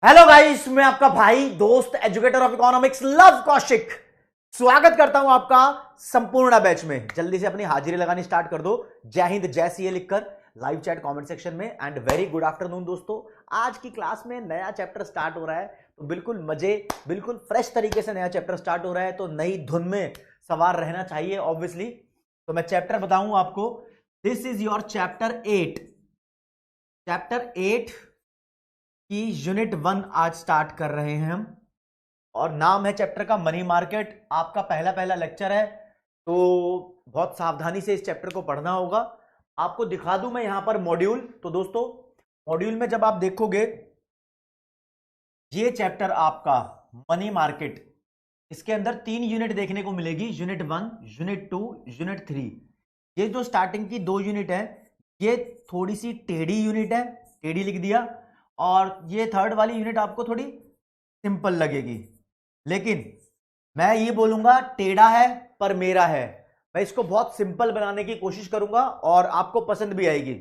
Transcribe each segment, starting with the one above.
Hello guys, मैं आपका भाई दोस्त educator of economics love Kaushik स्वागत करता हूं आपका संपूर्ण बैच में। जल्दी से अपनी हाजिरी लगानी स्टार्ट कर दो। जय हिंद जय सीए लिखकर लाइव चैट कमेंट सेक्शन में। एंड वेरी गुड आफ्टरनून दोस्तों। आज की क्लास में नया चैप्टर स्टार्ट हो रहा है, तो बिल्कुल मजे, बिल्कुल फ्रेश तरीके से नया चैप्टर स्टार्ट हो रहा है, तो नई धुन में सवार रहना चाहिए ऑब्वियसली। तो मैं चैप्टर बताऊं आपको। This is your chapter 8। Chapter 8 की यूनिट 1 आज स्टार्ट कर रहे हैं हम, और नाम है चैप्टर का मनी मार्केट। आपका पहला पहला लेक्चर है, तो बहुत सावधानी से इस चैप्टर को पढ़ना होगा। आपको दिखा दूं मैं यहां पर मॉड्यूल। तो दोस्तों, मॉड्यूल में जब आप देखोगे ये चैप्टर आपका मनी मार्केट, इसके अंदर 3 यूनिट देखने को मिलेगी। Unit 1, unit 2, unit 3। ये जो स्टार्टिंग की 2 यूनिट है, ये थोड़ी सी टेढ़ी यूनिट है, टेढ़ी लिख दिया। और ये थर्ड वाली यूनिट आपको थोड़ी सिंपल लगेगी, लेकिन मैं ये बोलूंगा टेढ़ा है पर मेरा है। मैं इसको बहुत सिंपल बनाने की कोशिश करूंगा और आपको पसंद भी आएगी।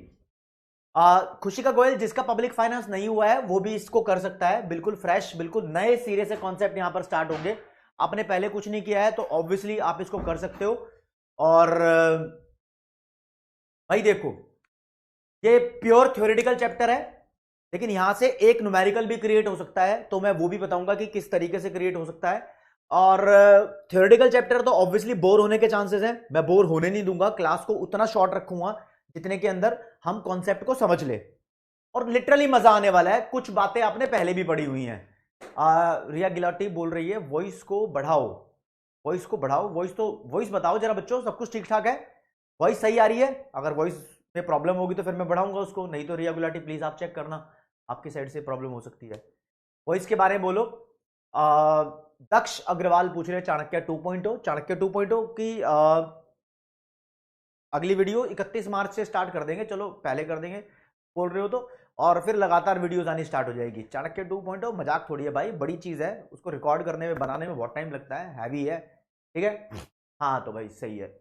खुशी का गोयल, जिसका पब्लिक फाइनेंस नहीं हुआ है वो भी इसको कर सकता है। बिल्कुल फ्रेश, बिल्कुल नए सिरे से कॉन्सेप्ट यहां पर स्टार्ट होंगे। आपने पहले कुछ नहीं किया है तो ऑब्वियसली आप इसको कर सकते हो। और भाई देखो, ये प्योर थ्योरेटिकल चैप्टर है, लेकिन यहां से एक न्यूमेरिकल भी क्रिएट हो सकता है, तो मैं वो भी बताऊंगा कि किस तरीके से क्रिएट हो सकता है। और थ्योरेटिकल चैप्टर तो ऑब्वियसली बोर होने के चांसेस हैं, मैं बोर होने नहीं दूंगा। क्लास को उतना शॉर्ट रखूंगा जितने के अंदर हम कॉन्सेप्ट को समझ ले, और लिटरली मजा आने वाला है। कुछ बातें आपने पहले भी पढ़ी हुई हैं। रिया गिलाटी बोल रही है वॉइस को बढ़ाओ, वॉइस को बढ़ाओ। वॉइस बताओ जरा बच्चों, सब कुछ ठीक ठाक है? वॉइस सही आ रही है? अगर वॉइस में प्रॉब्लम होगी तो फिर मैं बढ़ाऊंगा उसको, नहीं तो रिया गुलाटी प्लीज आप चेक करना, आपकी साइड से प्रॉब्लम हो सकती है। वॉइस के बारे में बोलो। दक्ष अग्रवाल पूछ रहे चाणक्य 2.0। चाणक्य 2.0 की अगली वीडियो 31 मार्च से स्टार्ट कर देंगे। चलो पहले कर देंगे बोल रहे हो तो, और फिर लगातार वीडियोस आनी स्टार्ट हो जाएगी। चाणक्य 2.0 मजाक थोड़ी है भाई, बड़ी चीज है। उसको रिकॉर्ड करने में, बनाने में बहुत टाइम लगता है, हैवी है। ठीक है, हाँ तो भाई सही है,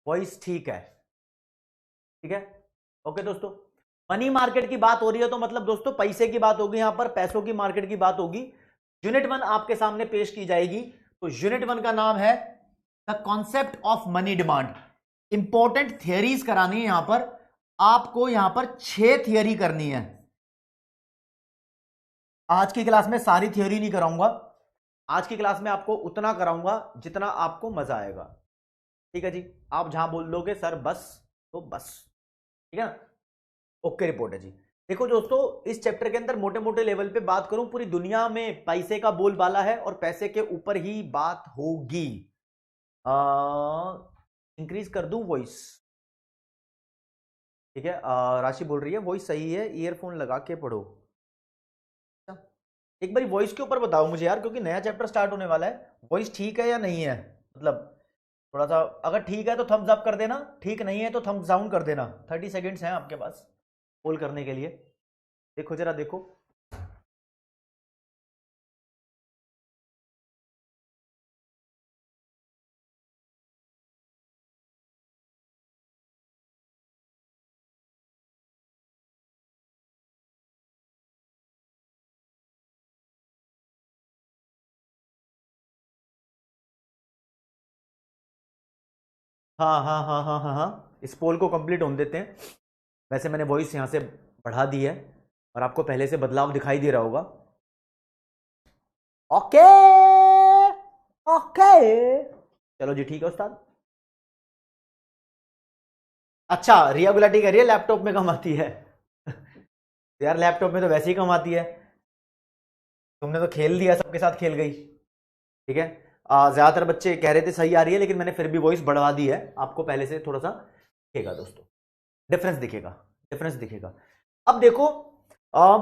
वॉइस ठीक है, ठीक है। ओके दोस्तों, मनी मार्केट की बात हो रही है तो मतलब दोस्तों पैसे की बात होगी, यहां पर पैसों की मार्केट की बात होगी। यूनिट 1 आपके सामने पेश की जाएगी। तो यूनिट 1 का नाम है the concept of money demand. Important theories करानी है यहां पर आपको। यहां पर 6 थियरी करनी है। आज की क्लास में सारी थियरी नहीं कराऊंगा, आज की क्लास में आपको उतना कराऊंगा जितना आपको मजा आएगा। ठीक है जी, आप जहां बोल दोगे सर बस, तो बस, ठीक है ना? ओके रिपोर्ट है जी। देखो दोस्तों, इस चैप्टर के अंदर मोटे मोटे लेवल पे बात करूं, पूरी दुनिया में पैसे का बोलबाला है और पैसे के ऊपर ही बात होगी। इंक्रीज कर दूं वॉइस? ठीक है। राशि बोल रही है वॉइस सही है, ईयरफोन लगा के पढ़ो। अच्छा, एक बार वॉइस के ऊपर बताओ मुझे यार, क्योंकि नया चैप्टर स्टार्ट होने वाला है। वॉइस ठीक है या नहीं है? मतलब थोड़ा सा, अगर ठीक है तो थम्स अप कर देना, ठीक नहीं है तो थम्स डाउन कर देना। 30 सेकेंड्स हैं आपके पास पोल करने के लिए। देखो जरा देखो। हाँ हाँ हाँ हाँ हाँ हाँ, इस पोल को कंप्लीट होने देते हैं। वैसे मैंने वॉइस यहाँ से बढ़ा दी है और आपको पहले से बदलाव दिखाई दे रहा होगा। ओके ओके, चलो जी ठीक है उस्ताद। अच्छा, रिया गुलाटी कह रही है लैपटॉप में कम आती है। यार लैपटॉप में तो वैसे ही कम आती है, तुमने तो खेल दिया, सबके साथ खेल गई। ठीक है। ज्यादातर बच्चे कह रहे थे सही आ रही है, लेकिन मैंने फिर भी वॉइस बढ़ा दी है, आपको पहले से थोड़ा सा दिखेगा दोस्तों, डिफरेंस दिखेगा, डिफरेंस दिखेगा। अब देखो,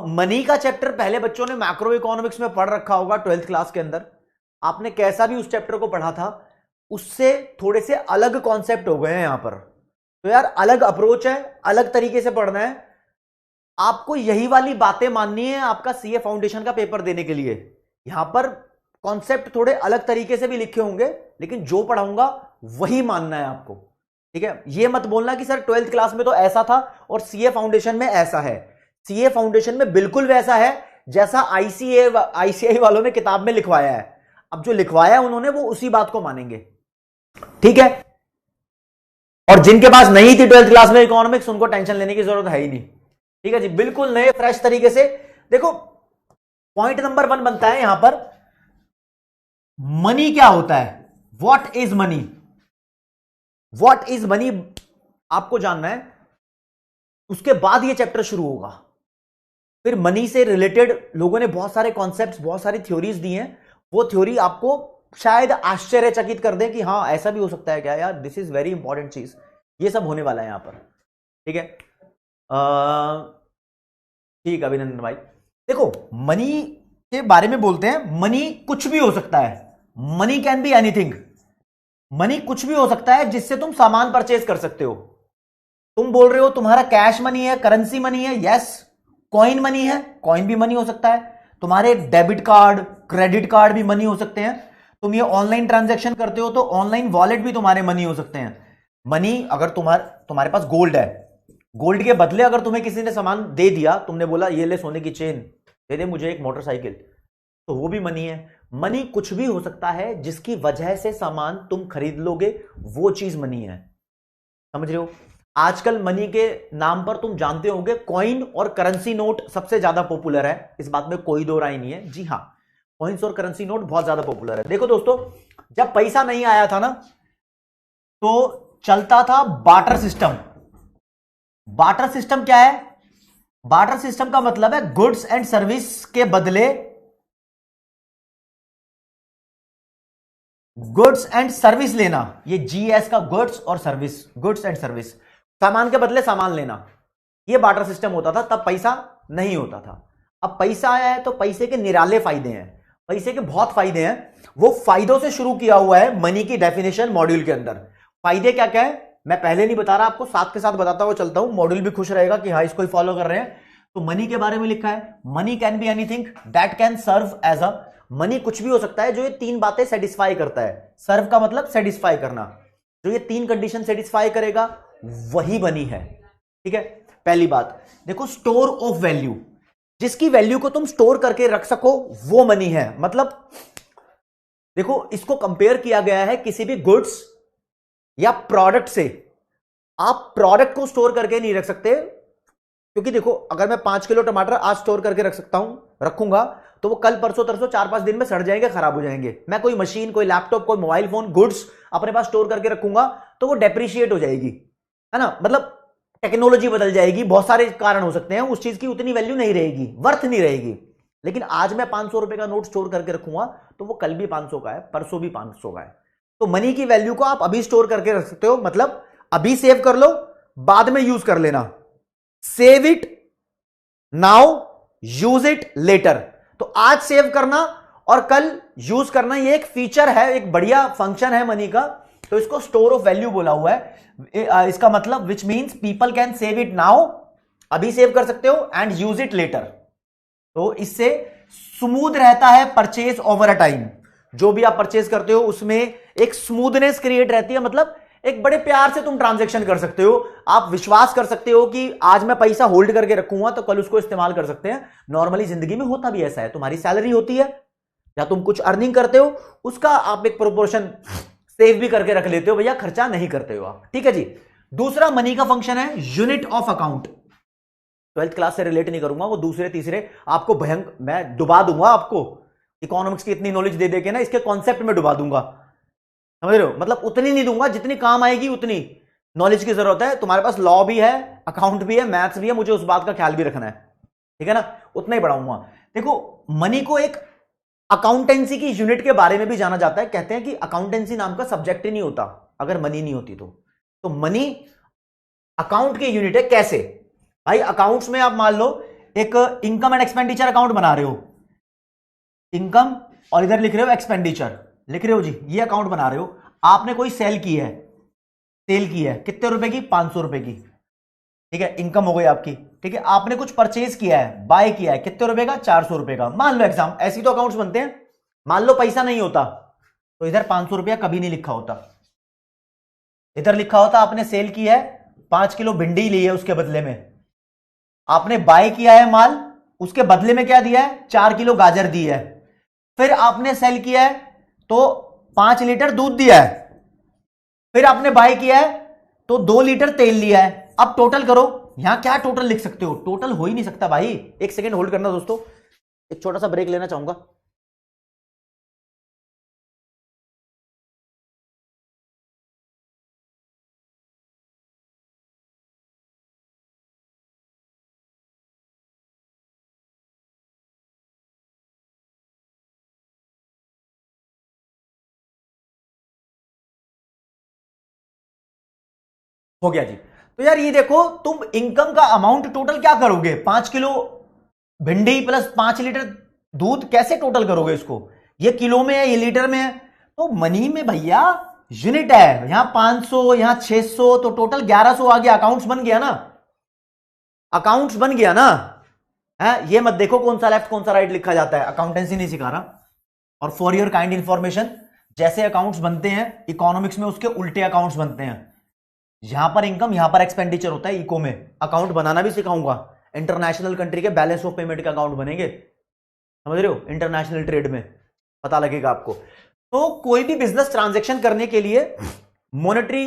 मनी का चैप्टर पहले बच्चों ने मैक्रो इकोनॉमिक्स में पढ़ रखा होगा 12th क्लास के अंदर। आपने कैसा भी उस चैप्टर को पढ़ा था, उससे थोड़े से अलग कॉन्सेप्ट हो गए हैं यहां पर। तो यार अलग अप्रोच है, अलग तरीके से पढ़ना है आपको। यही वाली बातें माननी है आपका सीए फाउंडेशन का पेपर देने के लिए। यहां पर कॉन्सेप्ट थोड़े अलग तरीके से भी लिखे होंगे, लेकिन जो पढ़ाऊंगा वही मानना है आपको। ठीक है, ये मत बोलना कि सर 12th क्लास में तो ऐसा था और सीए फाउंडेशन में ऐसा है। सीए फाउंडेशन में बिल्कुल वैसा है जैसा आईसीआई वालों ने किताब में लिखवाया है। अब जो लिखवाया है उन्होंने, वो उसी बात को मानेंगे, ठीक है। और जिनके पास नहीं थी 12th क्लास में इकोनॉमिक्स, उनको टेंशन लेने की जरूरत है ही नहीं, ठीक है जी। बिल्कुल नए फ्रेश तरीके से देखो। पॉइंट नंबर 1 बनता है यहां पर, मनी क्या होता है, what is money. What is money आपको जानना है, उसके बाद ये चैप्टर शुरू होगा। फिर मनी से रिलेटेड लोगों ने बहुत सारे कॉन्सेप्ट्स, बहुत सारी थ्योरीज दी हैं। वो थ्योरी आपको शायद आश्चर्यचकित कर दे कि हाँ ऐसा भी हो सकता है क्या यार, दिस इज वेरी इंपॉर्टेंट चीज। ये सब होने वाला है यहां पर, ठीक है। ठीक है अभिनंदन भाई। देखो मनी के बारे में बोलते हैं, मनी कुछ भी हो सकता है। Money can be anything. Money कुछ भी हो सकता है जिससे तुम सामान परचेज कर सकते हो। तुम बोल रहे हो तुम्हारा कैश मनी है, करेंसी मनी है, यस। कॉइन मनी है, कॉइन भी मनी हो सकता है। तुम्हारे डेबिट कार्ड, क्रेडिट कार्ड भी मनी हो सकते हैं। तुम ये ऑनलाइन ट्रांजैक्शन करते हो तो ऑनलाइन वॉलेट भी तुम्हारे मनी हो सकते हैं। मनी, अगर तुम्हारे पास गोल्ड है, गोल्ड के बदले अगर तुम्हें किसी ने सामान दे दिया, तुमने बोला ये ले सोने की चेन, दे दे मुझे एक मोटरसाइकिल, तो वो भी मनी है। मनी कुछ भी हो सकता है जिसकी वजह से सामान तुम खरीद लोगे, वो चीज मनी है। समझ रहे हो। आजकल मनी के नाम पर तुम जानते होंगे कॉइन और करेंसी नोट सबसे ज्यादा पॉपुलर है, इस बात में कोई दो राय नहीं है। जी हां, कॉइन्स और करेंसी नोट बहुत ज्यादा पॉपुलर है। देखो दोस्तों, जब पैसा नहीं आया था ना, तो चलता था बार्टर सिस्टम। बार्टर सिस्टम क्या है? बार्टर सिस्टम का मतलब है गुड्स एंड सर्विस के बदले, गुड्स एंड सर्विस लेना। ये जीएस का गुड्स और सर्विस, गुड्स एंड सर्विस, सामान के बदले सामान लेना, ये बार्टर सिस्टम होता था। तब पैसा नहीं होता था। अब पैसा आया है तो पैसे के निराले फायदे हैं, पैसे के बहुत फायदे हैं। वो फायदों से शुरू किया हुआ है मनी की डेफिनेशन मॉड्यूल के अंदर। फायदे क्या क्या है मैं पहले नहीं बता रहा आपको, साथ के साथ बताता हुआ चलता हूं, मॉड्यूल भी खुश रहेगा कि हाँ इसको ही फॉलो कर रहे हैं। तो मनी के बारे में लिखा है, money can be anything that can serve as a, money कुछ भी हो सकता है जो ये 3 बातें सेटिस्फाई करता है। सर्व का मतलब सेटिस्फाई करना, जो ये 3 कंडीशन सेटिस्फाई करेगा वही मनी है, ठीक है। पहली बात देखो, स्टोर ऑफ वैल्यू, जिसकी वैल्यू को तुम स्टोर करके रख सको वो मनी है। मतलब देखो, इसको कंपेयर किया गया है किसी भी गुड्स या प्रोडक्ट से। आप प्रोडक्ट को स्टोर करके नहीं रख सकते, क्योंकि देखो अगर मैं 5 किलो टमाटर आज स्टोर करके रख सकता हूं, रखूंगा, तो वो कल परसों तरसों 4-5 दिन में सड़ जाएंगे, खराब हो जाएंगे। मैं कोई मशीन, कोई लैपटॉप, कोई मोबाइल फोन, गुड्स अपने पास स्टोर करके रखूंगा तो वो डेप्रिशिएट हो जाएगी, है ना। मतलब टेक्नोलॉजी बदल जाएगी, बहुत सारे कारण हो सकते हैं, उस चीज की उतनी वैल्यू नहीं रहेगी, वर्थ नहीं रहेगी। लेकिन आज मैं 500 रुपए का नोट स्टोर करके रखूंगा तो वो कल भी 500 का है, परसों भी 500 का है। तो मनी की वैल्यू को आप अभी स्टोर करके रख सकते हो, मतलब अभी सेव कर लो, बाद में यूज कर लेना। Save it now, use it later. तो आज सेव करना और कल यूज करना, ये एक फीचर है, एक बढ़िया फंक्शन है मनी का। तो इसको स्टोर ऑफ वैल्यू बोला हुआ है। इसका मतलब which means people can save it now, अभी सेव कर सकते हो, एंड यूज इट लेटर। तो इससे स्मूथ रहता है परचेज ओवर अ टाइम। जो भी आप परचेज करते हो उसमें एक स्मूथनेस क्रिएट रहती है, मतलब एक बड़े प्यार से तुम ट्रांजैक्शन कर सकते हो। आप विश्वास कर सकते हो कि आज मैं पैसा होल्ड करके रखूंगा तो कल उसको इस्तेमाल कर सकते हैं। नॉर्मली जिंदगी में होता भी ऐसा है, तुम्हारी सैलरी होती है या तुम कुछ अर्निंग करते हो, उसका आप एक प्रोपोर्शन सेव भी करके रख लेते हो, भैया खर्चा नहीं करते हो आप, ठीक है जी। दूसरा मनी का फंक्शन है unit of account. 12th class से रिलेट नहीं करूंगा, वो दूसरे तीसरे आपको भयंकर मैं डुबा दूंगा, आपको इकोनॉमिक्स की इतनी नॉलेज दे दे के ना इसके कॉन्सेप्ट में डुबा दूंगा, समझ रहे हो। मतलब उतनी नहीं दूंगा जितनी काम आएगी, उतनी नॉलेज की जरूरत है। तुम्हारे पास लॉ भी है, अकाउंट भी है, मैथ्स भी है, मुझे उस बात का ख्याल भी रखना है, ठीक है ना, उतना ही पढ़ाऊंगा। देखो मनी को एक अकाउंटेंसी की यूनिट के बारे में भी जाना जाता है। कहते हैं कि अकाउंटेंसी नाम का सब्जेक्ट ही नहीं होता अगर मनी नहीं होती तो मनी अकाउंट की यूनिट है। कैसे भाई? अकाउंट्स में आप मान लो एक इनकम एंड एक्सपेंडिचर अकाउंट बना रहे हो, इनकम और इधर लिख रहे हो एक्सपेंडिचर, लिख रहे हो जी, ये अकाउंट बना रहे हो। आपने कोई सेल की है कितने रुपए की? 500 रुपए की, ठीक है, इनकम हो गई आपकी। ठीक है, आपने कुछ परचेज किया है, बाय किया है, कितने रुपए का? 400 रुपए का, मान लो एग्जाम। ऐसी तो अकाउंट्स बनते हैं। मान लो पैसा नहीं होता तो इधर 500 रुपया कभी नहीं लिखा होता, इधर लिखा होता आपने सेल की है, 5 किलो भिंडी ली है, उसके बदले में आपने बाय किया है माल, उसके बदले में क्या दिया है, 4 किलो गाजर दी है। फिर आपने सेल किया है तो 5 लीटर दूध दिया है। फिर आपने बाय किया है तो 2 लीटर तेल लिया है। अब टोटल करो, यहां क्या टोटल लिख सकते हो, टोटल हो ही नहीं सकता भाई। एक सेकेंड होल्ड करना दोस्तों, एक छोटा सा ब्रेक लेना चाहूंगा। हो गया जी। तो यार ये देखो, तुम इनकम का अमाउंट टोटल क्या करोगे, 5 किलो भिंडी प्लस 5 लीटर दूध, कैसे टोटल करोगे इसको, ये किलो में है ये लीटर में है। तो मनी में भैया यूनिट है, यहां 500 यहां 600, तो टोटल 1100 आ गया। अकाउंट्स बन गया ना, अकाउंट्स बन गया ना है। ये मत देखो कौन सा लेफ्ट कौन सा राइट लिखा जाता है, अकाउंटेंसी नहीं सिखा रहा। और फॉर योर काइंड इंफॉर्मेशन, जैसे अकाउंट्स बनते हैं इकोनॉमिक्स में, उसके उल्टे अकाउंट्स बनते हैं। यहां पर इनकम यहां पर एक्सपेंडिचर होता है। इको में अकाउंट बनाना भी सिखाऊंगा, इंटरनेशनल कंट्री के बैलेंस ऑफ पेमेंट का अकाउंट बनेंगे, समझ रहे हो, इंटरनेशनल ट्रेड में पता लगेगा आपको। तो कोई भी बिजनेस ट्रांजैक्शन करने के लिए मॉनेटरी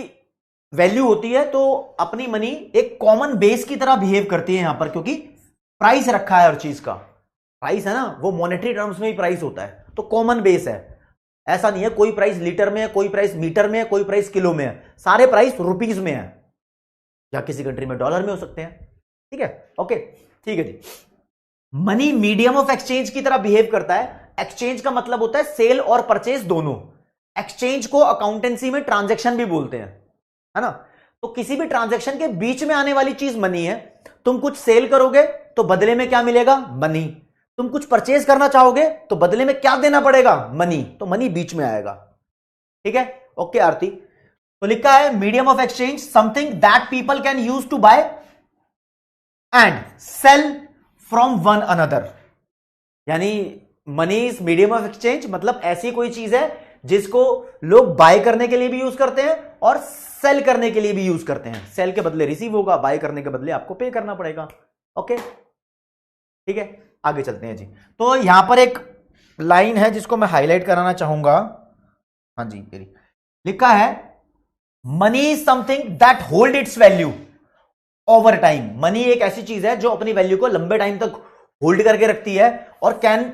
वैल्यू होती है, तो अपनी मनी एक कॉमन बेस की तरह बिहेव करती है यहां पर, क्योंकि प्राइस रखा है हर चीज का। प्राइस है ना, वो मॉनेटरी टर्म्स में ही प्राइस होता है, तो कॉमन बेस है। ऐसा नहीं है कोई प्राइस लीटर में है, कोई प्राइस मीटर में है, कोई प्राइस किलो में है, सारे प्राइस रुपीज में है, या किसी कंट्री में डॉलर में हो सकते हैं। ठीक है, ओके, ठीक है जी। मनी मीडियम ऑफ एक्सचेंज की तरह बिहेव करता है। एक्सचेंज का मतलब होता है सेल और परचेज दोनों। एक्सचेंज को अकाउंटेंसी में ट्रांजैक्शन भी बोलते हैं, है ना। तो किसी भी ट्रांजैक्शन के बीच में आने वाली चीज मनी है। तुम कुछ सेल करोगे तो बदले में क्या मिलेगा, मनी। तुम कुछ परचेज करना चाहोगे तो बदले में क्या देना पड़ेगा, मनी। तो मनी बीच में आएगा। ठीक है, ओके आरती। तो लिखा है medium of exchange, something that people can use to buy and sell from one another. यानी money is medium of exchange, मतलब ऐसी कोई चीज है जिसको लोग बाय करने के लिए भी यूज करते हैं और सेल करने के लिए भी यूज करते हैं। सेल के बदले रिसीव होगा, बाय करने के बदले आपको पे करना पड़ेगा। ओके, ठीक है, आगे चलते हैं जी। तो यहां पर एक लाइन है जिसको मैं हाईलाइट कराना चाहूंगा। हाँ जी, लिखा है money is something that hold it's value over time. Money एक ऐसी चीज है जो अपनी वैल्यू को लंबे टाइम तक होल्ड करके रखती है और can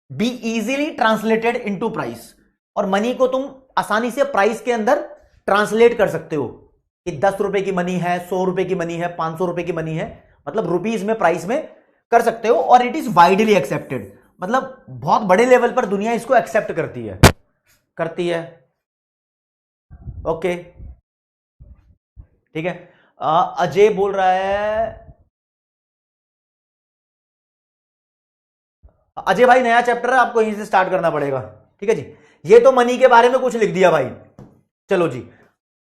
be easily translated into price. और मनी को तुम आसानी से प्राइस के अंदर ट्रांसलेट कर सकते हो कि 10 रुपए की मनी है, 100 रुपए की मनी है, 500 रुपए की मनी है, मतलब रुपीज में, प्राइस में कर सकते हो। और इट इज वाइडली एक्सेप्टेड, मतलब बहुत बड़े लेवल पर दुनिया इसको एक्सेप्ट करती है। ओके, ठीक है। अजय बोल रहा है, अजय भाई नया चैप्टर है, आपको यहीं से स्टार्ट करना पड़ेगा। ठीक है जी, ये तो मनी के बारे में कुछ लिख दिया भाई। चलो जी,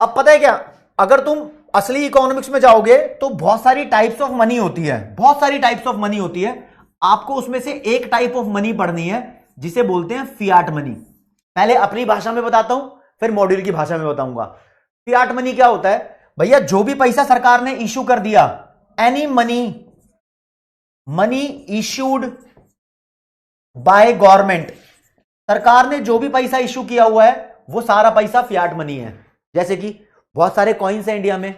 अब पता है क्या, अगर तुम असली इकोनॉमिक्स में जाओगे तो बहुत सारी टाइप्स ऑफ मनी होती है, बहुत सारी टाइप्स ऑफ मनी होती है। आपको उसमें से एक टाइप ऑफ मनी पढ़नी है जिसे बोलते हैं फियाट मनी। पहले अपनी भाषा में बताता हूं, फिर मॉड्यूल की भाषा में बताऊंगा। फियाट मनी क्या होता है भैया, जो भी पैसा सरकार ने इशू कर दिया, any money issued by government, सरकार ने जो भी पैसा इशू किया हुआ है वो सारा पैसा फियाट मनी है। जैसे कि बहुत सारे कॉइन्स हैं इंडिया में,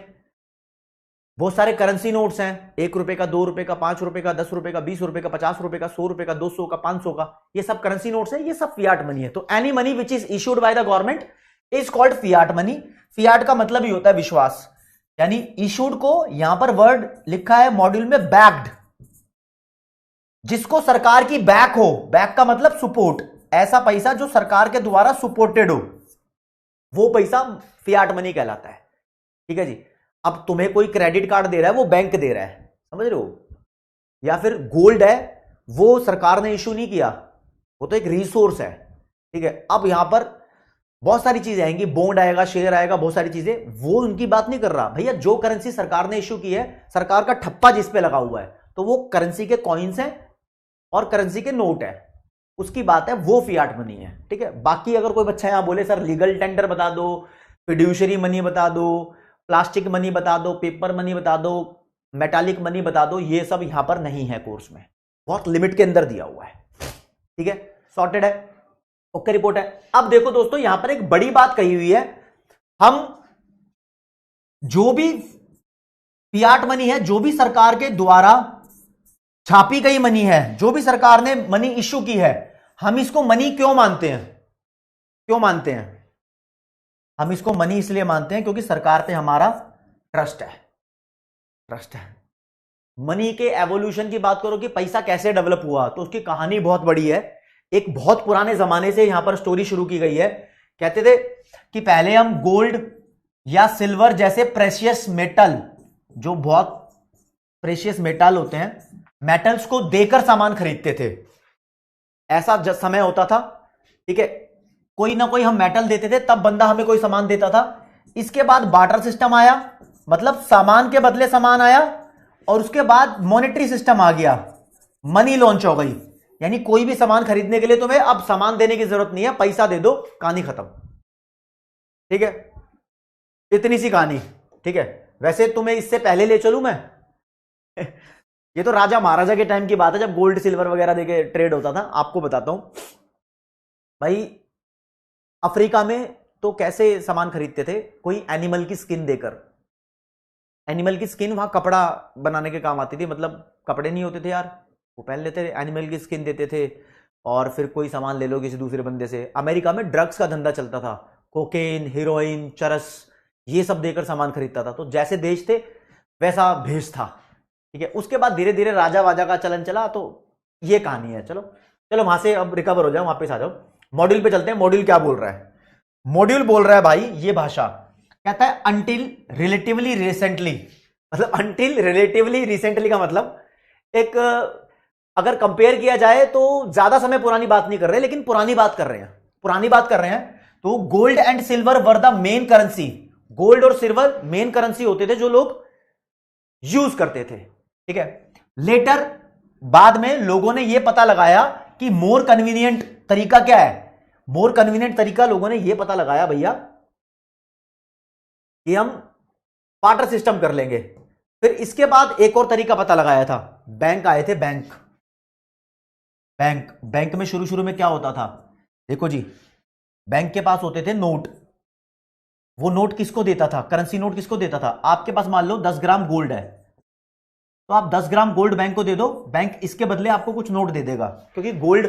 बहुत सारे करेंसी नोट्स हैं, 1 रुपए का, 2 रुपए का, 5 रुपए का, 10 रुपए का, 20 रुपए का, 50 रुपए का, 100 रुपए का, 200 का, 500 का, ये सब करेंसी नोट्स हैं, ये सब फियाट मनी है। तो any money which is issued by the government is called Fiat money. Fiat का मतलब ही होता है विश्वास, यानी इशूड को यहां पर वर्ड लिखा है मॉड्यूल में बैक्ड, जिसको सरकार की बैक हो, बैक का मतलब सपोर्ट, ऐसा पैसा जो सरकार के द्वारा सपोर्टेड हो, वो पैसा फियाट मनी कहलाता है। ठीक है जी। अब तुम्हें कोई क्रेडिट कार्ड दे रहा है, वो बैंक दे रहा है, समझ रहे हो, या फिर गोल्ड है, वो सरकार ने इशू नहीं किया, वो तो एक रिसोर्स है। ठीक है, अब यहां पर बहुत सारी चीजें आएंगी, बॉन्ड आएगा, शेयर आएगा, बहुत सारी चीजें, वो उनकी बात नहीं कर रहा भैया। जो करेंसी सरकार ने इशू की है, सरकार का ठप्पा जिस पे लगा हुआ है, तो वो करेंसी के कॉइन्स हैं और करेंसी के नोट है, उसकी बात है, वो फियाट मनी है। ठीक है, बाकी अगर कोई बच्चा यहां बोले सर लीगल टेंडर बता दो, फिड्यूशरी मनी बता दो, प्लास्टिक मनी बता दो, पेपर मनी बता दो, मेटालिक मनी बता दो, ये सब यहां पर नहीं है कोर्स में, बहुत लिमिट के अंदर दिया हुआ है, ठीक है, सॉर्टेड है, ओके रिपोर्ट है। अब देखो दोस्तों, यहां पर एक बड़ी बात कही हुई है, हम जो भी फियाट मनी है, जो भी सरकार के द्वारा छापी गई मनी है, जो भी सरकार ने मनी इश्यू की है, हम इसको मनी क्यों मानते हैं? क्यों मानते हैं? हम इसको मनी इसलिए मानते हैं क्योंकि सरकार पे हमारा ट्रस्ट है, ट्रस्ट है। मनी के एवोल्यूशन की बात करो कि पैसा कैसे डेवलप हुआ, तो उसकी कहानी बहुत बड़ी है। एक बहुत पुराने जमाने से यहां पर स्टोरी शुरू की गई है। कहते थे कि पहले हम गोल्ड या सिल्वर जैसे प्रेशियस मेटल, जो बहुत प्रेशियस मेटल होते हैं, मेटल्स को देकर सामान खरीदते थे। ऐसा समय होता था, ठीक है, कोई ना कोई हम मेटल देते थे, तब बंदा हमें कोई सामान देता था। इसके बाद बार्टर सिस्टम आया, मतलब सामान के बदले सामान आया, और उसके बाद मॉनेटरी सिस्टम आ गया, मनी लॉन्च हो गई। यानी कोई भी सामान खरीदने के लिए तुम्हें अब सामान देने की जरूरत नहीं है, पैसा दे दो, कहानी खत्म, ठीक है, इतनी सी कहानी, ठीक है। वैसे तुम्हें इससे पहले ले चलूं मैं ये तो राजा महाराजा के टाइम की बात है, जब गोल्ड सिल्वर वगैरह देके ट्रेड होता था। आपको बताता हूं भाई, अफ्रीका में तो कैसे सामान खरीदते थे, कोई एनिमल की स्किन देकर। एनिमल की स्किन वहां कपड़ा बनाने के काम आती थी, मतलब कपड़े नहीं होते थे यार, वो पहन लेते थे, एनिमल की स्किन देते थे, और फिर कोई सामान ले लो किसी दूसरे बंदे से। अमेरिका में ड्रग्स का धंधा चलता था, कोकेन, हीरोइन, चरस, ये सब देकर सामान खरीदता था। तो जैसे देश थे वैसा भेष था, ठीक है। उसके बाद धीरे धीरे राजा वाजा का चलन चला, तो ये कहानी है। चलो चलो वहां से अब रिकवर हो जाओ, वापस आ जाओ, मॉड्यूल पे चलते हैं। मॉड्यूल क्या बोल रहा है? मॉड्यूल बोल रहा है भाई, ये भाषा कहता है अंटिल रिलेटिवली रिसेंटली, मतलब अंटिल रिलेटिवली रिसेंटली का मतलब एक, अगर कंपेयर किया जाए तो ज्यादा समय पुरानी बात नहीं कर रहे, लेकिन पुरानी बात कर रहे हैं, पुरानी बात कर रहे हैं। तो gold and silver were the main currency, gold और सिल्वर मेन करेंसी होते थे जो लोग यूज करते थे, ठीक है। लेटर, बाद में लोगों ने यह पता लगाया कि मोर कन्वीनियंट तरीका क्या है। मोर कन्वीनियंट तरीका लोगों ने यह पता लगाया भैया कि हम बार्टर सिस्टम कर लेंगे। फिर इसके बाद एक और तरीका पता लगाया था, बैंक आए थे, बैंक। बैंक में शुरू में क्या होता था, देखो जी, बैंक के पास होते थे नोट। वो नोट किसको देता था? करेंसी नोट किसको देता था? आपके पास मान लो 10 ग्राम गोल्ड है, तो आप 10 ग्राम गोल्ड बैंक को दे दो, बैंक इसके बदले आपको कुछ नोट दे देगा, क्योंकि गोल्ड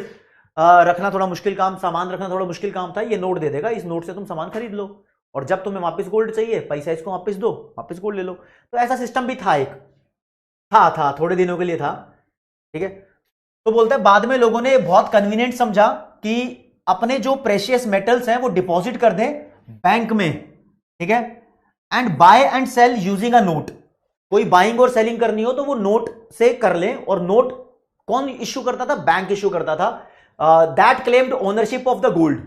रखना थोड़ा मुश्किल काम, सामान रखना थोड़ा मुश्किल काम था, ये नोट दे देगा, इस नोट से तुम सामान खरीद लो, और जब तुम्हें वापस गोल्ड चाहिए, पैसा इसको वापस दो, वापस गोल्ड ले लो। तो ऐसा सिस्टम भी था, एक था थोड़े दिनों के लिए था, ठीक है। तो बोलते हैं बाद में लोगों ने बहुत कन्वीनियंट समझा कि अपने जो प्रेशियस मेटल्स हैं वो डिपॉजिट कर दें बैंक में, ठीक है, and buy and sell using a note. कोई बाइंग और सेलिंग करनी हो तो वो नोट से कर लें, और नोट कौन इश्यू करता था? बैंक इश्यू करता था। That claimed ownership of the gold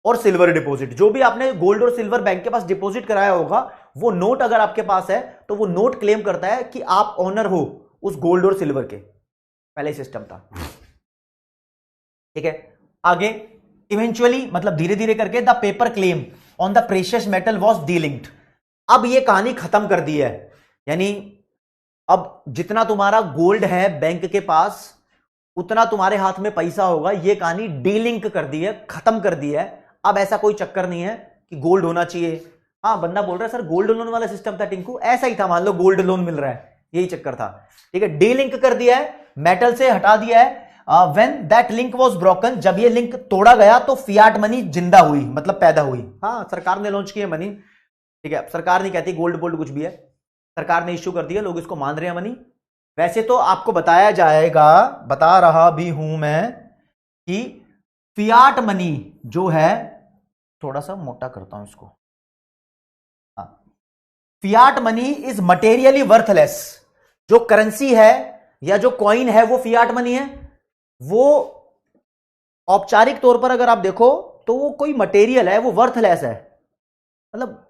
और सिल्वर डिपॉजिट। जो भी आपने गोल्ड और सिल्वर बैंक के पास डिपॉजिट कराया होगा, वो नोट अगर आपके पास है तो वो नोट क्लेम करता है कि आप ऑनर हो उस गोल्ड और सिल्वर के। पहले सिस्टम था, ठीक है। आगे इवेंचुअली, मतलब धीरे धीरे करके, the paper claim on the precious metal was delinked. अब ये कहानी खत्म कर दी है, यानी अब जितना तुम्हारा गोल्ड है बैंक के पास, उतना तुम्हारे हाथ में पैसा होगा। ये कहानी डीलिंक कर दी है, खत्म कर दी है। अब ऐसा कोई चक्कर नहीं है कि गोल्ड होना चाहिए। हाँ, बंदा बोल रहा है सर गोल्ड लोन वाला सिस्टम था टिंकू, ऐसा ही था, मान लो गोल्ड लोन मिल रहा है, यही चक्कर था, ठीक है। डीलिंक कर दिया है, मेटल से हटा दिया है। When that link was broken, जब ये लिंक तोड़ा गया तो फियाट मनी जिंदा हुई, मतलब पैदा हुई। हाँ, सरकार ने लॉन्च की है मनी, ठीक है। सरकार नहीं कहती गोल्ड बोल्ड कुछ भी है, सरकार ने इश्यू कर दिया, लोग इसको मान रहे हैं मनी। वैसे तो आपको बताया जाएगा, बता रहा भी हूं मैं, कि फियाट मनी जो है, थोड़ा सा मोटा करता हूं इसको, Fiat money is materially worthless. जो करेंसी है या जो कॉइन है वो फियाट मनी है। वो औपचारिक तौर पर अगर आप देखो तो वो कोई मटेरियल है, वो वर्थलेस है। मतलब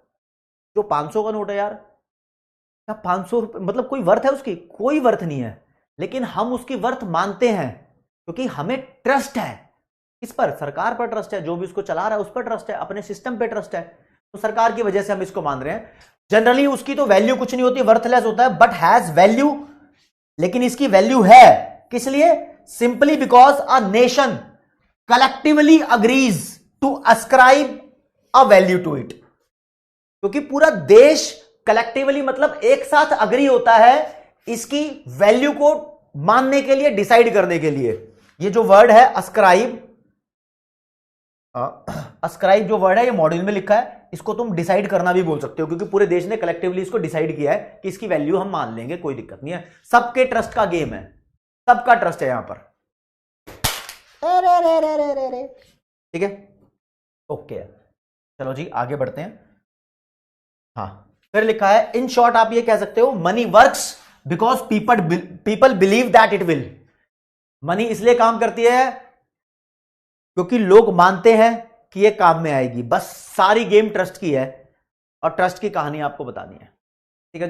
जो 500 का नोट है यार, 500 रुपए, मतलब कोई वर्थ है उसकी? कोई वर्थ नहीं है, लेकिन हम उसकी वर्थ मानते हैं क्योंकि हमें ट्रस्ट है। किस पर? सरकार पर ट्रस्ट है, जो भी उसको चला रहा है उस पर ट्रस्ट है, अपने सिस्टम पे ट्रस्ट है, तो सरकार की वजह से हम इसको मान रहे हैं। जनरली उसकी तो वैल्यू कुछ नहीं होती, वर्थलेस होता है, बट हैज वैल्यू। लेकिन इसकी वैल्यू है, किस लिए? Simply because a nation collectively agrees to ascribe a value to it. क्योंकि पूरा देश कलेक्टिवली मतलब एक साथ अग्री होता है इसकी वैल्यू को मानने के लिए, डिसाइड करने के लिए। ये जो वर्ड है अस्क्राइब, अस्क्राइब जो वर्ड है ये मॉड्यूल में लिखा है, इसको तुम डिसाइड करना भी बोल सकते हो, क्योंकि पूरे देश ने कलेक्टिवली इसको डिसाइड किया है कि इसकी वैल्यू हम मान लेंगे, कोई दिक्कत नहीं है। सबके ट्रस्ट का गेम है, सबका ट्रस्ट है यहां पर। ठीक है, ओके, चलो जी आगे बढ़ते हैं। हाँ, फिर लिखा है इन शॉर्ट आप ये कह सकते हो money works because people believe that it will. Money इसलिए काम करती है क्योंकि लोग मानते हैं कि ये काम में आएगी। बस सारी गेम ट्रस्ट की है और ट्रस्ट की कहानी आपको बतानी है। ठीक है,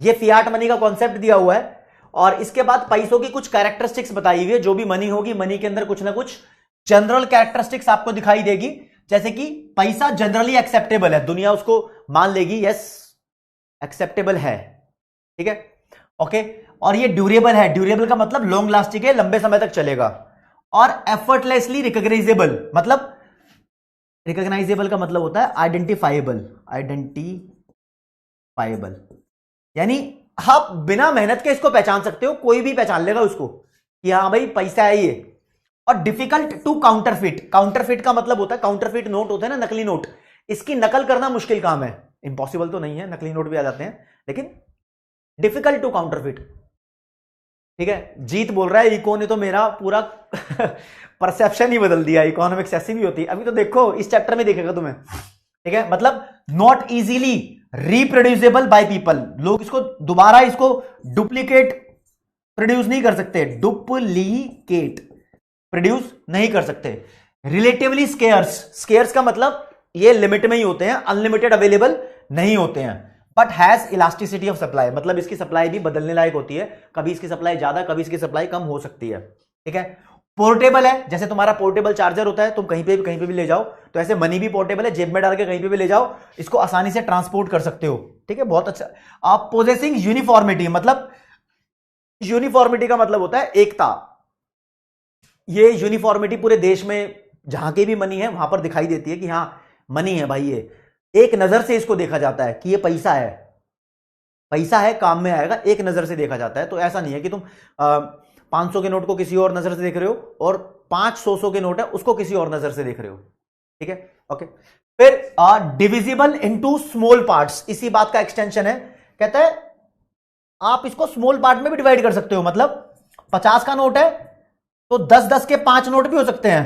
ये फियाट मनी का कॉन्सेप्ट दिया हुआ है और इसके बाद पैसों की कुछ कैरेक्टरिस्टिक्स बताई हुई है। जो भी मनी होगी, मनी के अंदर कुछ ना कुछ जनरल कैरेक्टरिस्टिक्स आपको दिखाई देगी, जैसे कि पैसा जनरली एक्सेप्टेबल है, दुनिया उसको मान लेगी यस एक्सेप्टेबल है। ठीक है, ओके, और ये ड्यूरेबल है। ड्यूरेबल का मतलब लॉन्ग लास्टिंग है, लंबे समय तक चलेगा। और एफर्टलेसली रिकॉग्नाइजेबल, मतलब रिकॉग्नाइजेबल का मतलब होता है आइडेंटिफाइबल। आइडेंटिफाइबल यानी आप बिना मेहनत के इसको पहचान सकते हो, कोई भी पहचान लेगा उसको कि हाँ भाई पैसा है ये। और डिफिकल्ट टू काउंटरफिट, काउंटरफिट का मतलब होता है, काउंटरफिट नोट होते हैं ना, नकली नोट, इसकी नकल करना मुश्किल काम है। इंपॉसिबल तो नहीं है, नकली नोट भी आ जाते हैं, लेकिन डिफिकल्ट टू काउंटरफिट। ठीक है, जीत बोल रहा है इको ने तो मेरा पूरा परसेप्शन ही बदल दिया। इकोनॉमिक्स ऐसी भी होती है, अभी तो देखो इस चैप्टर में दिखेगा तुम्हें। ठीक है, मतलब not easily reproducible by people, लोग इसको दोबारा इसको डुप्लीकेट प्रोड्यूस नहीं कर सकते, डुप्लीकेट प्रोड्यूस नहीं कर सकते। रिलेटिवली स्केयर्स, स्केयर्स का मतलब ये लिमिट में ही होते हैं, अनलिमिटेड अवेलेबल नहीं होते हैं। But has elasticity of supply, मतलब इसकी सप्लाई भी बदलने लायक होती है, कभी इसकी सप्लाई ज्यादा, कभी इसकी सप्लाई कम हो सकती है। ठीक है, पोर्टेबल है, जैसे तुम्हारा पोर्टेबल चार्जर होता है, तुम कहीं पे भी ले जाओ, तो ऐसे मनी भी पोर्टेबल है, जेब में डाल के कहीं पे भी ले जाओ, इसको आसानी से ट्रांसपोर्ट कर सकते हो। ठीक है, बहुत अच्छा। आप पोजेसिंग यूनिफॉर्मिटी, मतलब यूनिफॉर्मिटी का मतलब होता है एकता। ये यूनिफॉर्मिटी पूरे देश में जहां के भी मनी है वहां पर दिखाई देती है कि हाँ मनी है भाई, ये एक नजर से इसको देखा जाता है कि ये पैसा है, पैसा है, काम में आएगा, एक नजर से देखा जाता है। तो ऐसा नहीं है कि तुम 500 के नोट को किसी और नजर से देख रहे हो और 500 के नोट है उसको किसी और नजर से देख रहे हो। ठीक है, ओके। फिर डिविजिबल इनटू स्मॉल पार्ट्स, इसी बात का एक्सटेंशन है। कहता है आप इसको स्मॉल पार्ट में भी डिवाइड कर सकते हो, मतलब 50 का नोट है तो 10-10 के 5 नोट भी हो सकते हैं।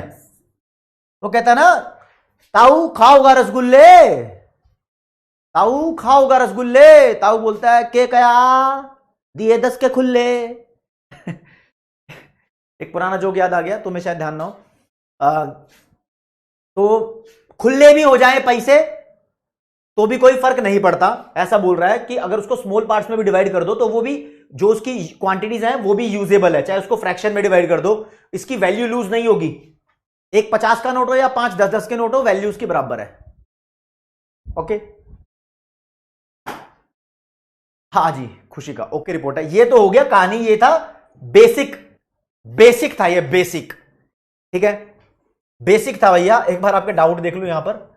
वो कहता है ना ताऊ खाओगा रसगुल्ले, ताऊ खाओगा रसगुल्ले, ताऊ बोलता है के कया दिए 10 के खुले। एक पुराना जोक याद आ गया, तुम्हें शायद ध्यान ना हो। तो खुले भी हो जाए पैसे तो भी कोई फर्क नहीं पड़ता, ऐसा बोल रहा है कि अगर उसको स्मॉल पार्ट्स में भी डिवाइड कर दो तो वो भी जो उसकी क्वांटिटीज हैं वो भी यूजेबल है, चाहे उसको फ्रैक्शन में डिवाइड कर दो, इसकी वैल्यू लूज नहीं होगी। एक 50 का नोट हो या 5 10-10 के नोट हो, वैल्यू उसकी बराबर है। ओके, हाँ जी, खुशी का ओके रिपोर्ट है। ये तो हो गया कहानी, ये था बेसिक था, ये बेसिक। ठीक है, बेसिक था भैया। एक बार आपके डाउट देख लो यहां पर।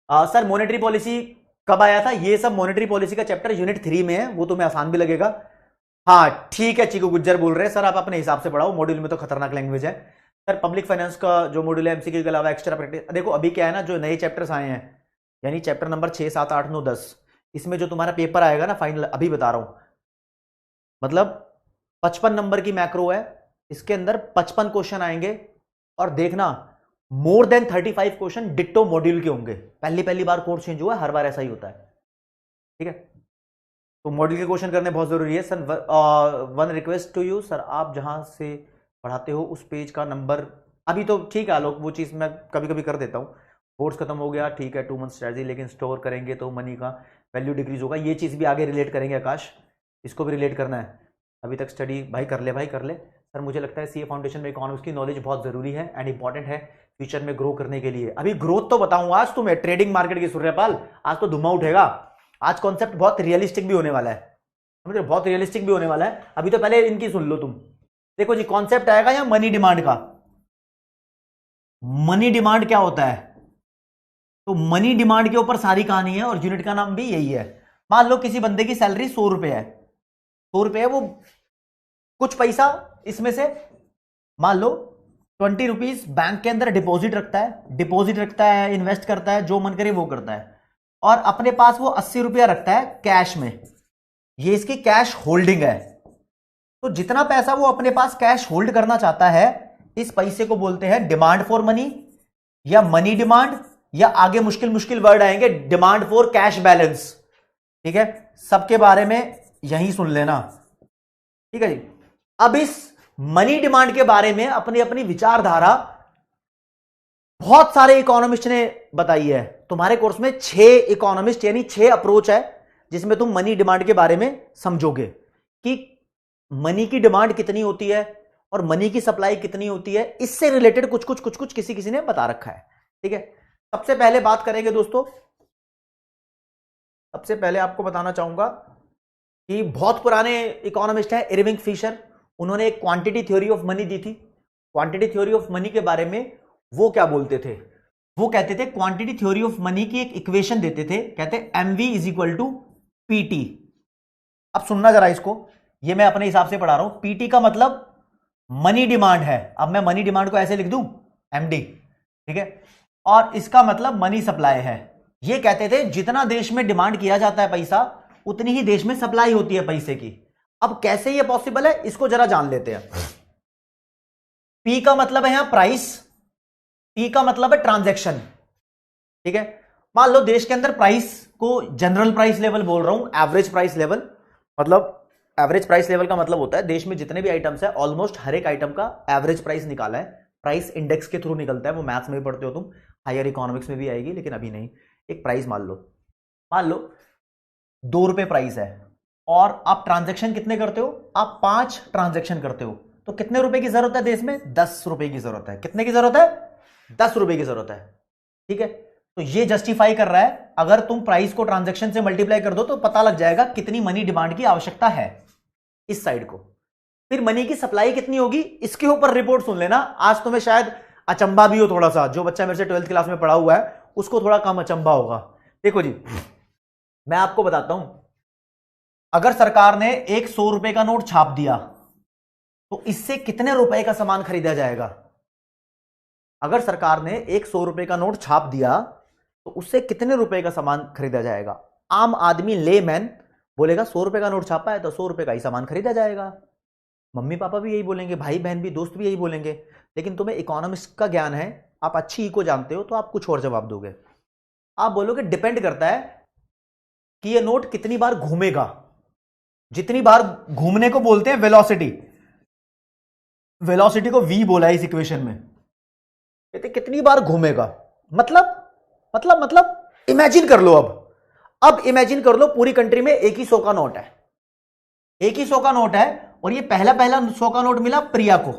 सर मॉनेटरी पॉलिसी कब आया था? ये सब मॉनेटरी पॉलिसी का चैप्टर यूनिट 3 में है, वो तुम्हें आसान भी लगेगा। हाँ ठीक है, चीकू गुज्जर बोल रहे हैं सर आप अपने हिसाब से पढ़ाओ, मॉड्यूल में तो खतरनाक लैंग्वेज है। सर पब्लिक फाइनेंस का जो मॉड्यूल है एमसीक्यू के अलावा एक्स्ट्रा प्रैक्टिस, देखो अभी क्या है ना, जो नए चैप्टर्स आए हैं यानी चैप्टर नंबर 6, 7, 8, 9, 10, इसमें जो तुम्हारा पेपर आएगा ना फाइनल, अभी बता रहा हूं, मतलब 55 नंबर की मैक्रो है, इसके अंदर 55 क्वेश्चन आएंगे और देखना more than 35 question ditto module के होंगे। पहली बार कोर्स चेंज हुआ है, हर बार ऐसा ही होता है। ठीक है, तो मॉड्यूल के क्वेश्चन करने बहुत जरूरी है। Sir one request to you, sir आप जहां से पढ़ाते हो उस पेज का नंबर, अभी तो ठीक है आलोक, वो चीज मैं कभी कभी कर देता हूँ, कोर्स खत्म हो गया ठीक है, 2 मंथ स्ट्रेटजी, लेकिन स्टोर करेंगे तो मनी का वैल्यू डिक्रीज होगा, ये चीज भी आगे रिलेट करेंगे आकाश, इसको भी रिलेट करना है। अभी तक स्टडी भाई कर ले, भाई कर ले। सर मुझे लगता है सीए फाउंडेशन में इकोनॉमिक्स की नॉलेज बहुत जरूरी है एंड इंपॉर्टेंट है फ्यूचर में ग्रो करने के लिए। अभी ग्रोथ तो बताऊंगा आज तुम्हें, ट्रेडिंग मार्केट की सूर्यपाल, आज तो धुआं उठेगा। आज कॉन्सेप्ट बहुत रियलिस्टिक भी होने वाला है, समझ रहे हो, बहुत रियलिस्टिक भी होने वाला है। अभी तो पहले इनकी सुन लो तुम, देखो जी, कॉन्सेप्ट आएगा यहां मनी डिमांड का। मनी डिमांड क्या होता है? तो मनी डिमांड के ऊपर सारी कहानी है और यूनिट का नाम भी यही है। मान लो किसी बंदे की सैलरी 100 रुपए है, 100 रुपए है, वो कुछ पैसा इसमें से मान लो 20 रुपीज बैंक के अंदर डिपॉजिट रखता है, इन्वेस्ट करता है, जो मन करे वो करता है, और अपने पास वो 80 रुपया रखता है कैश में। ये इसकी कैश होल्डिंग है। तो जितना पैसा वो अपने पास कैश होल्ड करना चाहता है, इस पैसे को बोलते हैं डिमांड फॉर मनी या मनी डिमांड, या आगे मुश्किल मुश्किल वर्ड आएंगे, डिमांड फॉर कैश बैलेंस। ठीक है, सबके बारे में यही सुन लेना। ठीक है जी। अब इस मनी डिमांड के बारे में अपनी अपनी विचारधारा बहुत सारे इकोनॉमिस्ट ने बताई है। तुम्हारे कोर्स में 6 इकोनॉमिस्ट यानी 6 अप्रोच है जिसमें तुम मनी डिमांड के बारे में समझोगे कि मनी की डिमांड कितनी होती है और मनी की सप्लाई कितनी होती है। इससे रिलेटेड कुछ कुछ किसी किसी ने बता रखा है। ठीक है, सबसे पहले बात करेंगे दोस्तों, सबसे पहले आपको बताना चाहूंगा कि बहुत पुराने इकोनॉमिस्ट हैं इरविंग फिशर, उन्होंने एक क्वांटिटी थ्योरी ऑफ मनी दी थी। क्वांटिटी थ्योरी ऑफ मनी के बारे में वो क्या बोलते थे? वो कहते थे क्वांटिटी थ्योरी ऑफ मनी की एक इक्वेशन देते थे, कहते MV is equal to PT. अब सुनना जरा इसको, ये मैं अपने हिसाब से पढ़ा रहा हूं। पीटी का मतलब मनी डिमांड है। अब मैं मनी डिमांड को ऐसे लिख दूं एमडी, ठीक है, और इसका मतलब मनी सप्लाई है। ये कहते थे जितना देश में डिमांड किया जाता है पैसा, उतनी ही देश में सप्लाई होती है पैसे की। अब कैसे ये पॉसिबल है, इसको जरा जान लेते हैं। पी का मतलब है यहां प्राइस, टी का मतलब है ट्रांजैक्शन। ठीक है, मान लो देश के अंदर प्राइस को जनरल प्राइस लेवल बोल रहा हूं, एवरेज प्राइस लेवल, मतलब एवरेज प्राइस लेवल का मतलब होता है देश में जितने भी आइटम्स है ऑलमोस्ट हर एक आइटम का एवरेज प्राइस निकाला है। प्राइस इंडेक्स के थ्रू निकलता है, वो मैथ्स में भी पढ़ते हो तुम, हायर इकोनॉमिक्स में भी आएगी, लेकिन अभी नहीं। एक प्राइस मान लो 2 रुपए प्राइस है और आप ट्रांजैक्शन कितने करते हो? आप 5 ट्रांजैक्शन करते हो, तो कितने रुपए की जरूरत है देश में? 10 रुपए की जरूरत है। कितने की जरूरत है? 10 रुपए की जरूरत है। ठीक है, तो ये जस्टिफाई कर रहा है, अगर तुम प्राइस को ट्रांजैक्शन से मल्टीप्लाई कर दो तो पता लग जाएगा कितनी मनी डिमांड की आवश्यकता है इस साइड को। फिर मनी की सप्लाई कितनी होगी, इसके ऊपर रिपोर्ट सुन लेना। आज तुम्हें शायद अचंबा भी हो थोड़ा सा, जो बच्चा मेरे से 12th क्लास में पढ़ा हुआ है उसको थोड़ा कम अचंबा होगा। देखो जी, मैं आपको बताता हूं, अगर सरकार ने एक 100 रुपए का नोट छाप दिया तो इससे कितने रुपए का सामान खरीदा जाएगा? अगर सरकार ने एक 100 रुपए का नोट छाप दिया तो उससे कितने रुपए का सामान खरीदा जाएगा? आम आदमी लेमैन बोलेगा 100 रुपए का नोट छापा है तो 100 रुपए का ही सामान खरीदा जाएगा। मम्मी पापा भी यही बोलेंगे, भाई बहन भी, दोस्त भी यही बोलेंगे। लेकिन तुम्हें इकोनॉमिक्स का ज्ञान है, आप अच्छी इको जानते हो, तो आप कुछ और जवाब दोगे। आप बोलोगे डिपेंड करता है कि ये नोट कितनी बार घूमेगा। जितनी बार घूमने को बोलते हैं वेलोसिटी, वेलोसिटी को v बोला है इस इक्वेशन में। कहते कितनी बार घूमेगा, मतलब इमेजिन कर लो। अब इमेजिन कर लो पूरी कंट्री में एक ही 100 का नोट है, एक ही 100 का नोट है, और ये पहला 100 का नोट मिला प्रिया को,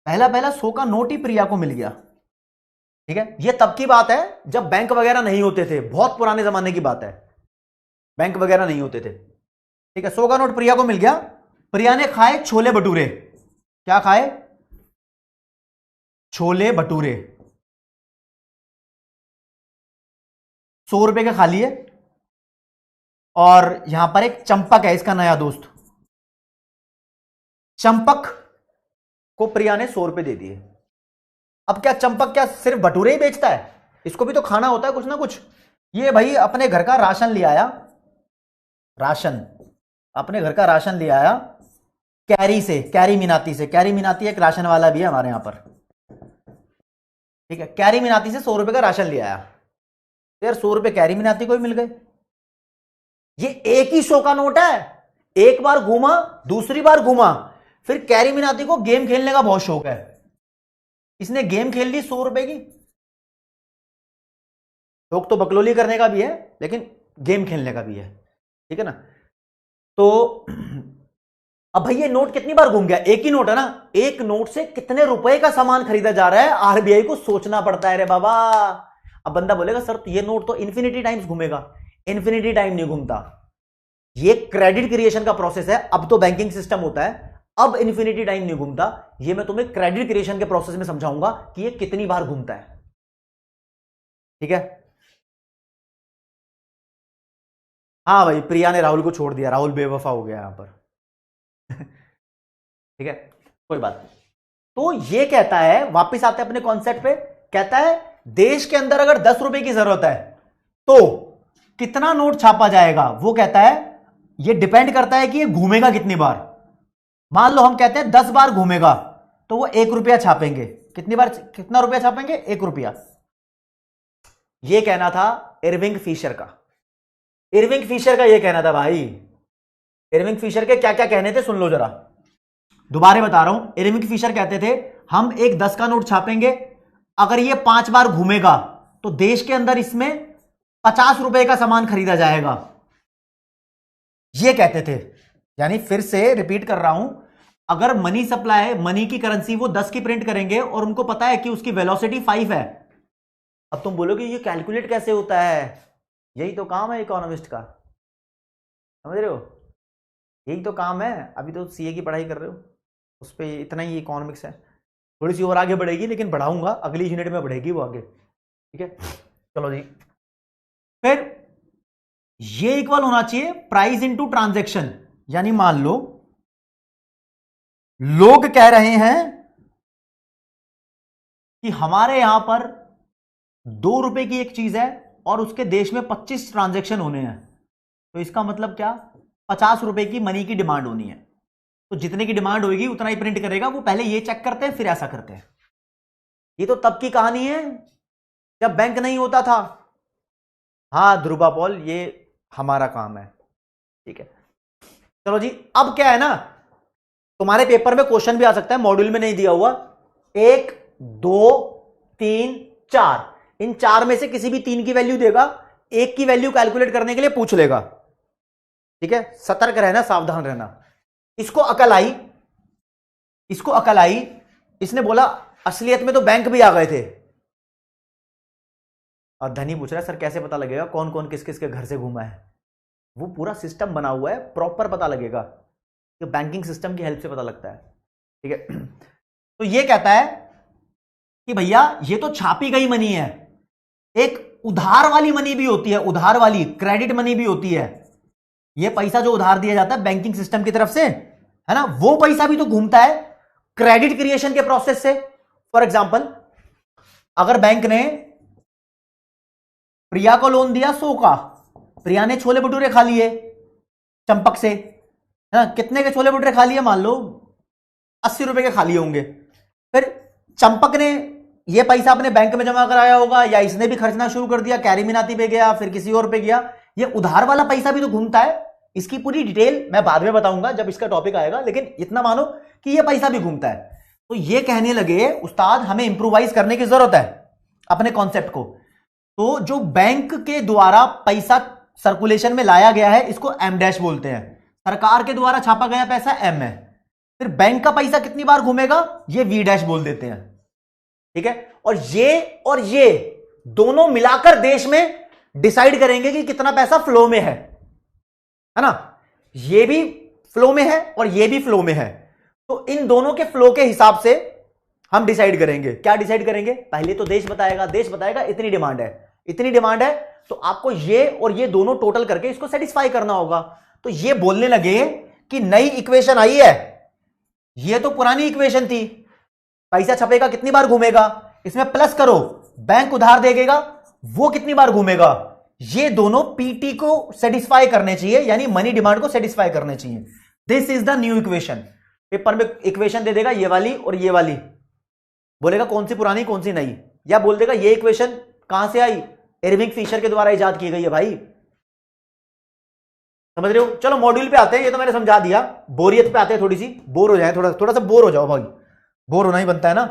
पहला 100 का नोट ही प्रिया को मिल गया। ठीक है, ये तब की बात है जब बैंक वगैरह नहीं होते थे, बहुत पुराने जमाने की बात है, बैंक वगैरह नहीं होते थे। ठीक है, 100 का नोट प्रिया को मिल गया, प्रिया ने खाए छोले भटूरे। क्या खाए? छोले भटूरे। 100 रुपए के खा लिए, और यहां पर एक चंपक है इसका नया दोस्त, चंपक को प्रिया ने 100 रुपए दे दिए। अब क्या चंपक क्या सिर्फ भटूरे ही बेचता है? इसको भी तो खाना होता है कुछ ना कुछ। ये भाई अपने घर का राशन ले आया, राशन, अपने घर का राशन ले आया कैरी से, कैरी मीनाती से। कैरी मीनाती एक राशन वाला भी है हमारे यहां पर। ठीक है, कैरी मीनाती से 100 रुपए का राशन ले आया, तो यार 100 रुपए कैरी मीनाती को ही मिल गए। ये एक ही 100 का नोट है, एक बार घूमा, दूसरी बार घूमा। फिर कैरी मीनाती को गेम खेलने का बहुत शौक है, इसने गेम खेल ली 100 रुपए की। शौक तो बकलोली करने का भी है, लेकिन गेम खेलने का भी है। ठीक है ना, तो अब भाई ये नोट कितनी बार घूम गया? एक ही नोट है ना, एक नोट से कितने रुपए का सामान खरीदा जा रहा है, आरबीआई को सोचना पड़ता है रे बाबा। अब बंदा बोलेगा सर ये नोट तो इन्फिनिटी टाइम्स घूमेगा। इन्फिनिटी टाइम नहीं घूमता, ये क्रेडिट क्रिएशन का प्रोसेस है। अब तो बैंकिंग सिस्टम होता है, अब इन्फिनिटी टाइम नहीं घूमता। ये मैं तुम्हें क्रेडिट क्रिएशन के प्रोसेस में समझाऊंगा कि ये कितनी बार घूमता है। ठीक है। हाँ भाई, प्रिया ने राहुल को छोड़ दिया, राहुल बेवफा हो गया यहां पर। ठीक है, कोई बात नहीं। तो ये कहता है, वापस आते हैं अपने कॉन्सेप्ट पे, कहता है देश के अंदर अगर 10 रुपए की जरूरत है तो कितना नोट छापा जाएगा। वो कहता है ये डिपेंड करता है कि ये घूमेगा कितनी बार। मान लो हम कहते हैं 10 बार घूमेगा तो वो 1 रुपया छापेंगे। कितनी बार, कितना रुपया छापेंगे? 1 रुपया। ये कहना था इरविंग फिशर का। इरविंग फिशर का ये कहना था भाई। इरविंग फिशर के क्या क्या कहने थे सुन लो जरा, दोबारा बता रहा हूं। इरविंग फिशर कहते थे हम एक 10 का नोट छापेंगे, अगर ये 5 बार घूमेगा तो देश के अंदर इसमें 50 रुपए का सामान खरीदा जाएगा। ये कहते थे। यानी फिर से रिपीट कर रहा हूं, अगर मनी सप्लाई, मनी की करेंसी वो 10 की प्रिंट करेंगे और उनको पता है कि उसकी वेलोसिटी 5 है। अब तुम बोलोगे ये कैलकुलेट कैसे होता है? यही तो काम है इकोनॉमिस्ट का, समझ रहे हो? यही तो काम है। अभी तो सीए की पढ़ाई कर रहे हो, उस पर इतना ही इकोनॉमिक्स है। थोड़ी सी और आगे बढ़ेगी, लेकिन बढ़ाऊंगा अगली यूनिट में, बढ़ेगी वो आगे। ठीक है, चलो जी। फिर ये इक्वल होना चाहिए प्राइस इनटू ट्रांजैक्शन। यानी मान लो लोग कह रहे हैं कि हमारे यहां पर 2 रुपए की एक चीज है और उसके देश में 25 ट्रांजैक्शन होने हैं, तो इसका मतलब क्या? 50 रुपए की मनी की डिमांड होनी है। तो जितने की डिमांड होगी उतना ही प्रिंट करेगा। वो पहले ये चेक करते हैं फिर ऐसा करते हैं। ये तो तब की कहानी है जब बैंक नहीं होता था। हाँ ध्रुवा पॉल, ये हमारा काम है। ठीक है, चलो जी। अब क्या है ना, तुम्हारे पेपर में क्वेश्चन भी आ सकता है, मॉड्यूल में नहीं दिया हुआ। 1 2 3 4, इन 4 में से किसी भी 3 की वैल्यू देगा, 1 की वैल्यू कैलकुलेट करने के लिए पूछ लेगा। ठीक है, सतर्क रहना, सावधान रहना। इसको अकल आई, इसको अकल आई, इसने बोला असलियत में तो बैंक भी आ गए थे। और धनी पूछ रहा है सर कैसे पता लगेगा कौन कौन किस किस के घर से घूमा है? वो पूरा सिस्टम बना हुआ है, प्रॉपर पता लगेगा। तो बैंकिंग सिस्टम की हेल्प से पता लगता है। ठीक है, तो ये कहता है कि भैया ये तो छापी गई मनी है, एक उधार वाली मनी भी होती है, उधार वाली क्रेडिट मनी भी होती है। ये पैसा जो उधार दिया जाता है बैंकिंग सिस्टम की तरफ से, है ना, वो पैसा भी तो घूमता है क्रेडिट क्रिएशन के प्रोसेस से। फॉर एग्जांपल, अगर बैंक ने प्रिया को लोन दिया 100 का, प्रिया ने छोले भटूरे खा लिए चंपक से, है ना, कितने के छोले भटूरे खा लिए? मान लो 80 रुपए के खा लिए होंगे। फिर चंपक ने ये पैसा अपने बैंक में जमा कराया होगा, या इसने भी खर्चना शुरू कर दिया, कैरी मिनाती पे गया, फिर किसी और पे गया। ये उधार वाला पैसा भी तो घूमता है। इसकी पूरी डिटेल मैं बाद में बताऊंगा जब इसका टॉपिक आएगा, लेकिन इतना मानो कि ये पैसा भी घूमता है। तो ये कहने लगे उस्ताद हमें इंप्रूवाइज करने की जरूरत है अपने कॉन्सेप्ट को। तो जो बैंक के द्वारा पैसा सर्कुलेशन में लाया गया है इसको एम डैश बोलते हैं। सरकार के द्वारा छापा गया पैसा एम है। फिर बैंक का पैसा कितनी बार घूमेगा ये वी डैश बोल देते हैं। ठीक है, और ये दोनों मिलाकर देश में डिसाइड करेंगे कि कितना पैसा फ्लो में है ना। ये भी फ्लो में है और ये भी फ्लो में है। तो इन दोनों के फ्लो के हिसाब से हम डिसाइड करेंगे। क्या डिसाइड करेंगे? पहले तो देश बताएगा इतनी डिमांड है, इतनी डिमांड है, तो आपको ये और ये दोनों टोटल करके इसको सेटिस्फाई करना होगा। तो ये बोलने लगे कि नई इक्वेशन आई है, ये तो पुरानी इक्वेशन थी, पैसा छपेगा कितनी बार घूमेगा, इसमें प्लस करो, बैंक उधार देगा वो कितनी बार घूमेगा, ये दोनों पीटी को सेटिस्फाई करने चाहिए, यानी मनी डिमांड को सेटिस्फाई करने चाहिए। This is the new equation. Paper में इक्वेशन दे देगा ये वाली और ये वाली, बोलेगा कौन सी पुरानी कौन सी नई, या बोल देगा ये इक्वेशन कहां से आई, इरविंग फिशर के द्वारा इजाद की गई है भाई। समझ रहे हो? चलो मॉड्यूल पे आते हैं, ये तो मैंने समझा दिया। बोरियत पे आते हैं, थोड़ी सी बोर हो जाए, थोड़ा सा बोर हो जाओ भाई, बोर होना ही बनता है ना,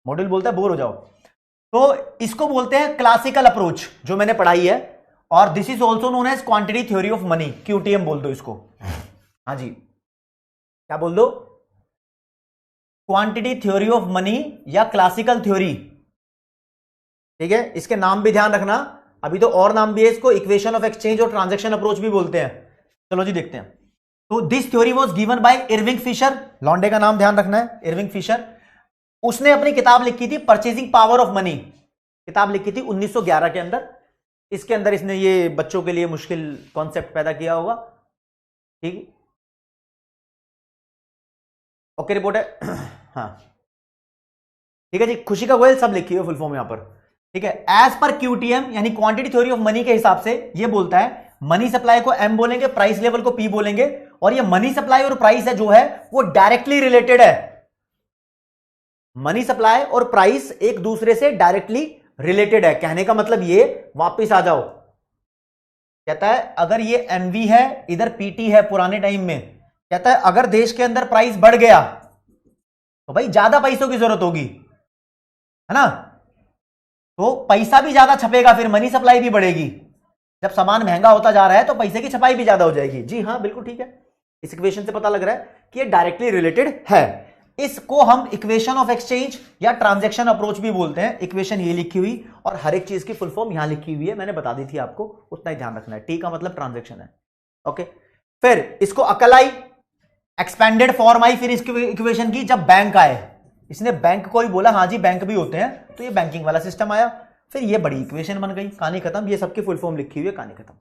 मॉड्यूल बोलता है बोर हो जाओ। तो इसको बोलते हैं क्लासिकल अप्रोच, जो मैंने पढ़ाई है, और this is also known as quantity theory of money, QTM बोल दो इसको। हाँ जी, क्या बोल दो? क्वांटिटी थ्योरी ऑफ मनी या क्लासिकल थ्योरी। ठीक है, इसके नाम भी ध्यान रखना, अभी तो और नाम भी है इसको, इक्वेशन ऑफ एक्सचेंज और ट्रांजैक्शन अप्रोच भी बोलते हैं। चलो जी देखते हैं। तो this theory was given by Irving Fisher, लॉन्डे का नाम ध्यान रखना है, इरविंग फिशर। उसने अपनी किताब लिखी थी परचेजिंग पावर ऑफ मनी, किताब लिखी थी 1911 के अंदर। इसके अंदर इसने ये बच्चों के लिए मुश्किल कॉन्सेप्ट पैदा किया होगा, ठीक। ओके रिपोर्ट है। हाँ ठीक है जी, खुशी का गोयल सब लिखी है फुल फॉर्म यहां पर, ठीक है। एज पर क्यूटीएम यानी क्वांटिटी थ्योरी ऑफ मनी के हिसाब से ये बोलता है मनी सप्लाई को एम बोलेंगे, प्राइस लेवल को पी बोलेंगे, और ये मनी सप्लाई और प्राइस है जो है वो डायरेक्टली रिलेटेड है। मनी सप्लाई और प्राइस एक दूसरे से डायरेक्टली रिलेटेड है। कहने का मतलब ये, वापिस आ जाओ, कहता है अगर ये एमवी है, इधर पीटी है पुराने टाइम में, कहता है अगर देश के अंदर प्राइस बढ़ गया तो भाई ज्यादा पैसों की जरूरत होगी, है ना, तो पैसा भी ज्यादा छपेगा, फिर मनी सप्लाई भी बढ़ेगी। जब सामान महंगा होता जा रहा है तो पैसे की छपाई भी ज्यादा हो जाएगी। जी हाँ बिल्कुल ठीक है, इस इक्वेशन से पता लग रहा है कि ये डायरेक्टली रिलेटेड है। इसको हम इक्वेशन ऑफ एक्सचेंज या ट्रांजैक्शन अप्रोच भी बोलते हैं। इक्वेशन ये लिखी हुई और हर एक चीज की फुल फॉर्म यहां लिखी हुई है, मैंने बता दी थी आपको, उतना ही ध्यान रखना है। टी का मतलब ट्रांजैक्शन है, ओके। फिर इसको अकल आई, एक्सपेंडेड फॉर्म आई फिर इसकी इक्वेशन की, जब बैंक आए, इसने बैंक को ही बोला हाँ जी बैंक भी होते हैं, तो ये बैंकिंग वाला सिस्टम आया, फिर ये बड़ी इक्वेशन बन गई, कहानी खत्म। ये सबकी फुल फॉर्म लिखी हुई है, कहानी खत्म।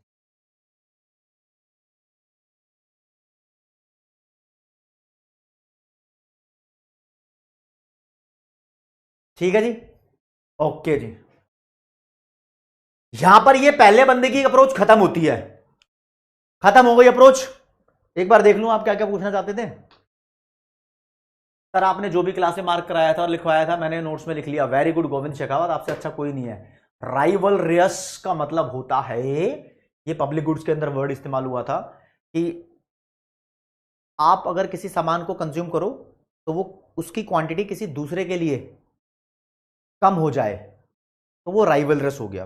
ठीक है जी, ओके जी। यहां पर ये पहले बंदे की अप्रोच खत्म होती है, खत्म हो गई अप्रोच। एक बार देख लूं आप क्या क्या पूछना चाहते थे। सर आपने जो भी क्लास में मार्क कराया था और लिखवाया था मैंने नोट्स में लिख लिया। वेरी गुड गोविंद शेखावत, आपसे अच्छा कोई नहीं है। राइवल रेस का मतलब होता है, ये पब्लिक गुड्स के अंदर वर्ड इस्तेमाल हुआ था कि आप अगर किसी सामान को कंज्यूम करो तो वो उसकी क्वांटिटी किसी दूसरे के लिए कम हो जाए तो वो राइवल रेस हो गया।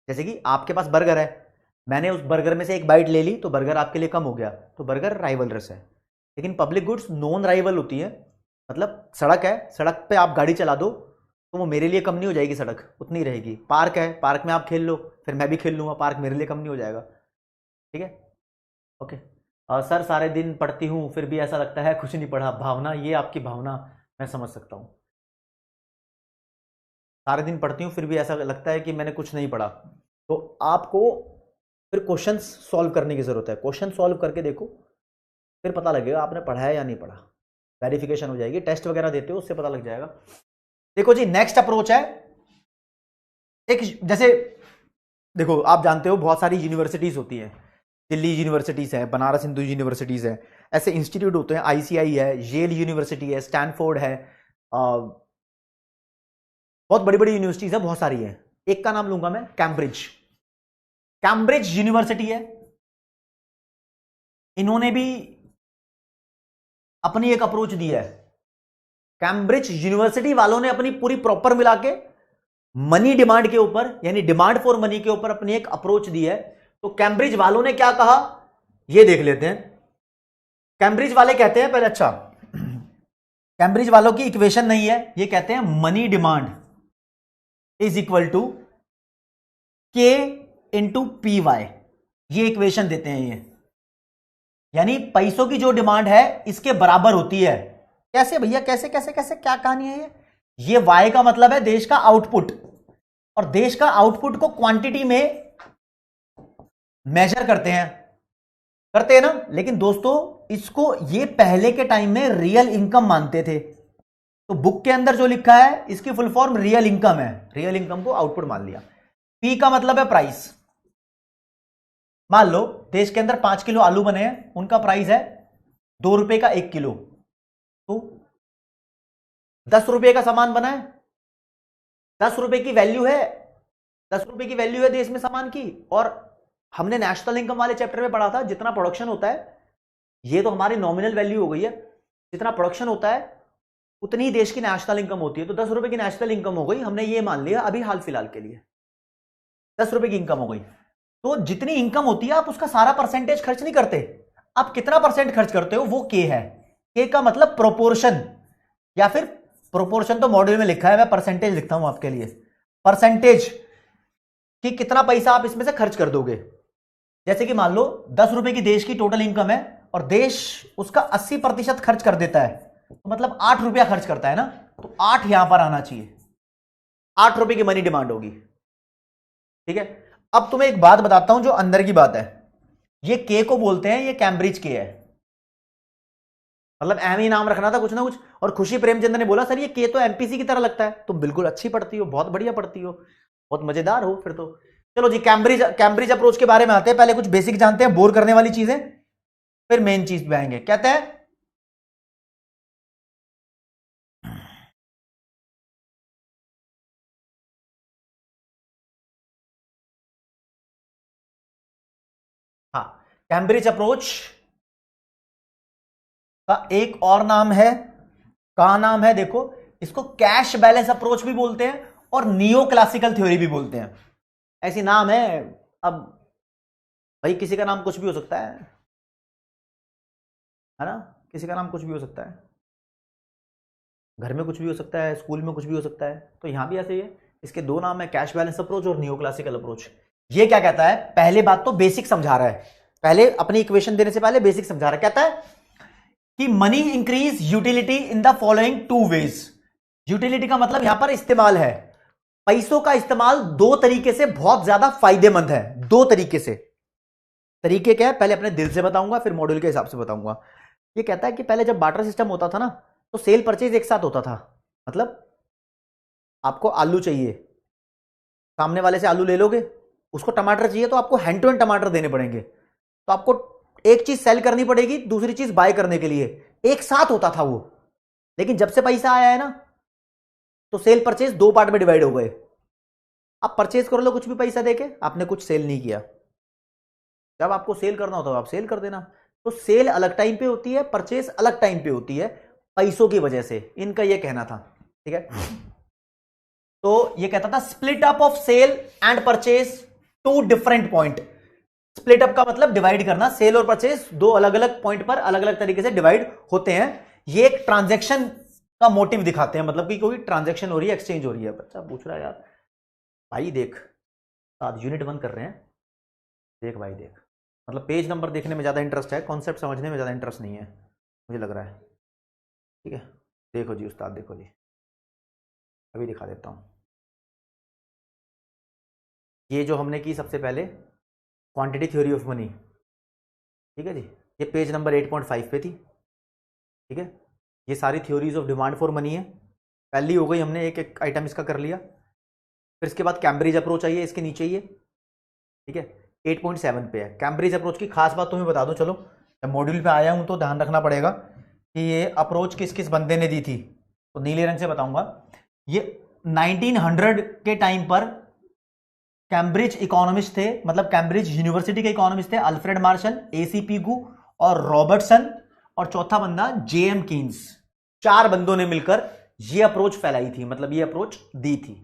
जैसे कि आपके पास बर्गर है, मैंने उस बर्गर में से एक बाइट ले ली तो बर्गर आपके लिए कम हो गया, तो बर्गर राइवल रेस है। लेकिन पब्लिक गुड्स नॉन राइवल होती है, मतलब सड़क है, सड़क पे आप गाड़ी चला दो तो वो मेरे लिए कम नहीं हो जाएगी, सड़क उतनी रहेगी। पार्क है, पार्क में आप खेल लो, फिर मैं भी खेल लूंगा, पार्क मेरे लिए कम नहीं हो जाएगा, ठीक है, ओके। सर सारे दिन पढ़ती हूँ फिर भी ऐसा लगता है कुछ नहीं पढ़ा, भावना, ये आपकी भावना मैं समझ सकता हूँ। सारे दिन पढ़ती हूँ फिर भी ऐसा लगता है कि मैंने कुछ नहीं पढ़ा, तो आपको फिर क्वेश्चंस सॉल्व करने की जरूरत है। क्वेश्चन सॉल्व करके देखो, फिर पता लगेगा आपने पढ़ा है या नहीं पढ़ा, वेरिफिकेशन हो जाएगी। टेस्ट वगैरह देते हो उससे पता लग जाएगा। देखो जी नेक्स्ट अप्रोच है एक, जैसे देखो आप जानते हो बहुत सारी यूनिवर्सिटीज होती हैं, दिल्ली यूनिवर्सिटीज है, बनारस हिंदू यूनिवर्सिटीज है, ऐसे इंस्टीट्यूट होते हैं, आईसीआई है, येल यूनिवर्सिटी है, स्टैनफोर्ड है, बहुत बड़ी बड़ी यूनिवर्सिटीज है, बहुत सारी है। एक का नाम लूंगा मैं, कैम्ब्रिज, कैम्ब्रिज यूनिवर्सिटी है। इन्होंने भी अपनी एक अप्रोच दी है। कैम्ब्रिज यूनिवर्सिटी वालों ने अपनी पूरी प्रॉपर मिला के मनी डिमांड के ऊपर, यानी डिमांड फॉर मनी के ऊपर अपनी एक अप्रोच दी है। तो कैम्ब्रिज वालों ने क्या कहा ये देख लेते हैं। कैम्ब्रिज वाले कहते हैं पहले, अच्छा कैम्ब्रिज वालों की इक्वेशन नहीं है, ये कहते हैं money demand is equal to K into P Y, ये इक्वेशन देते हैं ये, यानी पैसों की जो डिमांड है इसके बराबर होती है। कैसे भैया, कैसे कैसे कैसे, क्या कहानी है ये वाई का मतलब है देश का आउटपुट, और देश का आउटपुट को क्वांटिटी में मेजर करते हैं ना। लेकिन दोस्तों इसको ये पहले के टाइम में रियल इनकम मानते थे, तो बुक के अंदर जो लिखा है इसकी फुल फॉर्म रियल इनकम है, रियल इनकम को आउटपुट मान लिया। पी का मतलब है प्राइस। मान लो देश के अंदर 5 किलो आलू बने हैं, उनका प्राइस है 2 रुपए का 1 किलो, तो 10 रुपए का सामान बना है, 10 रुपए की वैल्यू है, 10 रुपए की वैल्यू है देश में सामान की। और हमने नेशनल इनकम वाले चैप्टर में पढ़ा था जितना प्रोडक्शन होता है, ये तो हमारी नॉमिनल वैल्यू हो गई है, जितना प्रोडक्शन होता है उतनी देश की नेशनल इनकम होती है। तो 10 रुपए की नेशनल इनकम हो गई, हमने ये मान लिया अभी हाल फिलहाल के लिए 10 रुपए की इनकम हो गई। तो जितनी इनकम होती है आप उसका सारा परसेंटेज खर्च नहीं करते, आप कितना परसेंट खर्च करते हो वो के है। के का मतलब प्रोपोर्शन, या फिर प्रोपोर्शन तो मॉड्यूल में लिखा है, मैं परसेंटेज लिखता हूं आपके लिए, परसेंटेज कि कितना पैसा आप इसमें से खर्च कर दोगे। जैसे कि मान लो 10 रुपए की देश की टोटल इनकम है और देश उसका 80% खर्च कर देता है, तो मतलब 8 रुपया खर्च करता है ना, तो 8 यहां पर आना चाहिए, 8 रुपए की मनी डिमांड होगी। ठीक है, अब तुम्हें एक बात बताता हूं जो अंदर की बात है, ये के को बोलते हैं, ये कैम्ब्रिज के है, मतलब एम ही नाम रखना था कुछ ना कुछ। और खुशी प्रेमचंद ने बोला सर ये के तो एमपीसी की तरह लगता है, तुम बिल्कुल अच्छी पढ़ती हो, बहुत बढ़िया पढ़ती हो, बहुत मजेदार हो फिर तो। चलो जी, कैम्ब्रिज अप्रोच के बारे में आते हैं, पहले कुछ बेसिक जानते हैं, बोर करने वाली चीजें, फिर मेन चीज पे आएंगे। कहते हैं हाँ, कैम्ब्रिज अप्रोच का एक और नाम है, का नाम है देखो, इसको कैश बैलेंस अप्रोच भी बोलते हैं और नियो क्लासिकल थ्योरी भी बोलते हैं, ऐसी नाम है। अब भाई किसी का नाम कुछ भी हो सकता है ना, किसी का नाम कुछ भी हो सकता है, घर में कुछ भी हो सकता है, स्कूल में कुछ भी हो सकता है, तो यहां भी ऐसे ही है। इसके दो नाम है, कैश बैलेंस अप्रोच और नियो क्लासिकल अप्रोच। ये क्या कहता है, पहले बात तो बेसिक समझा रहा है, पहले अपनी इक्वेशन देने से पहले बेसिक समझा रहा है। कहता है कि money increase utility in the following two ways. Utility का मतलब यहां पर इस्तेमाल है, पैसों का इस्तेमाल दो तरीके से बहुत ज्यादा फायदेमंद है, दो तरीके से। तरीके क्या है पहले अपने दिल से बताऊंगा, फिर मॉड्यूल के हिसाब से बताऊंगा। ये कहता है कि पहले जब बार्टर सिस्टम होता था ना, तो सेल परचेज एक साथ होता था, मतलब आपको आलू चाहिए, सामने वाले से आलू ले लोगे, उसको टमाटर चाहिए तो आपको हैंड टू हैंड टमाटर देने पड़ेंगे, तो आपको एक चीज सेल करनी पड़ेगी, दूसरी चीज बाय करने के लिए, एक साथ होता था वो। लेकिन जब से पैसा आया है ना, तो सेल परचेज दो पार्ट में डिवाइड हो गए। आप परचेज कर लो कुछ भी पैसा देके, आपने कुछ सेल नहीं किया, जब आपको सेल करना होता है आप सेल कर देना। तो सेल अलग टाइम पे होती है, परचेज अलग टाइम पे होती है, पैसों की वजह से, इनका ये कहना था। ठीक है, तो ये कहता था split up of sale and purchase two different point. Split up का मतलब डिवाइड करना, सेल और परचेज दो अलग अलग पॉइंट पर अलग अलग तरीके से डिवाइड होते हैं। ये एक ट्रांजैक्शन का मोटिव दिखाते हैं, मतलब कि कोई ट्रांजैक्शन हो रही है, एक्सचेंज हो रही है। बच्चा पूछ रहा है यार भाई देख, आज यूनिट 1 कर रहे हैं, देख भाई देख, मतलब पेज नंबर देखने में ज्यादा इंटरेस्ट है, कॉन्सेप्ट समझने में ज्यादा इंटरेस्ट नहीं है मुझे लग रहा है। ठीक है, देखो जी उस्ताद, देखो जी, अभी दिखा देता हूं। ये जो हमने की सबसे पहले क्वांटिटी थ्योरी ऑफ मनी, ठीक है जी, ये पेज नंबर 8.5 पे थी। ठीक है, ये सारी theories of demand for money है, पहली हो गई, हमने एक एक आइटम इसका कर लिया। फिर इसके बाद कैम्ब्रिज अप्रोच आई है, इसके नीचे ही है। ठीक है, 8.7 पे है। कैम्ब्रिज अप्रोच की खास बात तुम्हें बता दूं, चलो जब मॉड्यूल पे आया हूं तो ध्यान रखना पड़ेगा कि ये अप्रोच किस किस बंदे ने दी थी, तो नीले रंग से बताऊंगा। ये 1900 के टाइम पर कैम्ब्रिज इकोनॉमिस्ट थे, मतलब कैम्ब्रिज यूनिवर्सिटी के इकोनॉमिस्ट थे, अल्फ्रेड मार्शल, एसी पिगू और रॉबर्टसन, और चौथा बंदा जेएम कीन्स। चार बंदों ने मिलकर ये अप्रोच फैलाई थी, मतलब ये अप्रोच दी थी।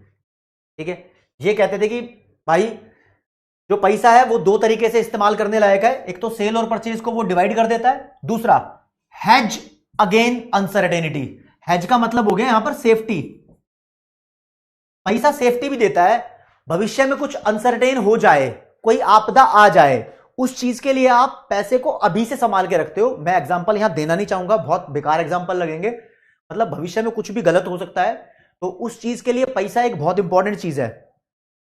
ठीक है, ये कहते थे कि भाई जो पैसा है वो दो तरीके से इस्तेमाल करने लायक है, एक तो सेल और परचेज को वो डिवाइड कर देता है, दूसरा हेज अगेन अनसर्टेनिटी। हेज का मतलब हो गया यहां पर सेफ्टी, पैसा सेफ्टी भी देता है, भविष्य में कुछ अनसर्टेन हो जाए, कोई आपदा आ जाए, उस चीज के लिए आप पैसे को अभी से संभाल के रखते हो। मैं एग्जांपल यहां देना नहीं चाहूंगा, बहुत बेकार एग्जांपल लगेंगे, मतलब भविष्य में कुछ भी गलत हो सकता है, तो उस चीज के लिए पैसा एक बहुत इंपॉर्टेंट चीज है,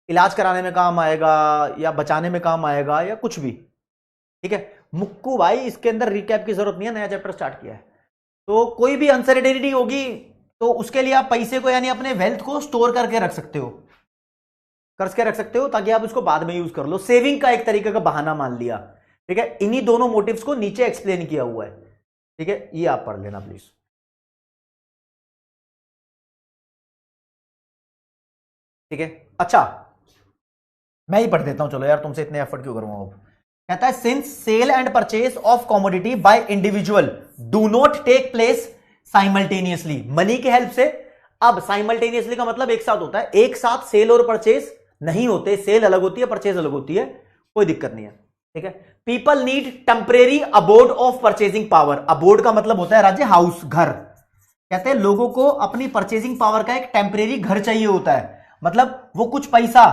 इलाज कराने में काम आएगा या बचाने में काम आएगा या कुछ भी। ठीक है, मुक्कू भाई इसके अंदर रिकैप की जरूरत नहीं है, नया चैप्टर स्टार्ट किया है। तो कोई भी अनसर्टेनिटी होगी तो उसके लिए आप पैसे को यानी अपने वेल्थ को स्टोर करके रख सकते हो, कर्ज के रख सकते हो, ताकि आप उसको बाद में यूज कर लो, सेविंग का एक तरीके का बहाना मान लिया। ठीक है, इन्हीं दोनों मोटिव्स को नीचे एक्सप्लेन किया हुआ है। ठीक है, ये आप पढ़ लेना प्लीज। ठीक है, अच्छा मैं ही पढ़ देता हूं, चलो यार तुमसे इतने एफर्ट क्यों करूंगा। अब कहता है since sale and purchase of commodity by individual do not take place simultaneously, money के हेल्प से। अब साइमल्टेनियसली का मतलब एक साथ होता है, एक साथ सेल और परचेज नहीं होते, सेल अलग होती है, परचेज अलग होती है, कोई दिक्कत नहीं है। ठीक है, people need temporary abode of purchasing power. Abode का मतलब होता है राज्य, हाउस, घर। कहते हैं लोगों को अपनी परचेजिंग पावर का एक टेम्परेरी घर चाहिए होता है, मतलब वो कुछ पैसा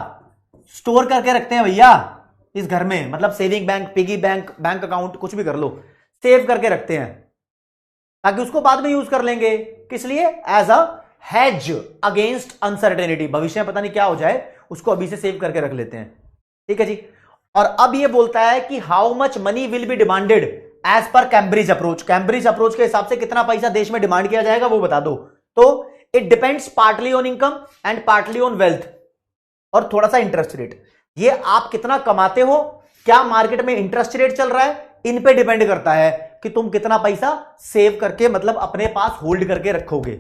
स्टोर करके रखते हैं भैया इस घर में, मतलब saving bank, piggy bank, bank account, कुछ भी कर लो, सेव करके रखते हैं ताकि उसको बाद में यूज कर लेंगे। किस लिए? As a hedge against uncertainty, भविष्य में पता नहीं क्या हो जाए, उसको अभी से सेव करके रख लेते हैं। ठीक है जी। और अब ये बोलता है कि how much money will be demanded as per Cambridge approach. Cambridge approach के हिसाब से कितना पैसा देश में डिमांड किया जाएगा वो बता दो। तो it depends partly on income and partly on wealth और थोड़ा सा इंटरेस्ट रेट। ये आप कितना कमाते हो, क्या मार्केट में इंटरेस्ट रेट चल रहा है, इन पे डिपेंड करता है कि तुम कितना पैसा सेव करके मतलब अपने पास होल्ड करके रखोगे।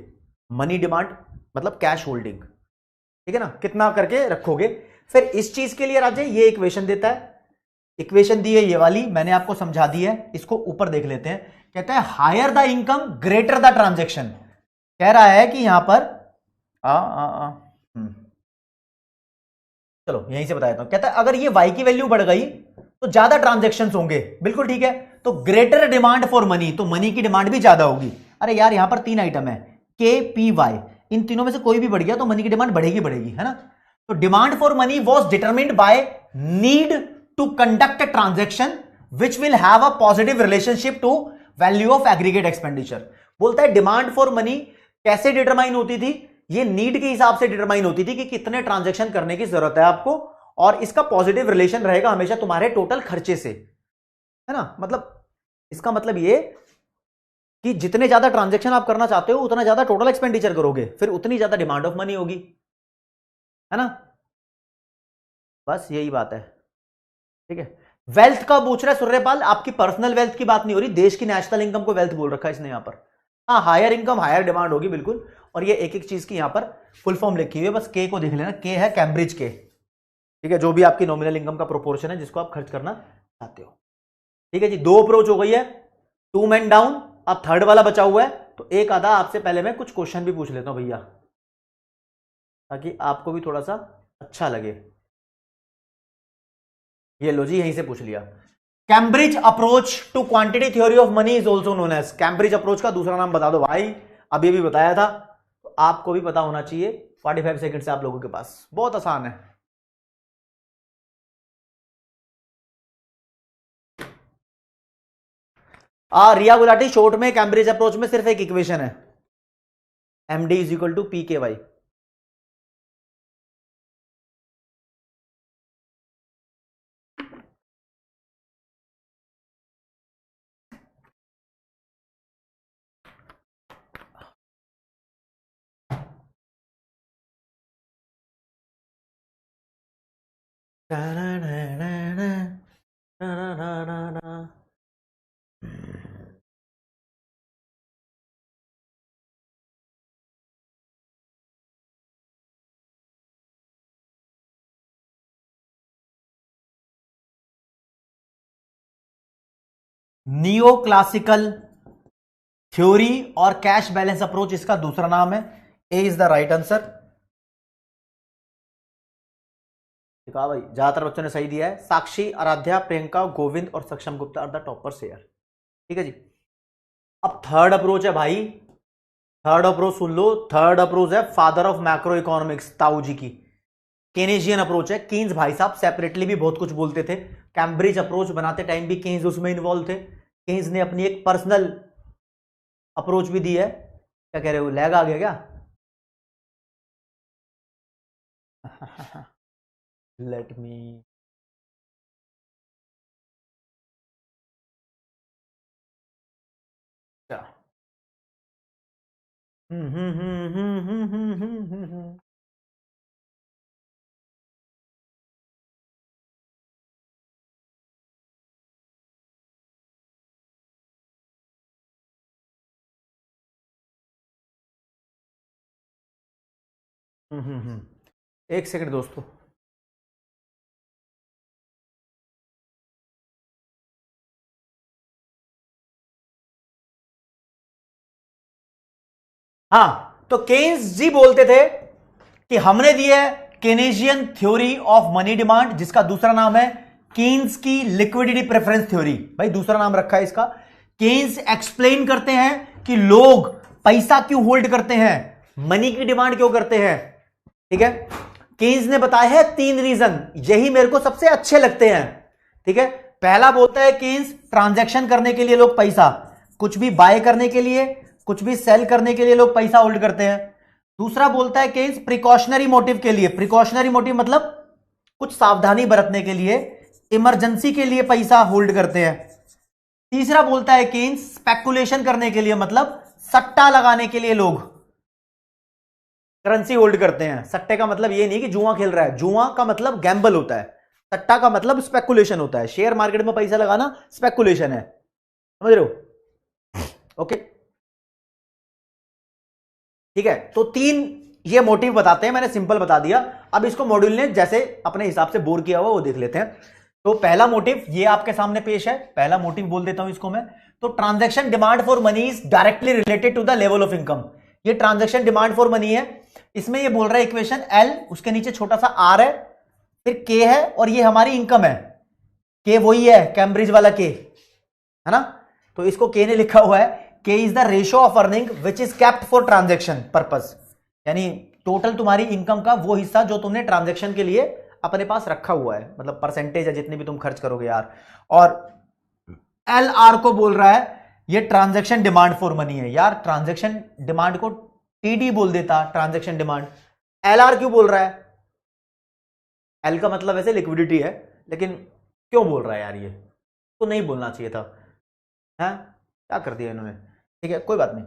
मनी डिमांड मतलब कैश होल्डिंग, ठीक है ना, कितना करके रखोगे। फिर इस चीज के लिए राजे ये इक्वेशन देता है, इक्वेशन दी है ये वाली, मैंने आपको समझा दी है, इसको ऊपर देख लेते हैं। कहता है higher the income greater the transaction. कह रहा है कि यहां पर चलो यहीं से बता देता हूं। कहता है अगर ये वाई की वैल्यू बढ़ गई तो ज्यादा ट्रांजेक्शंस होंगे, बिल्कुल ठीक है। तो ग्रेटर डिमांड फॉर मनी, तो मनी की डिमांड भी ज्यादा होगी। अरे यार यहां पर 3 आइटम है, के पी वाई, इन तीनों में से कोई भी बढ़ गया तो मनी की डिमांड बढ़ेगी बढ़ेगी, है ना। तो demand for money was determined by need to conduct transaction which will have a positive relationship to value of aggregate expenditure. बोलता है डिमांड फॉर मनी कैसे डिटरमाइन होती थी, ये नीड के हिसाब से डिटरमाइन होती थी कि कितने ट्रांजेक्शन करने की जरूरत है आपको, और इसका पॉजिटिव रिलेशन रहेगा हमेशा तुम्हारे टोटल खर्चे से, है ना। मतलब इसका मतलब ये कि जितने ज्यादा ट्रांजेक्शन आप करना चाहते हो उतना ज्यादा टोटल एक्सपेंडिचर करोगे, फिर उतनी ज्यादा डिमांड ऑफ मनी होगी, है ना। बस यही बात है, ठीक है। वेल्थ का पूछ रहा है सूर्यपाल, आपकी पर्सनल वेल्थ की बात नहीं हो रही, देश की नेशनल इनकम को वेल्थ बोल रखा है इसने यहां पर। हाँ, हायर इनकम हायर डिमांड होगी बिल्कुल। और ये एक एक चीज की यहां पर फुल फॉर्म लिखी हुई है, बस के को देख लेना। के है कैम्ब्रिज के, ठीक है, जो भी आपकी नॉमिनल इनकम का प्रोपोर्शन है जिसको आप खर्च करना चाहते हो। ठीक है जी, 2 अप्रोच हो गई है, 2 मैन डाउन, अब थर्ड वाला बचा हुआ है। तो एक आधा आपसे पहले मैं कुछ क्वेश्चन भी पूछ लेता हूं भैया, ताकि आपको भी थोड़ा सा अच्छा लगे। ये लो जी, यहीं से पूछ लिया। Cambridge approach to quantity theory of money is also known as. Cambridge approach का दूसरा नाम बता दो भाई, अभी भी बताया था, तो आपको भी पता होना चाहिए। 45 सेकंड से आप लोगों के पास, बहुत आसान है। रिया गुलाटी, शॉर्ट में कैम्ब्रिज अप्रोच में सिर्फ एक इक्वेशन है, MD is equal to P K Y. Neo classical theory और कैश बैलेंस अप्रोच इसका दूसरा नाम है। A is the right answer. कहा भाई, ज्यादातर बच्चों ने सही दिया है। साक्षी, आराध्या, प्रियंका, गोविंद और Saksham Gupta are the toppers here. ठीक है जी। अब थर्ड अप्रोच है भाई, थर्ड अप्रोच सुन लो। थर्ड अप्रोच है फादर ऑफ मैक्रो इकोनॉमिक्स, ताऊ जी की, केनेजियन अप्रोच है। कीन्स भाई साहब सेपरेटली भी बहुत कुछ बोलते थे, कैम्ब्रिज अप्रोच बनाते टाइम भी कीन्स उसमें इन्वॉल्व थे। कीन्स ने अपनी एक पर्सनल अप्रोच भी दी है। क्या कह रहे हो, लैग आ गया क्या? लेट मी, एक सेकंड दोस्तों। हाँ, तो केन्स जी बोलते थे कि हमने दी है केनेजियन थ्योरी ऑफ मनी डिमांड, जिसका दूसरा नाम है केन्स की लिक्विडिटी प्रेफरेंस थ्योरी। भाई दूसरा नाम रखा है इसका। केन्स एक्सप्लेन करते हैं कि लोग पैसा क्यों होल्ड करते हैं, मनी की डिमांड क्यों करते हैं। ठीक है, केन्स ने बताया है 3 रीजन, यही मेरे को सबसे अच्छे लगते हैं। ठीक है, पहला बोलता है कि ट्रांजैक्शन करने के लिए लोग पैसा, कुछ भी बाय करने के लिए, कुछ भी सेल करने के लिए लोग पैसा होल्ड करते हैं। दूसरा बोलता है कि प्रिकॉशनरी मोटिव के लिए, प्रिकॉशनरी मोटिव मतलब कुछ सावधानी बरतने के लिए, इमरजेंसी के लिए पैसा होल्ड करते हैं। तीसरा बोलता है कि स्पेकुलेशन करने के लिए, मतलब सट्टा लगाने के लिए लोग करेंसी होल्ड करते हैं। सट्टे का मतलब ये नहीं कि जुआ खेल रहा है, जुआ का मतलब गैम्बल होता है, सट्टा का मतलब स्पेकुलेशन होता है। शेयर मार्केट में पैसा लगाना स्पेकुलेशन है, समझ रहे हो? ओके, ठीक है। तो 3 ये मोटिव बताते हैं, मैंने सिंपल बता दिया। अब इसको मॉड्यूल ने जैसे अपने हिसाब से बोर किया हुआ वो देख लेते हैं। तो पहला मोटिव ये आपके सामने पेश है, पहला मोटिव बोल देता हूं इसको मैं। तो transaction demand for money is directly related to the level of income. ये ट्रांजैक्शन डिमांड फॉर मनी है। इसमें ये बोल रहा है इक्वेशन एल, उसके नीचे छोटा सा आर है, फिर के है, और ये हमारी इनकम है। के वही है कैम्ब्रिज वाला के, है ना? तो इसको के ने लिखा हुआ है, के is the ratio of earning which is kept for transaction purpose. यानी टोटल तुम्हारी इनकम का वो हिस्सा जो तुमने ट्रांजैक्शन के लिए अपने पास रखा हुआ है, मतलब परसेंटेज है जितनी भी तुम खर्च करोगे यार। और एल आर को बोल रहा है ये ट्रांजैक्शन डिमांड फॉर मनी है। यार ट्रांजैक्शन डिमांड को टीडी बोल देता, ट्रांजैक्शन डिमांड। एल आर क्यों बोल रहा है? एल का मतलब वैसे लिक्विडिटी है, लेकिन क्यों बोल रहा है यार? ये तो नहीं बोलना चाहिए था, है? क्या कर दिया इन्होंने? ठीक है, कोई बात नहीं।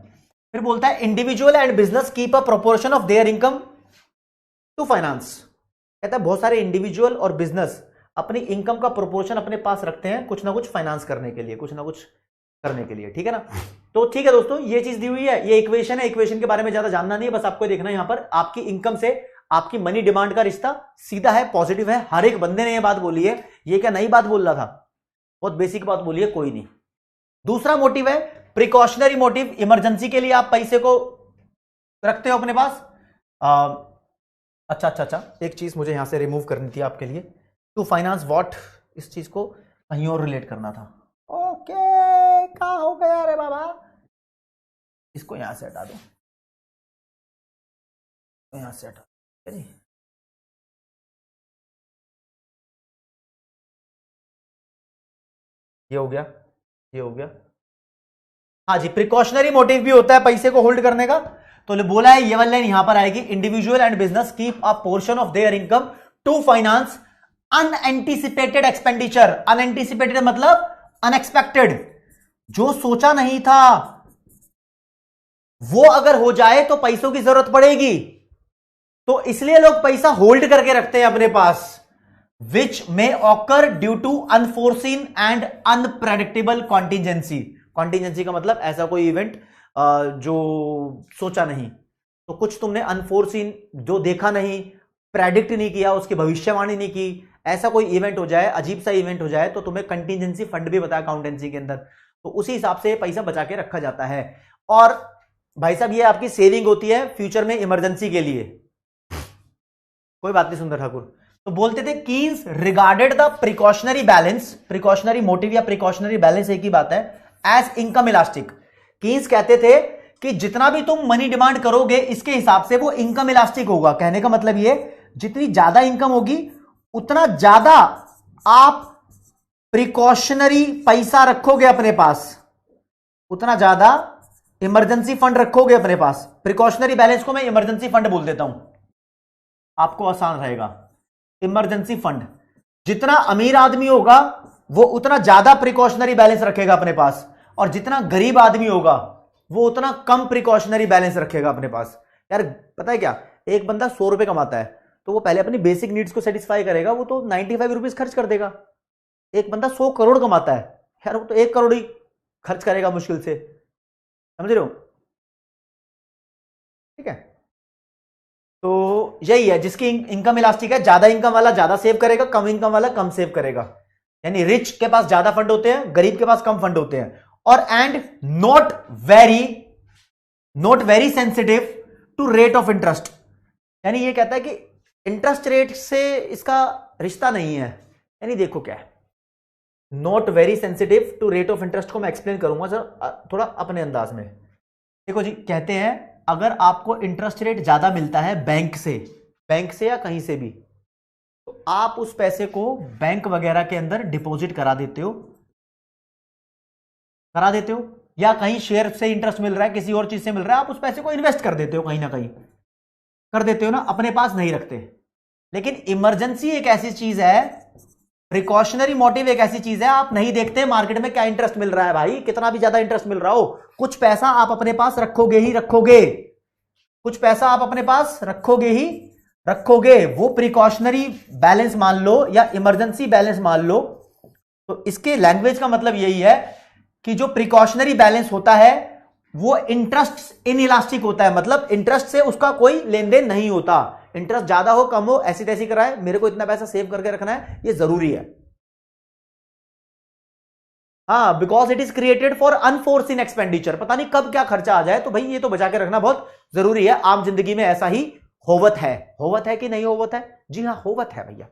फिर बोलता है individual and business keep a proportion of their income to finance. कहता है बहुत सारे इंडिविजुअल और बिजनेस अपनी इनकम का प्रोपोर्शन अपने पास रखते हैं कुछ ना कुछ फाइनेंस करने के लिए, कुछ ना कुछ करने के लिए, ठीक है ना? तो ठीक है दोस्तों, ये चीज दी हुई है, ये इक्वेशन है। इक्वेशन के बारे में ज्यादा जानना नहीं है, बस आपको देखना है यहां पर आपकी इनकम से आपकी मनी डिमांड का रिश्ता सीधा है, पॉजिटिव है। हर एक बंदे ने ये बात बोली है, ये क्या नई बात बोल रहा था? बहुत बेसिक बात बोली है, कोई नहीं। दूसरा मोटिव है प्रिकॉशनरी मोटिव, इमरजेंसी के लिए आप पैसे को रखते हो अपने पास। अच्छा, एक चीज मुझे यहां से रिमूव करनी थी आपके लिए, टू फाइनेंस व्हाट, इस चीज को कहीं और रिलेट करना था। ओके, कहां हो गया रे बाबा? इसको यहां से हटा दो, यहां से हटा, ये हो गया, ये हो गया। हाँ जी, प्रिकॉशनरी मोटिव भी होता है पैसे को होल्ड करने का। तो बोला है ये वाली लाइन यहां पर आएगी, individual and business keep a portion of their income to finance unanticipated expenditure. Unanticipated मतलब अनएक्सपेक्टेड, जो सोचा नहीं था वो अगर हो जाए तो पैसों की जरूरत पड़ेगी, तो इसलिए लोग पैसा होल्ड करके रखते हैं अपने पास। Which may occur due to unforeseen and unpredictable contingency. Contingency का मतलब ऐसा कोई इवेंट जो सोचा नहीं, तो कुछ तुमने अनफोर्सीन, जो देखा नहीं, प्रेडिक्ट नहीं किया, उसकी भविष्यवाणी नहीं की, ऐसा कोई इवेंट हो जाए, अजीब सा इवेंट हो जाए, तो तुम्हें कंटीजेंसी फंड भी बताया अकाउंटेंसी के अंदर, तो उसी हिसाब से पैसा बचा के रखा जाता है। और भाई साहब ये आपकी सेविंग होती है फ्यूचर में इमरजेंसी के लिए। कोई बात नहीं सुंदर ठाकुर। तो बोलते थे Keynes regarded the precautionary balance, precautionary motive या प्रिकॉशनरी बैलेंस एक ही बात है, एज इनकम इलास्टिक। कीन्स कहते थे कि जितना भी तुम मनी डिमांड करोगे इसके हिसाब से वो इनकम इलास्टिक होगा। कहने का मतलब ये, जितनी ज्यादा इनकम होगी उतना ज्यादा आप प्रिकॉशनरी पैसा रखोगे अपने पास, उतना ज्यादा इमरजेंसी फंड रखोगे अपने पास। प्रिकॉशनरी बैलेंस को मैं इमरजेंसी फंड बोल देता हूं, आपको आसान रहेगा। इमरजेंसी फंड, जितना अमीर आदमी होगा वो उतना ज्यादा प्रिकॉशनरी बैलेंस रखेगा अपने पास, और जितना गरीब आदमी होगा वो उतना कम प्रिकॉशनरी बैलेंस रखेगा अपने पास। यार पता है क्या, एक बंदा 100 रुपए कमाता है तो वो पहले अपनी बेसिक नीड्स को सेटिस्फाई करेगा, वो तो 95 रुपीज खर्च कर देगा। एक बंदा 100 करोड़ कमाता है, यार वो तो 1 करोड़ ही खर्च करेगा मुश्किल से, समझ रहे हो? ठीक है, तो यही है, जिसकी इनकम इलास्टिक है, ज्यादा इनकम वाला ज्यादा सेव करेगा, कम इनकम वाला कम सेव करेगा। यानी रिच के पास ज्यादा फंड होते हैं, गरीब के पास कम फंड होते हैं। और and not very sensitive to rate of interest. यानी ये कहता है कि इंटरेस्ट रेट से इसका रिश्ता नहीं है। यानी देखो क्या है, not very sensitive to rate of interest को मैं एक्सप्लेन करूंगा सर थोड़ा अपने अंदाज में। देखो जी, कहते हैं अगर आपको इंटरेस्ट रेट ज्यादा मिलता है बैंक से या कहीं से भी, तो तो आप उस पैसे को बैंक वगैरह के अंदर डिपॉजिट करा देते हो या कहीं शेयर से इंटरेस्ट मिल रहा है, किसी और चीज से मिल रहा है, आप उस पैसे को इन्वेस्ट कर देते हो, कहीं ना कहीं कर देते हो ना, अपने पास नहीं रखते। लेकिन इमरजेंसी एक ऐसी चीज है, प्रिकॉशनरी मोटिव एक ऐसी चीज है, आप नहीं देखते मार्केट में क्या इंटरेस्ट मिल रहा है भाई, कितना भी ज्यादा इंटरेस्ट मिल रहा हो, कुछ पैसा आप अपने पास रखोगे ही रखोगे, कुछ पैसा आप अपने पास रखोगे ही रखोगे। वो प्रिकॉशनरी बैलेंस मान लो या इमरजेंसी बैलेंस मान लो। तो इसके लैंग्वेज का मतलब यही है कि जो प्रिकॉशनरी बैलेंस होता है वो इंटरेस्ट इनइलास्टिक होता है, मतलब इंटरेस्ट से उसका कोई लेन देन नहीं होता। इंटरेस्ट ज्यादा हो कम हो ऐसी तैसी कराए, मेरे को इतना पैसा सेव करके रखना है, ये जरूरी है। हाँ, because it is created for unforeseen expenditure, पता नहीं कब क्या खर्चा आ जाए, तो भाई ये तो बचा के रखना बहुत जरूरी है। आम जिंदगी में ऐसा ही होवत है कि नहीं होवत है? जी हाँ, होवत है भैया।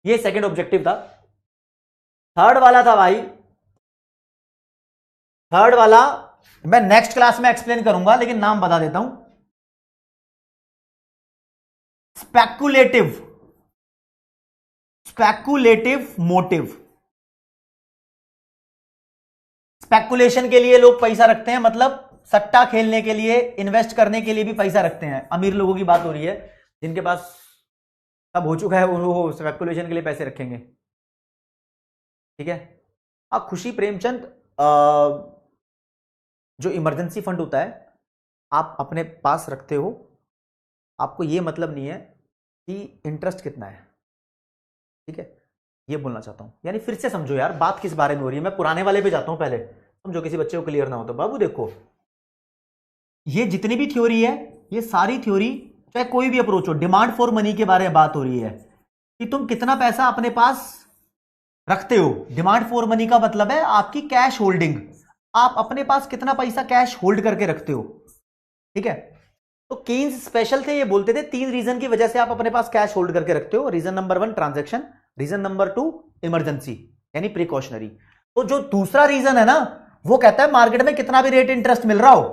ये सेकंड ऑब्जेक्टिव था। थर्ड वाला था भाई, थर्ड वाला मैं नेक्स्ट क्लास में एक्सप्लेन करूंगा, लेकिन नाम बता देता हूं, स्पेकुलेटिव मोटिव। स्पेकुलेशन के लिए लोग पैसा रखते हैं, मतलब सट्टा खेलने के लिए, इन्वेस्ट करने के लिए भी पैसा रखते हैं। अमीर लोगों की बात हो रही है, जिनके पास सब हो चुका है वो स्पेकुलेशन के लिए पैसे रखेंगे। ठीक है। खुशी प्रेमचंद, जो इमरजेंसी फंड होता है आप अपने पास रखते हो, आपको ये मतलब नहीं है कि इंटरेस्ट कितना है। ठीक है, ये बोलना चाहता हूं। यानी फिर से समझो यार, बात किस बारे में हो रही है, मैं पुराने वाले पे जाता हूं पहले, समझो, किसी बच्चे को क्लियर ना हो तो। बाबू देखो, ये जितनी भी थ्योरी है, ये सारी थ्योरी, चाहे कोई भी अप्रोच हो, डिमांड फॉर मनी के बारे में बात हो रही है कि तुम कितना पैसा अपने पास रखते हो। डिमांड फॉर मनी का मतलब है आपकी कैश होल्डिंग, आप अपने पास कितना पैसा कैश होल्ड करके रखते हो। ठीक है, तो केन्स स्पेशल थे, ये बोलते थे 3 रीजन की वजह से आप अपने पास कैश होल्ड करके रखते हो। Reason number 1 transaction, reason number 2 emergency यानी प्रिकॉशनरी। तो जो दूसरा रीजन है ना, वो कहता है मार्केट में कितना भी रेट इंटरेस्ट मिल रहा हो,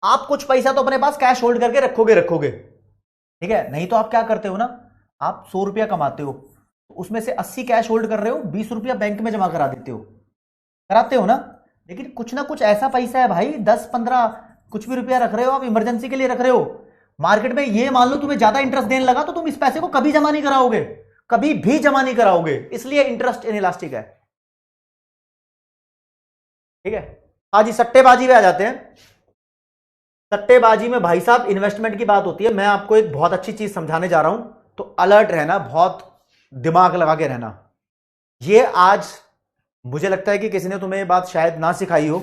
आप कुछ पैसा तो अपने पास कैश होल्ड करके रखोगे। ठीक है, नहीं तो आप क्या करते हो ना, आप 100 रुपया कमाते हो, तो उसमें से 80 कैश होल्ड कर रहे हो, 20 रुपया बैंक में जमा करा देते हो, कराते हो ना। लेकिन कुछ ना कुछ ऐसा पैसा है भाई, 10-15 कुछ भी रुपया रख रहे हो आप, इमरजेंसी के लिए रख रहे हो। मार्केट में ये मान लो तुम्हें ज्यादा इंटरेस्ट देने लगा, तो तुम इस पैसे को कभी जमा नहीं कराओगे, कभी भी जमा नहीं कराओगे, इसलिए इंटरेस्ट इनइलास्टिक है। ठीक है, आज सट्टेबाजी में आ जाते हैं। सट्टेबाजी में भाई साहब इन्वेस्टमेंट की बात होती है। मैं आपको एक बहुत अच्छी चीज समझाने जा रहा हूं, तो अलर्ट रहना, बहुत दिमाग लगा के रहना। ये आज मुझे लगता है कि किसी ने तुम्हें ये बात शायद ना सिखाई हो,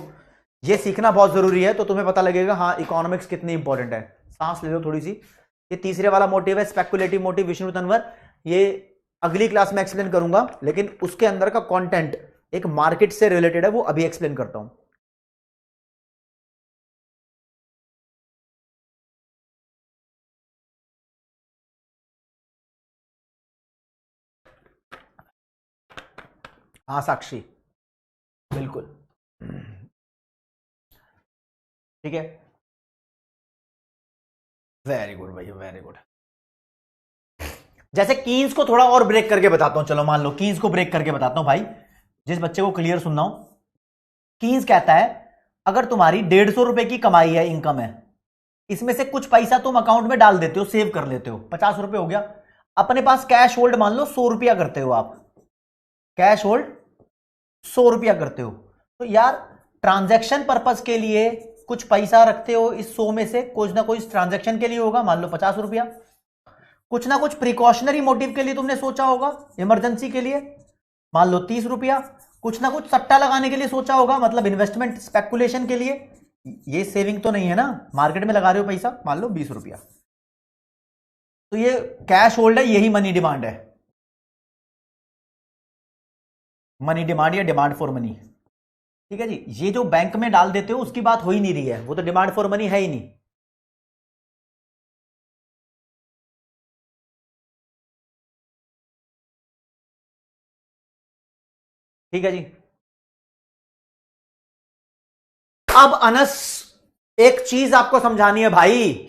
ये सीखना बहुत जरूरी है, तो तुम्हें पता लगेगा हाँ इकोनॉमिक्स कितनी इंपॉर्टेंट है। सांस ले लो थोड़ी सी। ये तीसरे वाला मोटिव है स्पेकुलेटिव मोटिव, विष्णु तनवर, ये अगली क्लास में एक्सप्लेन करूंगा, लेकिन उसके अंदर का कंटेंट एक मार्केट से रिलेटेड है, वो अभी एक्सप्लेन करता हूं। हाँ साक्षी, बिल्कुल, ठीक है, वेरी गुड भैया, वेरी गुड। जैसे कीन्स को थोड़ा और ब्रेक करके बताता हूं, चलो मान लो कीन्स को ब्रेक करके बताता हूं भाई, जिस बच्चे को क्लियर सुनना हो। कीन्स कहता है अगर तुम्हारी 150 रुपए की कमाई है, इनकम है, इसमें से कुछ पैसा तुम अकाउंट में डाल देते हो, सेव कर लेते हो, 50 रुपए हो गया, अपने पास कैश होल्ड मान लो 100 रुपया करते हो आप, कैश होल्ड 100 रुपया करते हो, तो यार ट्रांजैक्शन पर्पस के लिए कुछ पैसा रखते हो, इस 100 में से कुछ ना कुछ ट्रांजैक्शन के लिए होगा, मान लो 50 रुपया, कुछ ना कुछ प्रिकॉशनरी मोटिव के लिए तुमने सोचा होगा, इमरजेंसी के लिए मान लो 30 रुपया, कुछ ना कुछ सट्टा लगाने के लिए सोचा होगा, मतलब इन्वेस्टमेंट स्पेकुलेशन के लिए, ये सेविंग तो नहीं है ना, मार्केट में लगा रहे हो पैसा, मान लो 20 रुपया। तो ये कैश होल्ड है, यही मनी डिमांड है, मनी डिमांड या डिमांड फॉर मनी। ठीक है जी, ये जो बैंक में डाल देते हो उसकी बात हो ही नहीं रही है, वो तो डिमांड फॉर मनी है ही नहीं। ठीक है जी, अब अनस एक चीज आपको समझानी है भाई,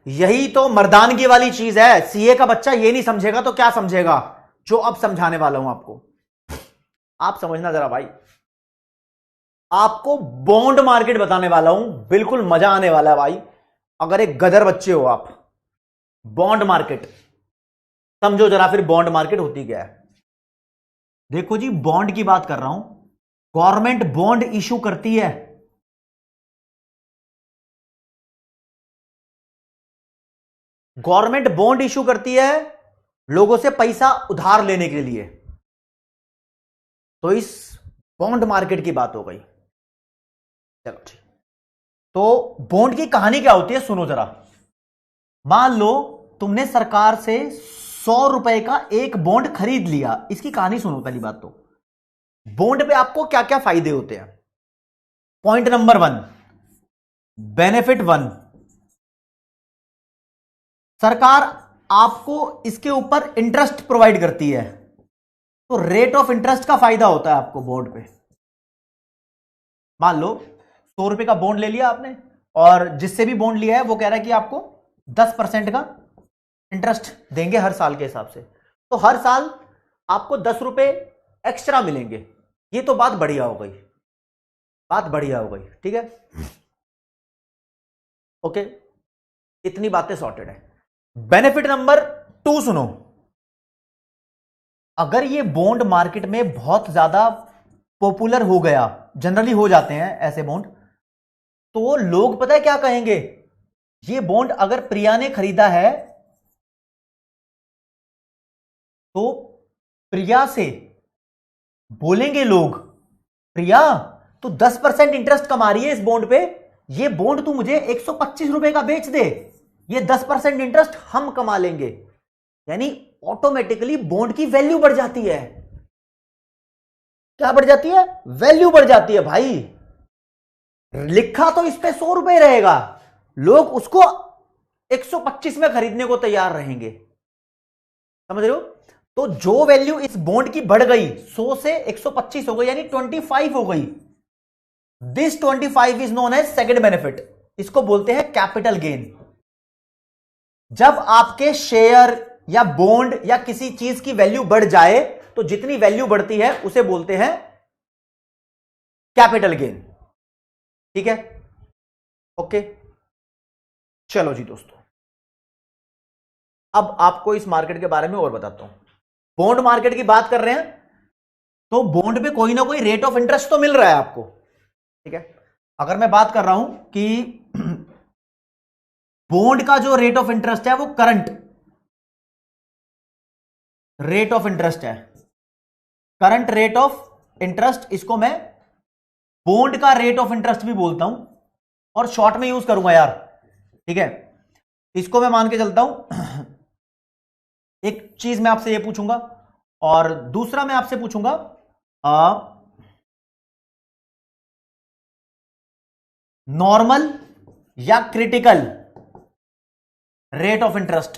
यही तो मर्दानगी वाली चीज है। सीए का बच्चा ये नहीं समझेगा तो क्या समझेगा, जो अब समझाने वाला हूं आपको। आप समझना जरा भाई, आपको बॉन्ड मार्केट बताने वाला हूं, बिल्कुल मजा आने वाला है भाई। अगर एक गदर बच्चे हो आप, बॉन्ड मार्केट समझो जरा, फिर बॉन्ड मार्केट होती क्या है। देखो जी, बॉन्ड की बात कर रहा हूं। गवर्नमेंट बॉन्ड इशू करती है। गवर्नमेंट बॉन्ड इशू करती है लोगों से पैसा उधार लेने के लिए। तो इस बॉन्ड मार्केट की बात हो गई। चलो ठीक। तो बॉन्ड की कहानी क्या होती है सुनो जरा। मान लो तुमने सरकार से 100 रुपए का एक बॉन्ड खरीद लिया। इसकी कहानी सुनो। पहली बात तो बॉन्ड पे आपको क्या क्या फायदे होते हैं। पॉइंट नंबर 1, बेनिफिट 1, सरकार आपको इसके ऊपर इंटरेस्ट प्रोवाइड करती है। तो रेट ऑफ इंटरेस्ट का फायदा होता है आपको बॉन्ड पे। मान लो 100 रुपए का बॉन्ड ले लिया आपने, और जिससे भी बॉन्ड लिया है वो कह रहा है कि आपको 10% का इंटरेस्ट देंगे हर साल के हिसाब से। तो हर साल आपको 10 रुपए एक्स्ट्रा मिलेंगे। ये तो बात बढ़िया हो गई, बात बढ़िया हो गई, ठीक है, ओके, इतनी बातें सॉर्टेड है। बेनिफिट नंबर 2 सुनो। अगर ये बॉन्ड मार्केट में बहुत ज्यादा पॉपुलर हो गया, जनरली हो जाते हैं ऐसे बॉन्ड, तो लोग पता है क्या कहेंगे, ये बॉन्ड अगर प्रिया ने खरीदा है तो प्रिया से बोलेंगे लोग, प्रिया तू 10% इंटरेस्ट कमा रही है इस बॉन्ड पे, ये बॉन्ड तू मुझे 125 रुपए का बेच दे, ये 10% इंटरेस्ट हम कमा लेंगे। यानी ऑटोमेटिकली बॉन्ड की वैल्यू बढ़ जाती है। क्या बढ़ जाती है? वैल्यू बढ़ जाती है भाई। लिखा तो इस पे 100 रुपए रहेगा, लोग उसको 125 में खरीदने को तैयार रहेंगे। समझ रहे हो? तो जो वैल्यू इस बॉन्ड की बढ़ गई 100 से 125 हो गई, यानी 25 हो गई। This 25 is known as second benefit. इसको बोलते हैं कैपिटल गेन। जब आपके शेयर या बॉन्ड या किसी चीज की वैल्यू बढ़ जाए तो जितनी वैल्यू बढ़ती है उसे बोलते हैं कैपिटल गेन। ठीक है, ओके। चलो जी दोस्तों, अब आपको इस मार्केट के बारे में और बताता हूं। बॉन्ड मार्केट की बात कर रहे हैं तो बॉन्ड पे कोई ना कोई रेट ऑफ इंटरेस्ट तो मिल रहा है आपको, ठीक है। अगर मैं बात कर रहा हूं कि बॉन्ड का जो रेट ऑफ इंटरेस्ट है वो करंट रेट ऑफ इंटरेस्ट है, करंट रेट ऑफ इंटरेस्ट, इसको मैं बॉन्ड का रेट ऑफ इंटरेस्ट भी बोलता हूं और शॉर्ट में यूज करूंगा यार, ठीक है। इसको मैं मान के चलता हूं। एक चीज मैं आपसे ये पूछूंगा और दूसरा मैं आपसे पूछूंगा नॉर्मल या क्रिटिकल रेट ऑफ इंटरेस्ट।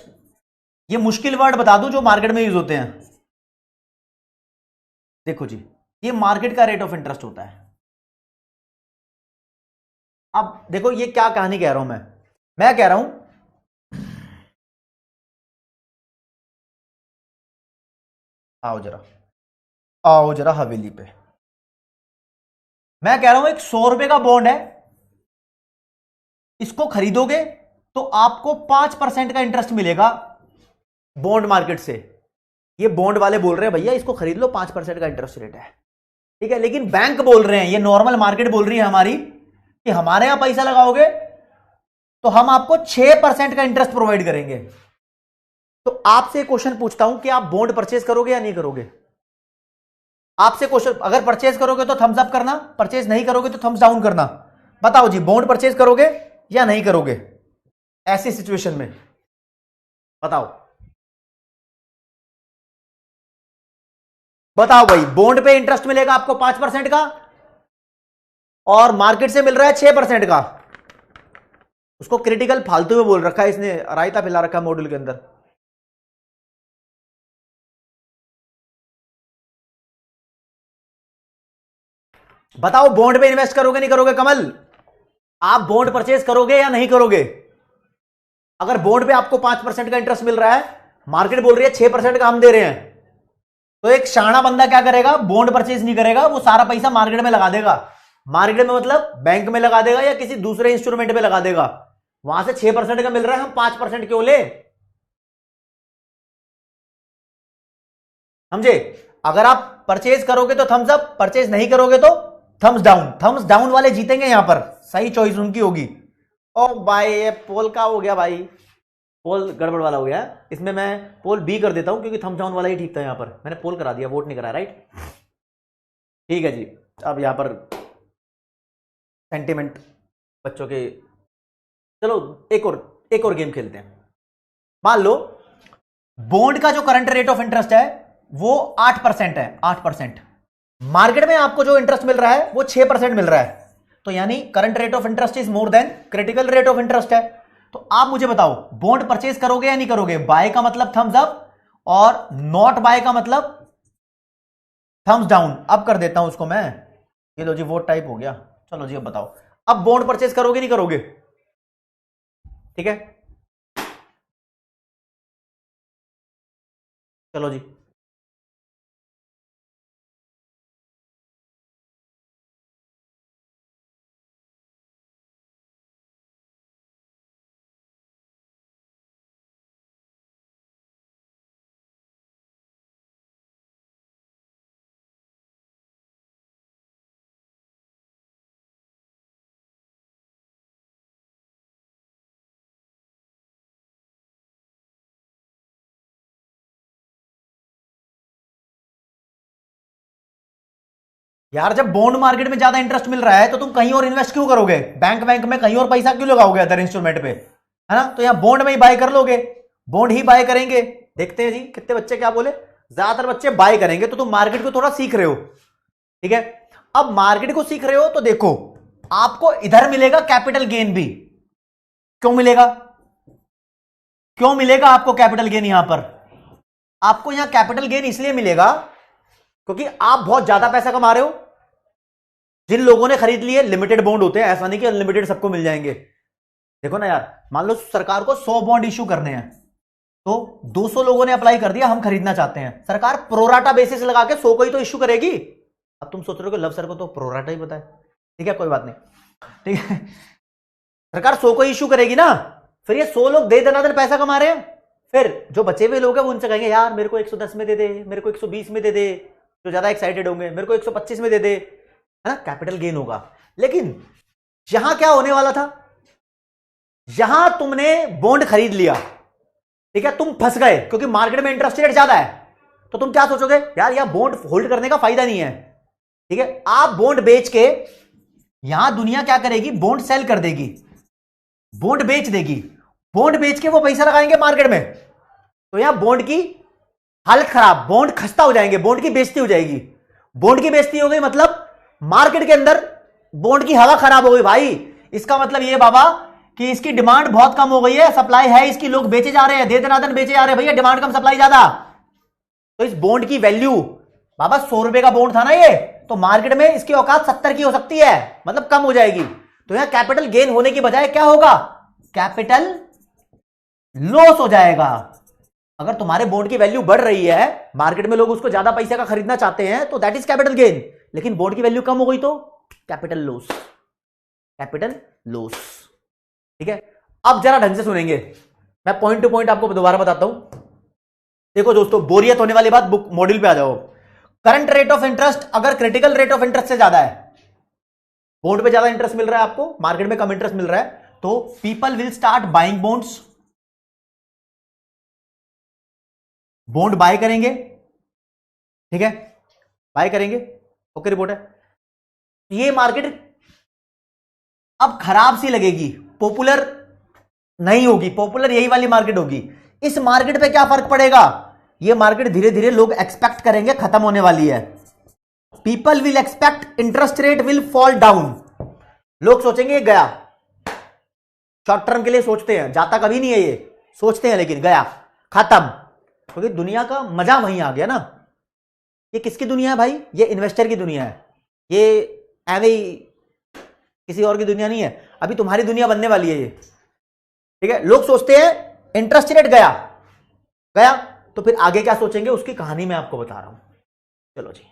ये मुश्किल वर्ड बता दूं जो मार्केट में यूज होते हैं। देखो जी, ये मार्केट का रेट ऑफ इंटरेस्ट होता है। अब देखो ये क्या कहानी कह रहा हूं मैं कह रहा हूं आओ जरा हवेली पे। मैं कह रहा हूं एक 100 रुपए का बॉन्ड है, इसको खरीदोगे तो आपको 5% का इंटरेस्ट मिलेगा बॉन्ड मार्केट से। ये बॉन्ड वाले बोल रहे हैं भैया इसको खरीद लो, 5% का इंटरेस्ट रेट है, ठीक है। लेकिन बैंक बोल रहे हैं, ये नॉर्मल मार्केट बोल रही है हमारी कि हमारे यहां पैसा लगाओगे तो हम आपको 6% का इंटरेस्ट प्रोवाइड करेंगे। तो आपसे क्वेश्चन पूछता हूं कि आप बॉन्ड परचेज करोगे या नहीं करोगे? आपसे क्वेश्चन, अगर परचेज करोगे तो थम्स अप करना, परचेज नहीं करोगे तो थम्स डाउन करना। बताओ जी, बॉन्ड परचेज करोगे या नहीं करोगे ऐसी सिचुएशन में? बताओ बताओ भाई, बॉन्ड पे इंटरेस्ट मिलेगा आपको 5% का और मार्केट से मिल रहा है 6% का। उसको क्रिटिकल फालतू में बोल रखा है इसने, रायता पिला रखा है मॉड्यूल के अंदर। बताओ बॉन्ड पे इन्वेस्ट करोगे नहीं करोगे? कमल, आप बॉन्ड परचेज करोगे या नहीं करोगे? अगर बॉन्ड पे आपको 5% का इंटरेस्ट मिल रहा है, मार्केट बोल रही है 6% का हम दे रहे हैं, तो एक शाना बंदा क्या करेगा, बॉन्ड परचेज नहीं करेगा, वो सारा पैसा मार्केट में लगा देगा। मार्केट में मतलब बैंक में लगा देगा या किसी दूसरे इंस्ट्रूमेंट में लगा देगा। वहां से 6% का मिल रहा है, हम 5% क्यों ले? समझे? अगर आप परचेज करोगे तो थम्स अप, परचेज नहीं करोगे तो थम्स डाउन। थम्स डाउन वाले जीतेंगे यहां पर, सही चॉइस उनकी होगी। ओ भाई ये पोल का हो गया भाई, पोल गड़बड़ वाला हो गया। इसमें मैं पोल बी कर देता हूं क्योंकि थम्स डाउन वाला ही ठीक था। यहां पर मैंने पोल करा दिया, वोट नहीं करा, राइट? ठीक है जी। अब यहां पर सेंटिमेंट बच्चों के, चलो एक और गेम खेलते हैं। मान लो बॉन्ड का जो करंट रेट ऑफ इंटरेस्ट है वो 8% है, 8%। मार्केट में आपको जो इंटरेस्ट मिल रहा है वो 6% मिल रहा है, तो यानी current rate of interest is more than critical rate of interest है। तो आप मुझे बताओ, बॉन्ड परचेज करोगे या नहीं करोगे? बाय का मतलब थम्स अप और नॉट बाय का मतलब थम्स डाउन। अब कर देता हूं उसको मैं, ये लो जी वोट टाइप हो गया। चलो जी अब बताओ, अब बॉन्ड परचेज करोगे नहीं करोगे? ठीक है, चलो जी। यार जब बॉन्ड मार्केट में ज्यादा इंटरेस्ट मिल रहा है तो तुम कहीं और इन्वेस्ट क्यों करोगे? बैंक में कहीं और पैसा क्यों लगाओगे अदर इंस्ट्रूमेंट पे, है ना? तो यहां बॉन्ड में ही बाय कर लोगे, बॉन्ड ही बाय करेंगे। देखते हैं जी कितने बच्चे क्या बोले। ज्यादातर बच्चे बाय करेंगे, तो तुम मार्केट को थोड़ा सीख रहे हो, ठीक है? अब मार्केट को सीख रहे हो तो देखो, आपको इधर मिलेगा कैपिटल गेन भी। क्यों मिलेगा? क्यों मिलेगा आपको कैपिटल गेन? यहां पर आपको यहां कैपिटल गेन इसलिए मिलेगा क्योंकि आप बहुत ज्यादा पैसा कमा रहे हो। जिन लोगों ने खरीद लिए, लिमिटेड बॉन्ड होते हैं, ऐसा नहीं कि अनलिमिटेड सबको मिल जाएंगे। देखो ना यार, मान लो सरकार को 100 बॉन्ड इश्यू करने हैं, तो 200 लोगों ने अप्लाई कर दिया, हम खरीदना चाहते हैं, सरकार प्रोराटा बेसिस लगा के 100 को ही तो इश्यू करेगी। अब तुम सोच रहे हो कि लव सर को तो प्रोराटा ही पता है, ठीक है कोई बात नहीं, ठीक है। सरकार 100 को इश्यू करेगी ना, फिर ये 100 लोग दे दनादन पैसा कमा रहे हैं, फिर जो बचे हुए लोग हैं वो उनसे कहेंगे यार मेरे को 110 में दे दे, मेरे को 120 में दे दे, जो ज्यादा एक्साइटेड होंगे मेरे को 125 में दे दे, है ना? कैपिटल गेन होगा। लेकिन यहां क्या होने वाला था, यहां तुमने बॉन्ड खरीद लिया, ठीक है, तुम फंस गए क्योंकि मार्केट में इंटरेस्ट रेट ज्यादा है, तो तुम क्या सोचोगे, यार यहां बॉन्ड होल्ड करने का फायदा नहीं है, ठीक है? आप बॉन्ड बेच के, यहां दुनिया क्या करेगी, बॉन्ड सेल कर देगी, बॉन्ड बेच देगी, बॉन्ड बेच के वो पैसा लगाएंगे मार्केट में, तो यहां बॉन्ड की हालत खराब, बॉन्ड खस्ता हो जाएंगे, बॉन्ड की बेइज्जती हो जाएगी। बॉन्ड की बेइज्जती हो गई मतलब मार्केट के अंदर बॉन्ड की हवा खराब हो गई भाई। इसका मतलब ये बाबा कि इसकी डिमांड बहुत कम हो गई है, सप्लाई है इसकी, लोग बेचे जा रहे हैं, दे दनादन बेचे जा रहे हैं, भैया डिमांड कम सप्लाई ज्यादा, तो इस बॉन्ड की वैल्यू, बाबा 100 रुपए का बॉन्ड था ना ये, तो मार्केट में इसकी औकात 70 की हो सकती है, मतलब कम हो जाएगी। तो यहां कैपिटल गेन होने की बजाय क्या होगा, कैपिटल लॉस हो जाएगा। अगर तुम्हारे बॉन्ड की वैल्यू बढ़ रही है, मार्केट में लोग उसको ज्यादा पैसे का खरीदना चाहते हैं, तो दैट इज कैपिटल गेन। लेकिन बॉन्ड की वैल्यू कम हो गई तो कैपिटल लॉस, कैपिटल लॉस, ठीक है? अब जरा ढंग से सुनेंगे, मैं पॉइंट टू पॉइंट आपको दोबारा बताता हूं। देखो दोस्तों, बोरियत होने वाली बात, बुक मॉड्यूल पे आ जाओ। करंट रेट ऑफ इंटरेस्ट अगर क्रिटिकल रेट ऑफ इंटरेस्ट से ज्यादा है, बॉन्ड पे ज्यादा इंटरेस्ट मिल रहा है आपको, मार्केट में कम इंटरेस्ट मिल रहा है, तो people will start buying bonds, bond by करेंगे, ठीक है, बाय करेंगे, ओके रिपोर्ट है। ये मार्केट अब खराब सी लगेगी, पॉपुलर नहीं होगी, पॉपुलर यही वाली मार्केट होगी। इस मार्केट पे क्या फर्क पड़ेगा, ये मार्केट धीरे धीरे लोग एक्सपेक्ट करेंगे खत्म होने वाली है। People will expect interest rate will fall down, लोग सोचेंगे ये गया, शॉर्ट टर्म के लिए सोचते हैं, जाता कभी नहीं है ये, सोचते हैं लेकिन गया, खत्म, क्योंकि दुनिया का मजा वहीं आ गया ना। ये किसकी दुनिया है भाई, ये इन्वेस्टर की दुनिया है, ये एवे किसी और की दुनिया नहीं है। अभी तुम्हारी दुनिया बनने वाली है ये, ठीक है, लोग सोचते हैं इंटरेस्ट रेट गया गया तो फिर आगे क्या सोचेंगे, उसकी कहानी मैं आपको बता रहा हूं। चलो जी,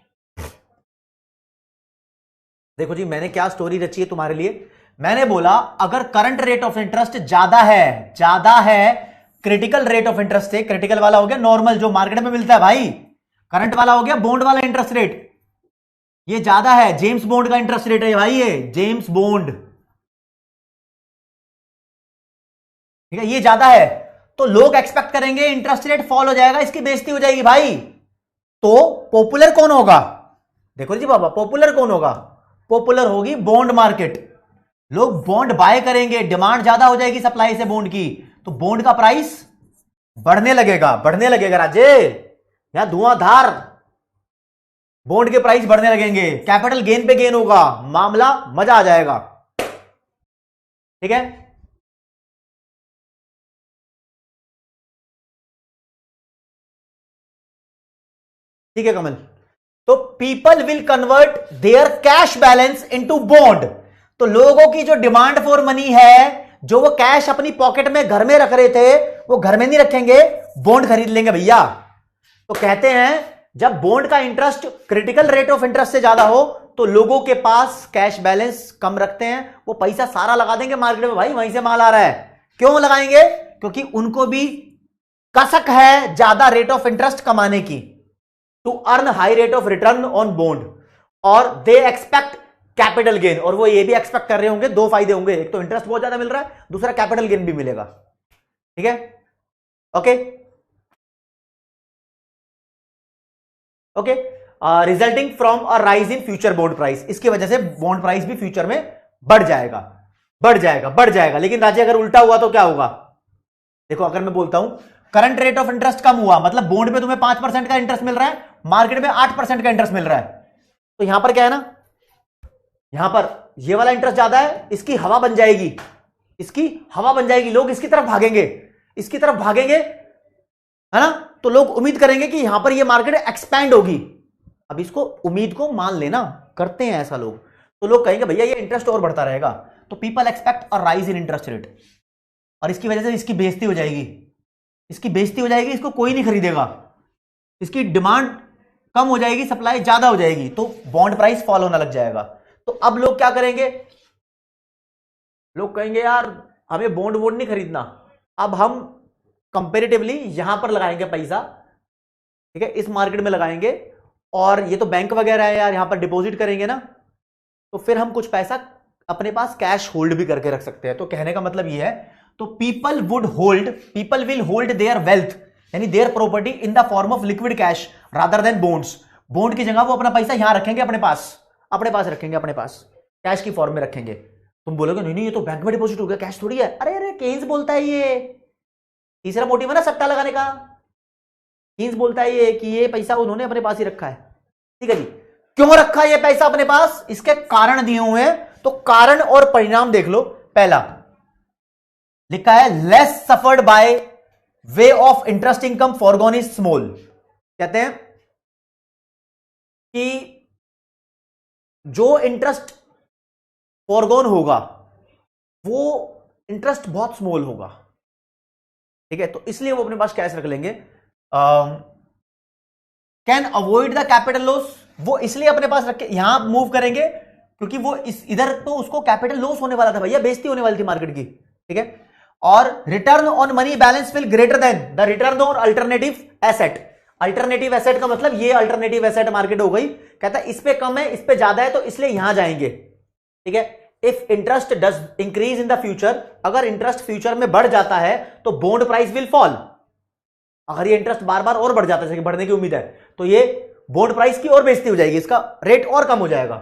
देखो जी मैंने क्या स्टोरी रची है तुम्हारे लिए। मैंने बोला अगर करंट रेट ऑफ इंटरेस्ट ज्यादा है क्रिटिकल रेट ऑफ इंटरेस्ट से, क्रिटिकल वाला हो गया नॉर्मल जो मार्केट में मिलता है भाई, करंट वाला हो गया बॉन्ड वाला इंटरेस्ट रेट, ये ज्यादा है, जेम्स बॉन्ड का इंटरेस्ट रेट है भाई, ये जेम्स बॉन्ड, ठीक है, ये ज्यादा है, तो लोग एक्सपेक्ट करेंगे इंटरेस्ट रेट फॉल हो जाएगा, इसकी बेइज्जती हो जाएगी भाई। तो पॉपुलर कौन होगा, देखो जी बाबा, पॉपुलर कौन होगा, पॉपुलर होगी बॉन्ड मार्केट, लोग बॉन्ड बाय करेंगे, डिमांड ज्यादा हो जाएगी सप्लाई से बॉन्ड की, तो बॉन्ड का प्राइस बढ़ने लगेगा राजे, यहां धुआंधार बॉन्ड के प्राइस बढ़ने लगेंगे, कैपिटल गेन पे गेन होगा, मामला मजा आ जाएगा, ठीक है। ठीक है कमल, तो people will convert there cash balance into bond, तो लोगों की जो डिमांड फॉर मनी है, जो वो कैश अपनी पॉकेट में घर में रख रहे थे, वो घर में नहीं रखेंगे, बॉन्ड खरीद लेंगे भैया। तो कहते हैं जब बॉन्ड का interest critical rate of interest से ज्यादा हो तो लोगों के पास कैश बैलेंस कम रखते हैं, वो पैसा सारा लगा देंगे मार्केट में, भाई वहीं से माल आ रहा है, क्यों लगाएंगे, क्योंकि उनको भी कसक है ज्यादा रेट ऑफ इंटरेस्ट कमाने की, to earn high rate of return on bond, और दे एक्सपेक्ट कैपिटल गेन, और वो ये भी एक्सपेक्ट कर रहे होंगे, दो फायदे होंगे, एक तो इंटरेस्ट बहुत ज्यादा मिल रहा है, दूसरा कैपिटल गेन भी मिलेगा, ठीक है, okay okay, resulting from a rise in future bond price, इसकी वजह से बॉन्ड प्राइस भी फ्यूचर में बढ़ जाएगा, लेकिन राजे अगर उल्टा हुआ तो क्या होगा, देखो अगर मैं बोलता हूं करंट रेट ऑफ इंटरेस्ट कम हुआ, मतलब बॉन्ड पे तुम्हें 5% का इंटरेस्ट मिल रहा है, मार्केट में 8% का इंटरेस्ट मिल रहा है, तो यहां पर क्या है ना, यहां पर ये वाला इंटरेस्ट ज्यादा है, इसकी हवा बन जाएगी, लोग इसकी तरफ भागेंगे, है ना, तो लोग उम्मीद करेंगे कि यहां पर ये मार्केट एक्सपैंड होगी, अब इसको उम्मीद को मान लेना, करते हैं ऐसा लोग, तो लोग कहेंगे भैया ये इंटरेस्ट और बढ़ता रहेगा, तो people expect a rise in interest rate, और इसकी वजह से इसकी बेइज्जती हो जाएगी, इसको कोई नहीं खरीदेगा, इसकी डिमांड कम हो जाएगी, सप्लाई ज्यादा हो जाएगी, तो बॉन्ड प्राइस फॉल होना लग जाएगा। तो अब लोग क्या करेंगे, लोग कहेंगे यार हमें बॉन्ड नहीं खरीदना, अब हम कंपेरेटिवली यहां पर लगाएंगे पैसा, ठीक है, इस मार्केट में लगाएंगे, और ये तो बैंक वगैरह है यार, यहां पर डिपॉजिट करेंगे ना, तो फिर हम कुछ पैसा अपने पास कैश होल्ड भी करके रख सकते हैं। तो कहने का मतलब ये है, तो people will hold their wealth, यानी their property in the form of liquid cash rather than bonds, bond की जगह वो अपना पैसा यहां रखेंगे, अपने पास रखेंगे, कैश की फॉर्म में रखेंगे। तुम बोलोगे नहीं ये तो बैंक में डिपॉजिट हो गया, कैश थोड़ी है, अरे केन्स बोलता है, ये तीसरा मोटिव है ना सट्टा लगाने का, केन्स बोलता है ये कि ये पैसा उन्होंने अपने पास ही रखा है, ठीक है जी। क्यों रखा ये पैसा अपने पास, इसके कारण दिए हुए हैं, तो कारण और परिणाम देख लो। पहला लिखा है less suffered by way of interest income foregone is small, कहते हैं कि जो इंटरेस्ट फॉरगॉन होगा वो इंटरेस्ट बहुत स्मॉल होगा, ठीक है, तो इसलिए वो अपने पास कैश रख लेंगे। Can avoid the capital loss, वो इसलिए अपने पास रख के यहां मूव करेंगे क्योंकि वो इधर तो उसको कैपिटल लॉस होने वाला था भैया, बेइज्जती होने वाली थी मार्केट की, ठीक है। और return on money balance will greater than the return on alternative asset, alternative asset का मतलब ये अल्टरनेटिव एसेट मार्केट हो गई, कहता है इस पे कम है इस पे ज्यादा है तो इसलिए यहां जाएंगे, ठीक है। If interest does increase in the future, अगर इंटरेस्ट फ्यूचर में बढ़ जाता है तो बॉन्ड प्राइस विल फॉल, अगर ये इंटरेस्ट बार बार और बढ़ जाता है, बढ़ने की उम्मीद है, तो ये बॉन्ड प्राइस की और बेइज्जती हो जाएगी, इसका रेट और कम हो जाएगा,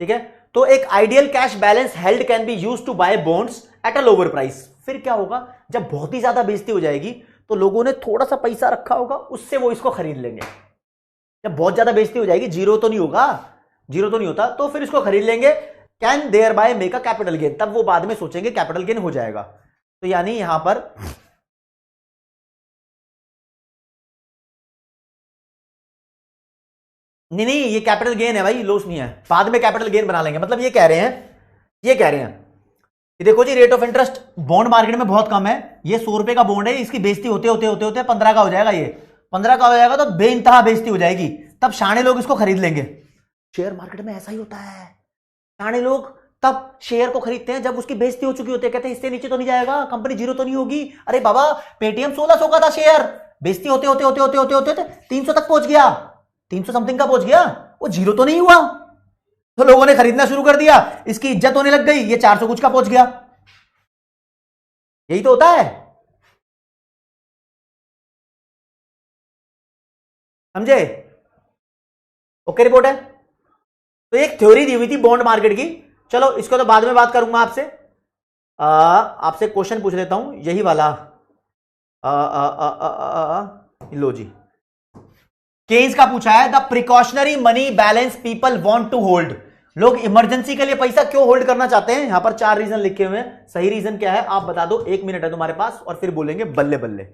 ठीक है। तो एक ideal cash balance held can be used to buy bonds at a lower price, फिर क्या होगा जब बहुत ही ज्यादा बेइज्जती हो जाएगी तो लोगों ने थोड़ा सा पैसा रखा होगा उससे वो इसको खरीद लेंगे, जब बहुत ज्यादा बेइज्जती हो जाएगी, जीरो तो नहीं होता, तो फिर इसको खरीद लेंगे, can thereby make a capital gain, तब वो बाद में सोचेंगे कैपिटल गेन हो जाएगा। तो यानी यहां पर नहीं ये कैपिटल गेन है भाई, लॉस नहीं है, बाद में कैपिटल गेन बना लेंगे, मतलब ये कह रहे हैं देखो जी, rate of interest bond market में बहुत कम है। ये 100 रुपए का बॉन्ड है, इसकी बेइज्जती होते होते होते होते 15 का हो जाएगा। ये 15 का हो जाएगा तो बेइंतहा बेइज्जती हो जाएगी, तब शाणे लोग इसको खरीद लेंगे। शेयर मार्केट में ऐसा ही होता है, शाणे लोग तब शेयर को खरीदते हैं जब उसकी बेइज्जती हो चुकी होती है। कहते हैं इससे नीचे तो नहीं जाएगा, कंपनी जीरो तो नहीं होगी। अरे बाबा, पेटीएम 1600 का था शेयर, बेइज्जती होते होते होते होते होते होते 300 तक पहुंच गया, 300 समथिंग का पहुंच गया, वो जीरो तो नहीं हुआ। तो लोगों ने खरीदना शुरू कर दिया, इसकी इज्जत होने लग गई, ये 400 कुछ का पहुंच गया। यही तो होता है, समझे? ओके रिपोर्ट है। तो एक थ्योरी दी हुई थी बॉन्ड मार्केट की, चलो इसको तो बाद में बात करूंगा आपसे। आपसे क्वेश्चन पूछ लेता हूं, यही वाला। लो जी, केन्स का पूछा है, the precautionary money balance people want to hold. लोग इमरजेंसी के लिए पैसा क्यों होल्ड करना चाहते हैं? यहां पर 4 रीजन लिखे हुए हैं। सही रीजन क्या है आप बता दो, 1 मिनट है तुम्हारे पास, और फिर बोलेंगे बल्ले बल्ले।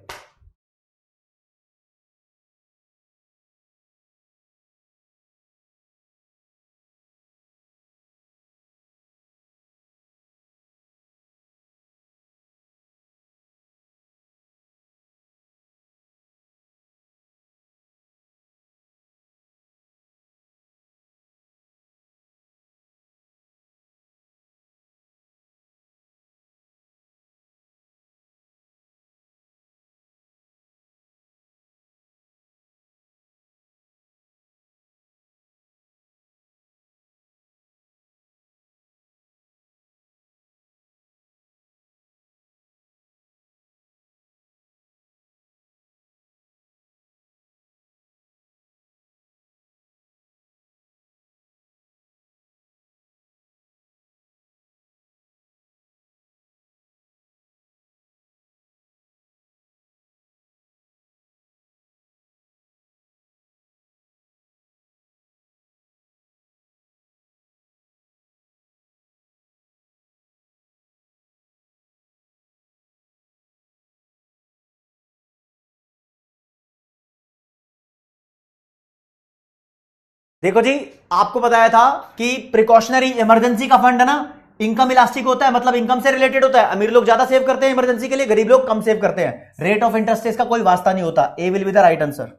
देखो जी, आपको बताया था कि प्रिकॉशनरी इमरजेंसी का फंड है ना, इनकम इलास्टिक होता है, मतलब इनकम से रिलेटेड होता है। अमीर लोग ज्यादा सेव करते हैं इमरजेंसी के लिए, गरीब लोग कम सेव करते हैं। रेट ऑफ इंटरेस्ट से इसका कोई वास्ता नहीं होता। A will be the right answer.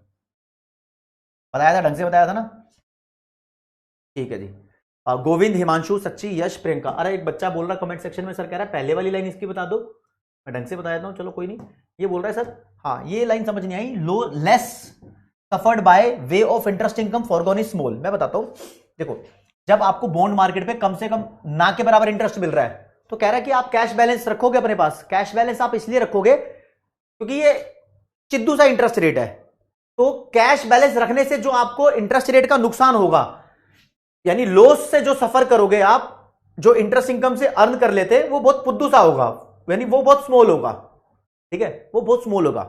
बताया था, ढंग से बताया था ना? ठीक है जी। गोविंद, हिमांशु, सच्ची, यश, प्रियंका। अरे एक बच्चा बोल रहा कमेंट सेक्शन में, सर कह रहा है पहले वाली लाइन इसकी बता दो। मैं ढंग से बता देता हूं, चलो कोई नहीं। ये बोल रहा है सर, हाँ ये लाइन समझ नहीं आई, low less suffered by way of interest income foregone is small. मैं बताता हूं, देखो जब आपको बॉन्ड मार्केट पे कम से कम ना के बराबर इंटरेस्ट मिल रहा है, तो कह रहा है कि आप कैश बैलेंस रखोगे अपने पास। कैश बैलेंस आप इसलिए रखोगे क्योंकि ये चिद्दू सा इंटरेस्ट रेट है। तो कैश बैलेंस रखने से जो आपको इंटरेस्ट रेट का नुकसान होगा, यानी लॉस से जो सफर करोगे आप, जो इंटरेस्ट इनकम से अर्न कर लेते, वो बहुत पुद्दू सा होगा, यानी वो बहुत स्मॉल होगा। ठीक है, वो बहुत स्मॉल होगा।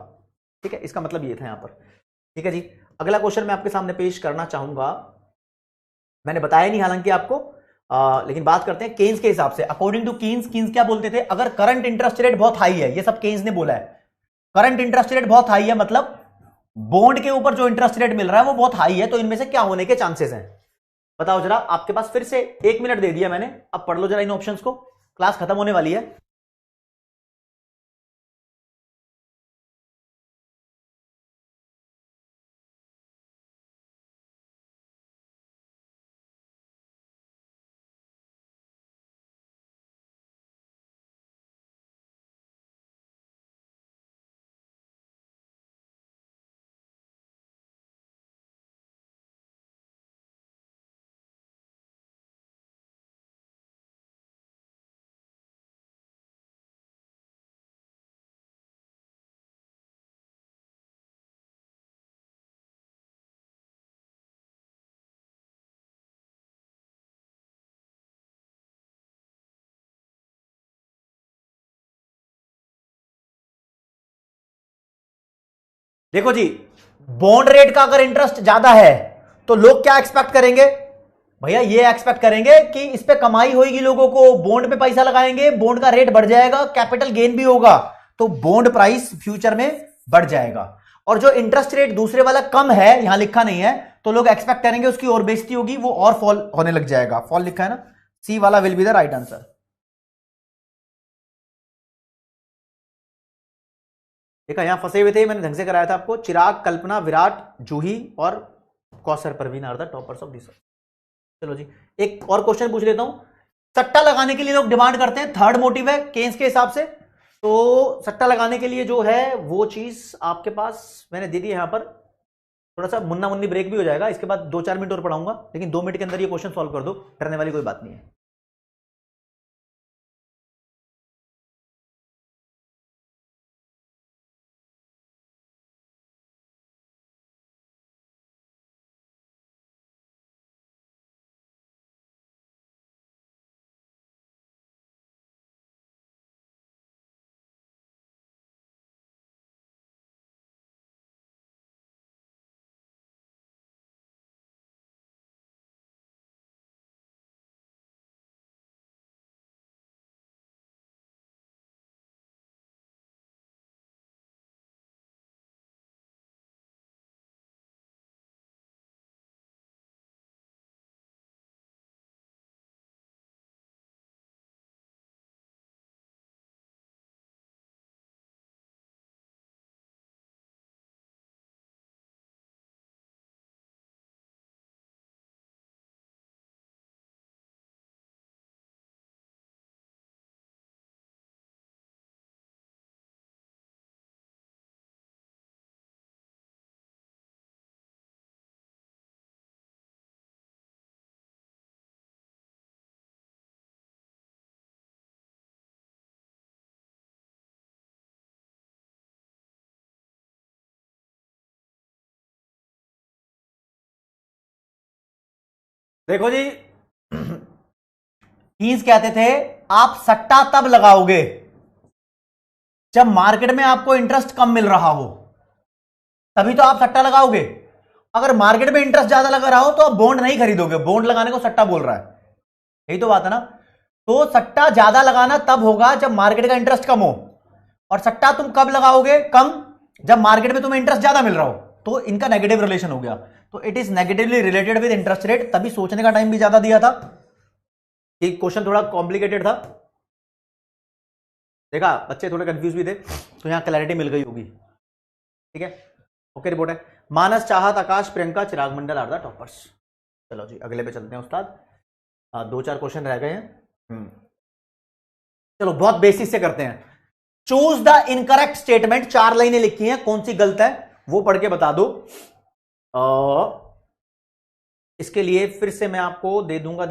ठीक है, इसका मतलब ये था यहां पर। ठीक है जी, अगला क्वेश्चन मैं आपके सामने पेश करना चाहूंगा। मैंने बताया नहीं हालांकि आपको, लेकिन बात करते हैं केन्स के हिसाब से। अकॉर्डिंग टू केन्स, केन्स क्या बोलते थे? अगर करंट इंटरेस्ट रेट बहुत हाई है, ये सब केन्स ने बोला है, करंट इंटरेस्ट रेट बहुत हाई है मतलब बॉन्ड के ऊपर जो इंटरेस्ट रेट मिल रहा है वो बहुत हाई है, तो इनमें से क्या होने के चांसेस हैं? बताओ जरा। आपके पास फिर से 1 मिनट दे दिया मैंने, अब पढ़ लो जरा इन ऑप्शंस को, क्लास खत्म होने वाली है। देखो जी, बॉन्ड रेट का अगर इंटरेस्ट ज्यादा है तो लोग क्या एक्सपेक्ट करेंगे? भैया ये एक्सपेक्ट करेंगे कि इस पे कमाई होगी, लोगों को बॉन्ड पे पैसा लगाएंगे, बॉन्ड का रेट बढ़ जाएगा, कैपिटल गेन भी होगा, तो बॉन्ड प्राइस फ्यूचर में बढ़ जाएगा। और जो इंटरेस्ट रेट दूसरे वाला कम है, यहां लिखा नहीं है, तो लोग एक्सपेक्ट करेंगे उसकी और बेइज्जती होगी, वो और फॉल होने लग जाएगा। फॉल लिखा है ना, सी वाला will be the right answer. देखा, यहां फंसे हुए थे, मैंने ढंग से कराया था आपको। चिराग, कल्पना, विराट, जूही और Kausar Parveen are the toppers of this. चलो जी, एक और क्वेश्चन पूछ लेता हूं। सट्टा लगाने के लिए लोग डिमांड करते हैं, थर्ड मोटिव है केन्स के हिसाब से। तो सट्टा लगाने के लिए जो है वो चीज आपके पास मैंने दे दी है यहां पर। थोड़ा सा मुन्ना मुन्नी ब्रेक भी हो जाएगा, इसके बाद 2-4 मिनट और पढ़ाऊंगा, लेकिन 2 मिनट के अंदर ये क्वेश्चन सॉल्व कर दो, डरने वाली कोई बात नहीं है। देखो जी, कीन्स कहते थे आप सट्टा तब लगाओगे जब मार्केट में आपको इंटरेस्ट कम मिल रहा हो, तभी तो आप सट्टा लगाओगे। अगर मार्केट में इंटरेस्ट ज्यादा लगा रहा हो तो आप बॉन्ड नहीं खरीदोगे, बॉन्ड लगाने को सट्टा बोल रहा है, यही तो बात है ना। तो सट्टा ज्यादा लगाना तब होगा जब मार्केट का इंटरेस्ट कम हो, और सट्टा तुम कब लगाओगे? कम, जब मार्केट में तुम्हें इंटरेस्ट ज्यादा मिल रहा हो। तो इनका नेगेटिव रिलेशन हो गया, तो it is negatively related with interest rate. तभी सोचने का टाइम भी ज्यादा दिया था, कि क्वेश्चन थोड़ा कॉम्प्लिकेटेड था। देखा, बच्चे थोड़े कंफ्यूज भी थे, तो यहां क्लैरिटी मिल गई होगी। ठीक है, ओके, रिपोर्ट है। मानस, चाहत, आकाश, प्रियंका, चिराग मंडल आर द टॉपर्स। चलो जी, अगले पे चलते हैं उस्ताद। 2-4 क्वेश्चन रह गए हैं। चलो बहुत बेसिक से करते हैं। चूज द इनकरेक्ट स्टेटमेंट, 4 लाइनें लिखी हैं, कौन सी गलत है वो पढ़ के बता दो। इसके लिए फिर से मैं आपको दे दूंगा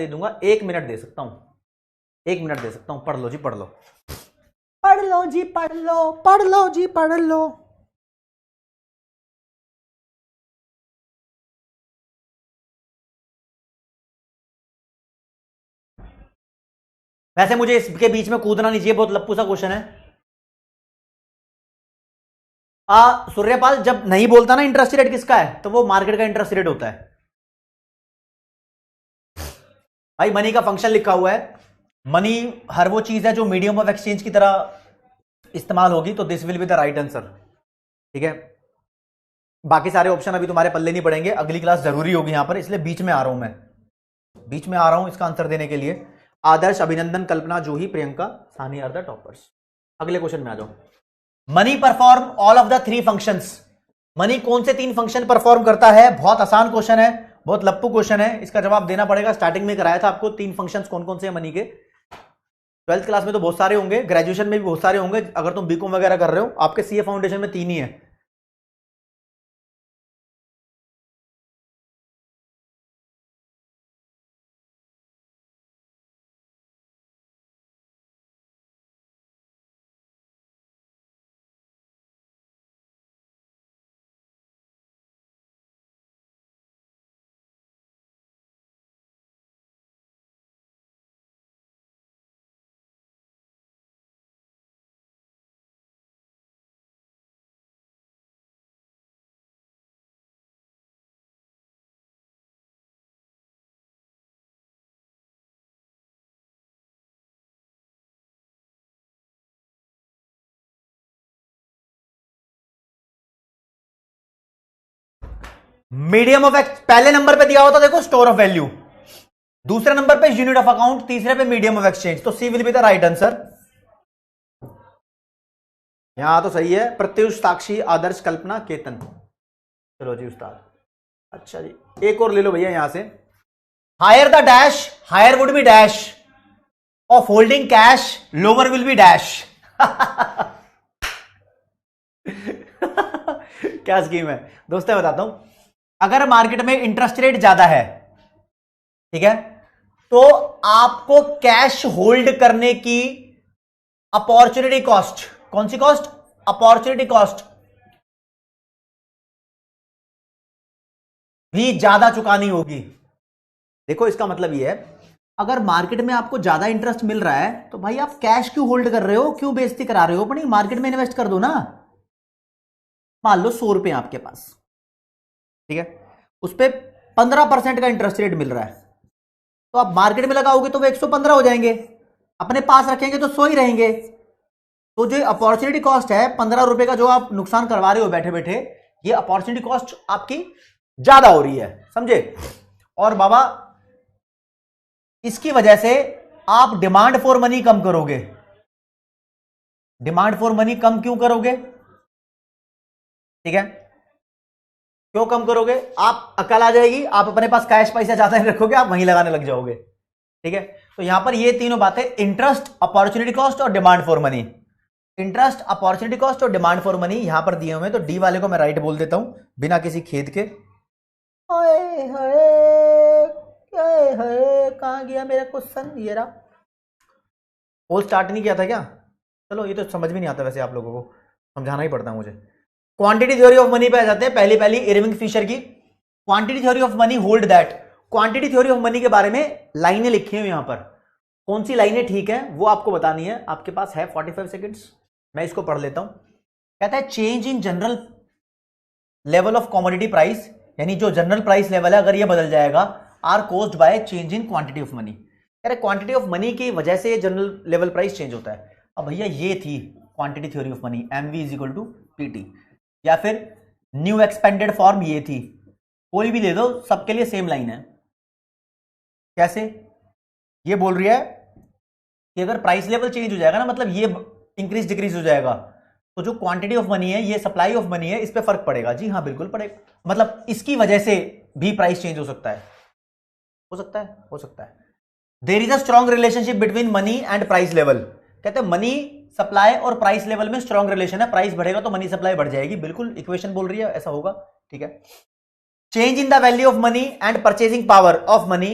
1 मिनट दे सकता हूं, 1 मिनट दे सकता हूं। पढ़ लो जी, पढ़ लो, पढ़ लो जी, पढ़ लो, पढ़ लो जी, पढ़ लो। वैसे मुझे इसके बीच में कूदना नहीं चाहिए, बहुत लप्पू सा क्वेश्चन है। सूर्यपाल जब नहीं बोलता ना इंटरेस्ट रेट किसका है, तो वो मार्केट का इंटरेस्ट रेट होता है। भाई मनी का फंक्शन लिखा हुआ है, मनी हर वो चीज है जो मीडियम ऑफ एक्सचेंज की तरह इस्तेमाल होगी, तो this will be the right answer. ठीक है, बाकी सारे ऑप्शन अभी तुम्हारे पल्ले नहीं पड़ेंगे, अगली क्लास जरूरी होगी यहां पर, इसलिए बीच में आ रहा हूं मैं, बीच में आ रहा हूं इसका आंसर देने के लिए। आदर्श, अभिनंदन, कल्पना, जूही, प्रियंका, सानी आर द टॉपर्स। अगले क्वेश्चन में आ जाओ। Money perform all of the 3 functions. Money कौन से 3 फंक्शन परफॉर्म करता है? बहुत आसान क्वेश्चन है, बहुत लप्पू क्वेश्चन है, इसका जवाब देना पड़ेगा। स्टार्टिंग में कराया था आपको 3 फंक्शंस कौन कौन से हैं मनी के। 12th क्लास में तो बहुत सारे होंगे, ग्रेजुएशन में भी बहुत सारे होंगे, अगर तुम बीकॉम वगैरह कर रहे हो। आपके सीए फाउंडेशन में 3 ही है। मीडियम ऑफ एक्स पहले नंबर पे दिया होता, देखो स्टोर ऑफ वैल्यू, दूसरे नंबर पे यूनिट ऑफ अकाउंट, तीसरे पे मीडियम ऑफ एक्सचेंज, तो C will be the right answer. यहां तो सही है, प्रत्युष, साक्षी, आदर्श, कल्पना, केतन। चलो जी उस्ताद। अच्छा जी, एक और ले लो भैया यहां से। Higher the dash, higher would be dash of holding cash, lower will be dash. क्या स्कीम है दोस्तों, बताता हूं। अगर मार्केट में इंटरेस्ट रेट ज्यादा है, ठीक है, तो आपको कैश होल्ड करने की अपॉर्चुनिटी कॉस्ट, कौन सी कॉस्ट, अपॉर्चुनिटी कॉस्ट भी ज्यादा चुकानी होगी। देखो इसका मतलब यह है, अगर मार्केट में आपको ज्यादा इंटरेस्ट मिल रहा है तो भाई आप कैश क्यों होल्ड कर रहे हो, क्यों बेइज्जती करा रहे हो अपनी, मार्केट में इन्वेस्ट कर दो ना। मान लो 100 रुपए आपके पास, ठीक है, उस पर 15% का इंटरेस्ट रेट मिल रहा है, तो आप मार्केट में लगाओगे तो वो 115 हो जाएंगे, अपने पास रखेंगे तो 100 ही रहेंगे। तो जो अपॉर्चुनिटी कॉस्ट है 15 रुपए का, जो आप नुकसान करवा रहे हो बैठे बैठे, ये अपॉर्चुनिटी कॉस्ट आपकी ज्यादा हो रही है, समझे। और बाबा इसकी वजह से आप डिमांड फॉर मनी कम करोगे। डिमांड फॉर मनी कम क्यों करोगे, ठीक है, क्यों कम करोगे, आप अकल आ जाएगी, आप अपने पास कैश पैसा ज्यादा नहीं रखोगे, आप वहीं लगाने लग जाओगे, ठीक है। तो यहां पर ये तीनों बातें, इंटरेस्ट, अपॉर्चुनिटी कॉस्ट और demand for money. Interest, opportunity cost और डिमांड फॉर मनी यहां पर दिए हुए हैं, तो डी वाले को मैं राइट बोल देता हूं बिना किसी खेद के। कहां गया मेरा क्वेश्चन, ये रहा। पोल स्टार्ट नहीं किया था क्या, चलो ये तो समझ में नहीं आता, वैसे आप लोगों को समझाना ही पड़ता है मुझे। क्वांटिटी थ्योरी ऑफ मनी पे आ जाते हैं, पहली पहली इरविंग फिशर की quantity theory of money hold that. Quantity theory of money के बारे में लाइनें लिखी हुई यहां पर, कौन सी लाइनें ठीक है वो आपको बतानी है। आपके पास है 45 सेकंड्स, मैं इसको पढ़ लेता हूं। कहता है change in general level of commodity price, यानी जो जनरल प्राइस लेवल है अगर ये बदल जाएगा, are caused by change in quantity of money. कह रहे क्वांटिटी ऑफ मनी की वजह से जनरल लेवल प्राइस चेंज होता है। अब भैया ये थी quantity theory of money, MV is equal to PT, या फिर न्यू एक्सपेंडेड फॉर्म ये थी, कोई भी ले दो, सबके लिए सेम लाइन है। कैसे, ये बोल रही है कि अगर प्राइस लेवल चेंज हो जाएगा ना, मतलब ये इंक्रीज डिक्रीज हो जाएगा, तो जो क्वांटिटी ऑफ मनी है, ये सप्लाई ऑफ मनी है, इस पे फर्क पड़ेगा। जी हाँ बिल्कुल पड़ेगा, मतलब इसकी वजह से भी प्राइस चेंज हो सकता है, हो सकता है, हो सकता है। There is a strong relationship between money and price level. कहते हैं मनी सप्लाई और प्राइस लेवल में स्ट्रॉन्ग रिलेशन है, प्राइस बढ़ेगा तो मनी सप्लाई बढ़ जाएगी, बिल्कुल इक्वेशन बोल रही है, ऐसा होगा, ठीक है। Change in the value of money and purchasing power of money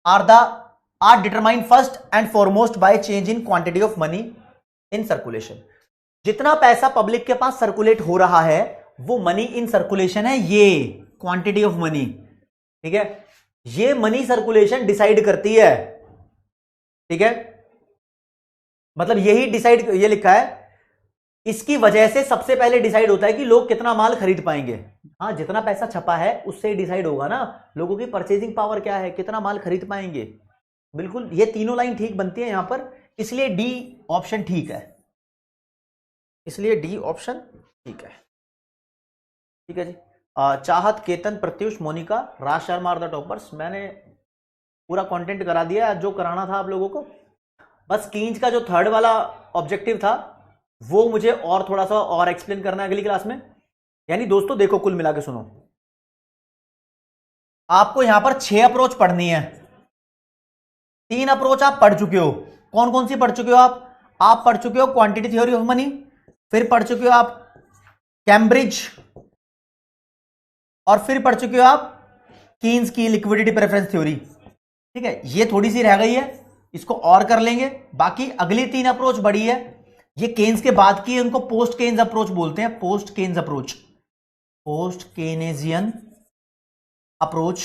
are determined first and foremost by change in quantity of money in circulation. जितना पैसा पब्लिक के पास सर्कुलेट हो रहा है वो मनी इन सर्कुलेशन है, ये क्वांटिटी ऑफ मनी, ठीक है, ये मनी सर्कुलेशन डिसाइड करती है, ठीक है, मतलब यही डिसाइड, ये लिखा है, इसकी वजह से सबसे पहले डिसाइड होता है कि लोग कितना माल खरीद पाएंगे। हाँ, जितना पैसा छपा है उससे डिसाइड होगा ना लोगों की परचेजिंग पावर क्या है, कितना माल खरीद पाएंगे। बिल्कुल, ये तीनों लाइन ठीक बनती है यहां पर, इसलिए डी ऑप्शन ठीक है, इसलिए डी ऑप्शन ठीक है, ठीक है जी। चाहत, Ketan, Pratyush, Monika, Raj Sharma are the toppers. मैंने पूरा कंटेंट करा दिया जो कराना था आप लोगों को, बस कीन्स का जो थर्ड वाला ऑब्जेक्टिव था वो मुझे और थोड़ा सा और एक्सप्लेन करना है अगली क्लास में। यानी दोस्तों देखो, कुल मिला के सुनो, आपको यहां पर 6 अप्रोच पढ़नी है, 3 अप्रोच आप पढ़ चुके हो। कौन कौन सी पढ़ चुके हो आप पढ़ चुके हो क्वांटिटी थ्योरी ऑफ मनी, फिर पढ़ चुके हो आप कैम्ब्रिज, और फिर पढ़ चुके हो आप कीन्स की लिक्विडिटी प्रेफरेंस थ्योरी, ठीक है। ये थोड़ी सी रह गई है, इसको और कर लेंगे। बाकी अगली 3 अप्रोच बड़ी है, ये केन्स के बाद की है, उनको पोस्ट केन्स अप्रोच बोलते हैं, post Keynes approach, post Keynesian approach.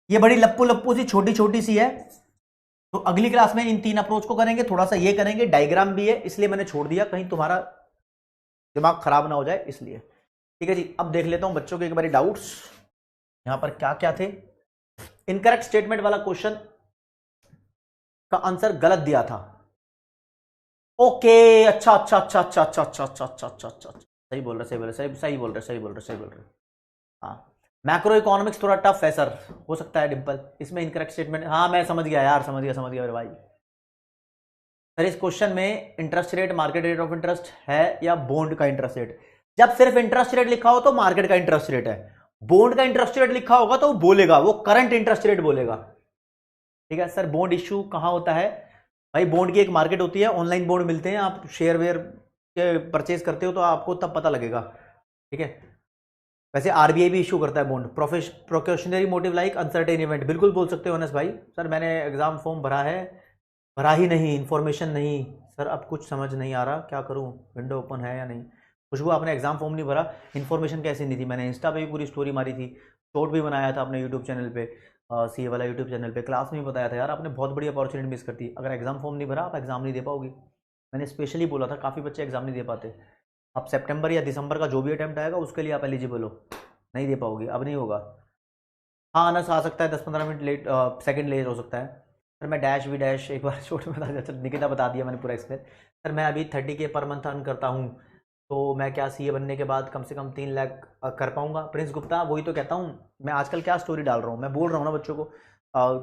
ये बड़ी लप्पू लप्पू सी छोटी छोटी सी है, तो अगली क्लास में इन 3 अप्रोच को करेंगे, थोड़ा सा ये करेंगे, डायग्राम भी है इसलिए मैंने छोड़ दिया, कहीं तुम्हारा दिमाग खराब ना हो जाए इसलिए, ठीक है जी। अब देख लेता हूं बच्चों के एक बारी डाउट्स, यहां पर क्या क्या थे। इनकरेक्ट स्टेटमेंट वाला क्वेश्चन का आंसर गलत दिया था, ओके, अच्छा अच्छा अच्छा अच्छा अच्छा अच्छा अच्छा अच्छा अच्छा अच्छा, सही बोल रहे, सही बोल रहे, सही बोल रहे, सही बोल रहे, सही बोल रहे। हाँ, मैक्रो इकोनॉमिक्स थोड़ा टफ है सर, हो सकता है डिंपल, इसमें इनकरेक्ट स्टेटमेंट, हाँ मैं समझ गया यार, समझ गया मेरे भाई, सर इस क्वेश्चन में interest rate market rate of interest है या बॉन्ड का इंटरेस्ट रेट? जब सिर्फ इंटरेस्ट रेट लिखा हो तो मार्केट का इंटरेस्ट रेट है, बॉन्ड का इंटरेस्ट रेट लिखा होगा तो बोलेगा वो करंट इंटरेस्ट रेट बोलेगा। ठीक है सर, बॉन्ड इश्यू कहां होता है? भाई बॉन्ड की एक मार्केट होती है, ऑनलाइन बॉन्ड मिलते हैं, आप शेयर वेयर के परचेज करते हो तो आपको तब पता लगेगा। ठीक है, वैसे आरबीआई भी इशू करता है bond. Precautionary motive like uncertain event, बिल्कुल बोल सकते हो अनस भाई। सर मैंने एग्जाम फॉर्म भरा है, भरा ही नहीं, इन्फॉर्मेशन नहीं सर, अब कुछ समझ नहीं आ रहा क्या करूं, विंडो ओपन है या नहीं। खुशबू आपने एग्जाम फॉर्म नहीं भरा, इन्फॉर्मेशन कैसे नहीं थी? मैंने इंस्टा पे भी पूरी स्टोरी मारी थी, शॉर्ट भी बनाया था अपने यूट्यूब चैनल पे, सीए वाला यूट्यूब चैनल पे, क्लास में भी बताया था यार, आपने बहुत बड़ी अपॉर्चुनिटी मिस कर दी। अगर एग्जाम फॉर्म नहीं भरा आप एग्जाम नहीं दे पाओगी। मैंने स्पेशली बोला था, काफ़ी बच्चे एग्जाम नहीं दे पाते। अब सितंबर या दिसंबर का जो भी अटैम्प्ट आएगा उसके लिए आप एलिजिबल हो, नहीं दे पाओगी, अब नहीं होगा। हाँ आनस आ सकता है, 10-15 मिनट लेट, सेकंड लेट हो सकता है। सर मैं डैश भी डैश एक बार छोटे में बता दिया, चल निकिता बता दिया मैंने पूरा एक्सप्लेन। सर मैं अभी 30K पर मंथ अर्न करता हूँ, तो मैं क्या सीए बनने के बाद कम से कम 3 लाख कर पाऊंगा? प्रिंस गुप्ता वही तो कहता हूँ मैं, आजकल क्या स्टोरी डाल रहा हूँ, मैं बोल रहा हूँ ना बच्चों को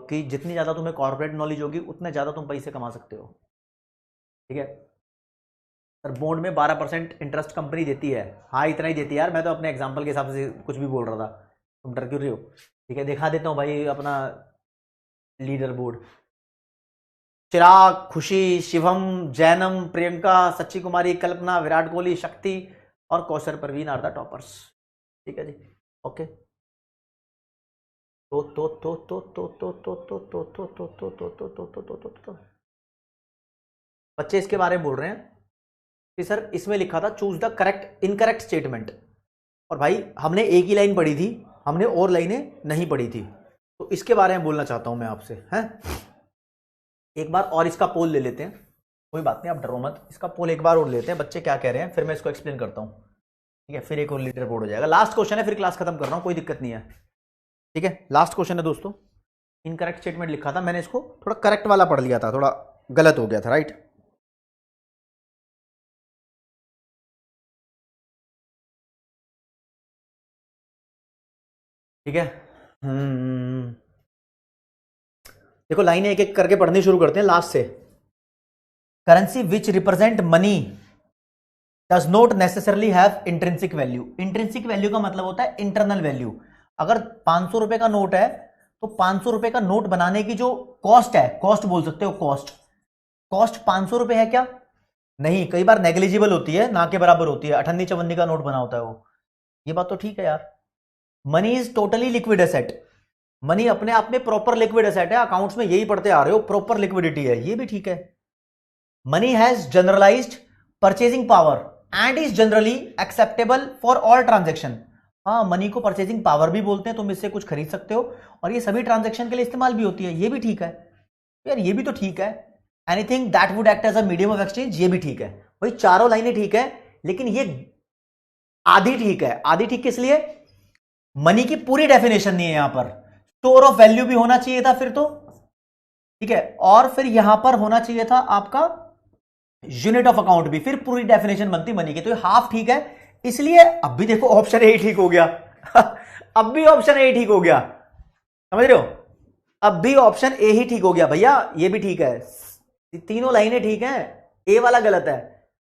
कि जितनी ज़्यादा तुम्हें कॉर्पोरेट नॉलेज होगी उतने ज़्यादा तुम पैसे कमा सकते हो। ठीक है सर, बॉन्ड में 12% इंटरेस्ट कंपनी देती है। हाँ इतना ही देती है यार, मैं तो अपने एग्जाम्पल के हिसाब से कुछ भी बोल रहा था, तुम डर क्यों रही हो? ठीक है दिखा देता हूँ भाई अपना लीडर बोर्ड। चिराग, खुशी, शिवम, जैनम, प्रियंका, सच्ची कुमारी, कल्पना, विराट कोहली, शक्ति और कौशल परवीन आर द टॉपर्स। ठीक है जी, ओके। तो बच्चे इसके बारे में बोल रहे हैं कि सर इसमें लिखा था choose the correct incorrect statement, और भाई हमने एक ही लाइन पढ़ी थी, हमने और लाइनें नहीं पढ़ी थी, तो इसके बारे में बोलना चाहता हूं मैं आपसे। हैं एक बार और इसका पोल ले लेते हैं, कोई बात नहीं आप डरो मत, इसका पोल एक बार और लेते हैं, बच्चे क्या कह रहे हैं, फिर मैं इसको एक्सप्लेन करता हूं। ठीक है, फिर एक और लीडर बोर्ड हो जाएगा, लास्ट क्वेश्चन है, फिर क्लास खत्म कर रहा हूं, कोई दिक्कत नहीं है। ठीक है लास्ट क्वेश्चन है दोस्तों। इनकरेक्ट स्टेटमेंट लिखा था, मैंने इसको थोड़ा करेक्ट वाला पढ़ लिया था, थोड़ा गलत हो गया था, राइट। ठीक है देखो लाइनें एक एक करके पढ़नी शुरू करते हैं लास्ट से। Currency which represent money does not necessarily have intrinsic value. Intrinsic value का मतलब होता है इंटरनल वैल्यू। अगर 500 रुपए का नोट है तो 500 रुपए का नोट बनाने की जो कॉस्ट है, कॉस्ट बोल सकते हो, कॉस्ट, कॉस्ट 500 रुपए है क्या? नहीं, कई बार नेग्लिजिबल होती है, ना के बराबर होती है, अठन्नी चवन्नी का नोट बना होता है वो, ये बात तो ठीक है यार। Money is totally liquid asset, money अपने आप में प्रॉपर लिक्विड एसेट है, अकाउंट्स में यही पढ़ते आ रहे हो, प्रॉपर लिक्विडिटी है, ये भी ठीक है। Money has generalised purchasing power and is generally acceptable for all transaction. हाँ मनी को परचेजिंग पावर भी बोलते हैं, तुम इससे कुछ खरीद सकते हो और ये सभी ट्रांजेक्शन के लिए इस्तेमाल भी होती है, ये भी ठीक है यार, ये भी तो ठीक है। Anything that would act as a medium of exchange, ये भी ठीक है। भाई चारों लाइनें ठीक है, लेकिन ये आधी ठीक है। आधी ठीक किस लिए? मनी की पूरी डेफिनेशन नहीं है यहां पर, स्टोर ऑफ वैल्यू भी होना चाहिए था फिर तो, ठीक है, और फिर यहां पर होना चाहिए था आपका यूनिट ऑफ अकाउंट भी, फिर पूरी डेफिनेशन बनती मनी की, तो ये हाफ ठीक है। इसलिए अब भी देखो ऑप्शन ए ठीक हो गया अब भी ऑप्शन ए ठीक हो गया, समझ रहे हो, अब भी ऑप्शन ए ही ठीक हो गया भैया, ये भी ठीक है, तीनों लाइनें ठीक हैं, ए वाला गलत है।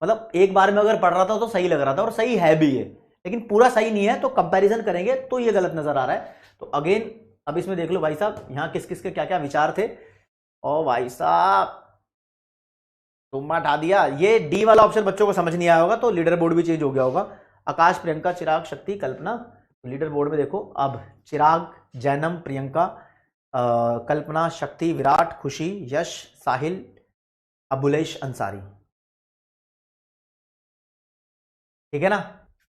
मतलब एक बार में अगर पढ़ रहा था तो सही लग रहा था और सही है भी ये, लेकिन पूरा सही नहीं है, तो कंपैरिजन करेंगे तो ये गलत नजर आ रहा है। तो अगेन अब इसमें देख लो भाई साहब, यहां किस किस के क्या क्या विचार थे। ओ भाई साहब तुम हटा दिया, ये डी वाला ऑप्शन बच्चों को समझ नहीं आया होगा, तो लीडर बोर्ड भी चेंज हो गया होगा। आकाश, प्रियंका, चिराग, शक्ति, कल्पना, लीडर बोर्ड में देखो अब चिराग, जैनम, प्रियंका, कल्पना, शक्ति, विराट, खुशी, यश, साहिल, अबुलेश अंसारी। ठीक है ना,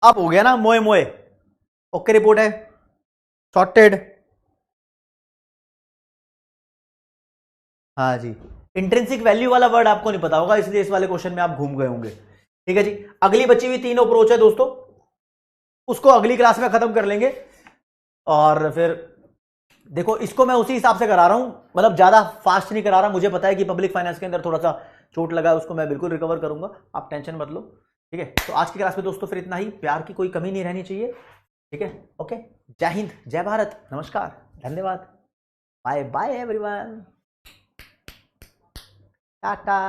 अब हो गया ना मोए मोए, ओके रिपोर्ट है, सॉर्टेड। हाँ जी, इंट्रिंसिक वैल्यू वाला वर्ड आपको नहीं पता होगा, इसलिए इस वाले क्वेश्चन में आप घूम गए होंगे। ठीक है जी, अगली बची हुई 3 अप्रोच है दोस्तों, उसको अगली क्लास में खत्म कर लेंगे। और फिर देखो इसको मैं उसी हिसाब से करा रहा हूं, मतलब ज्यादा फास्ट नहीं करा रहा, मुझे पता है कि पब्लिक फाइनेंस के अंदर थोड़ा सा चोट लगा है, उसको मैं बिल्कुल रिकवर करूंगा, आप टेंशन मत लो। ठीक है, तो आज की क्लास में दोस्तों फिर इतना ही, प्यार की कोई कमी नहीं रहनी चाहिए। ठीक है, ओके, जय हिंद, जय भारत, नमस्कार, धन्यवाद, बाय बाय एवरीवन, टाटा।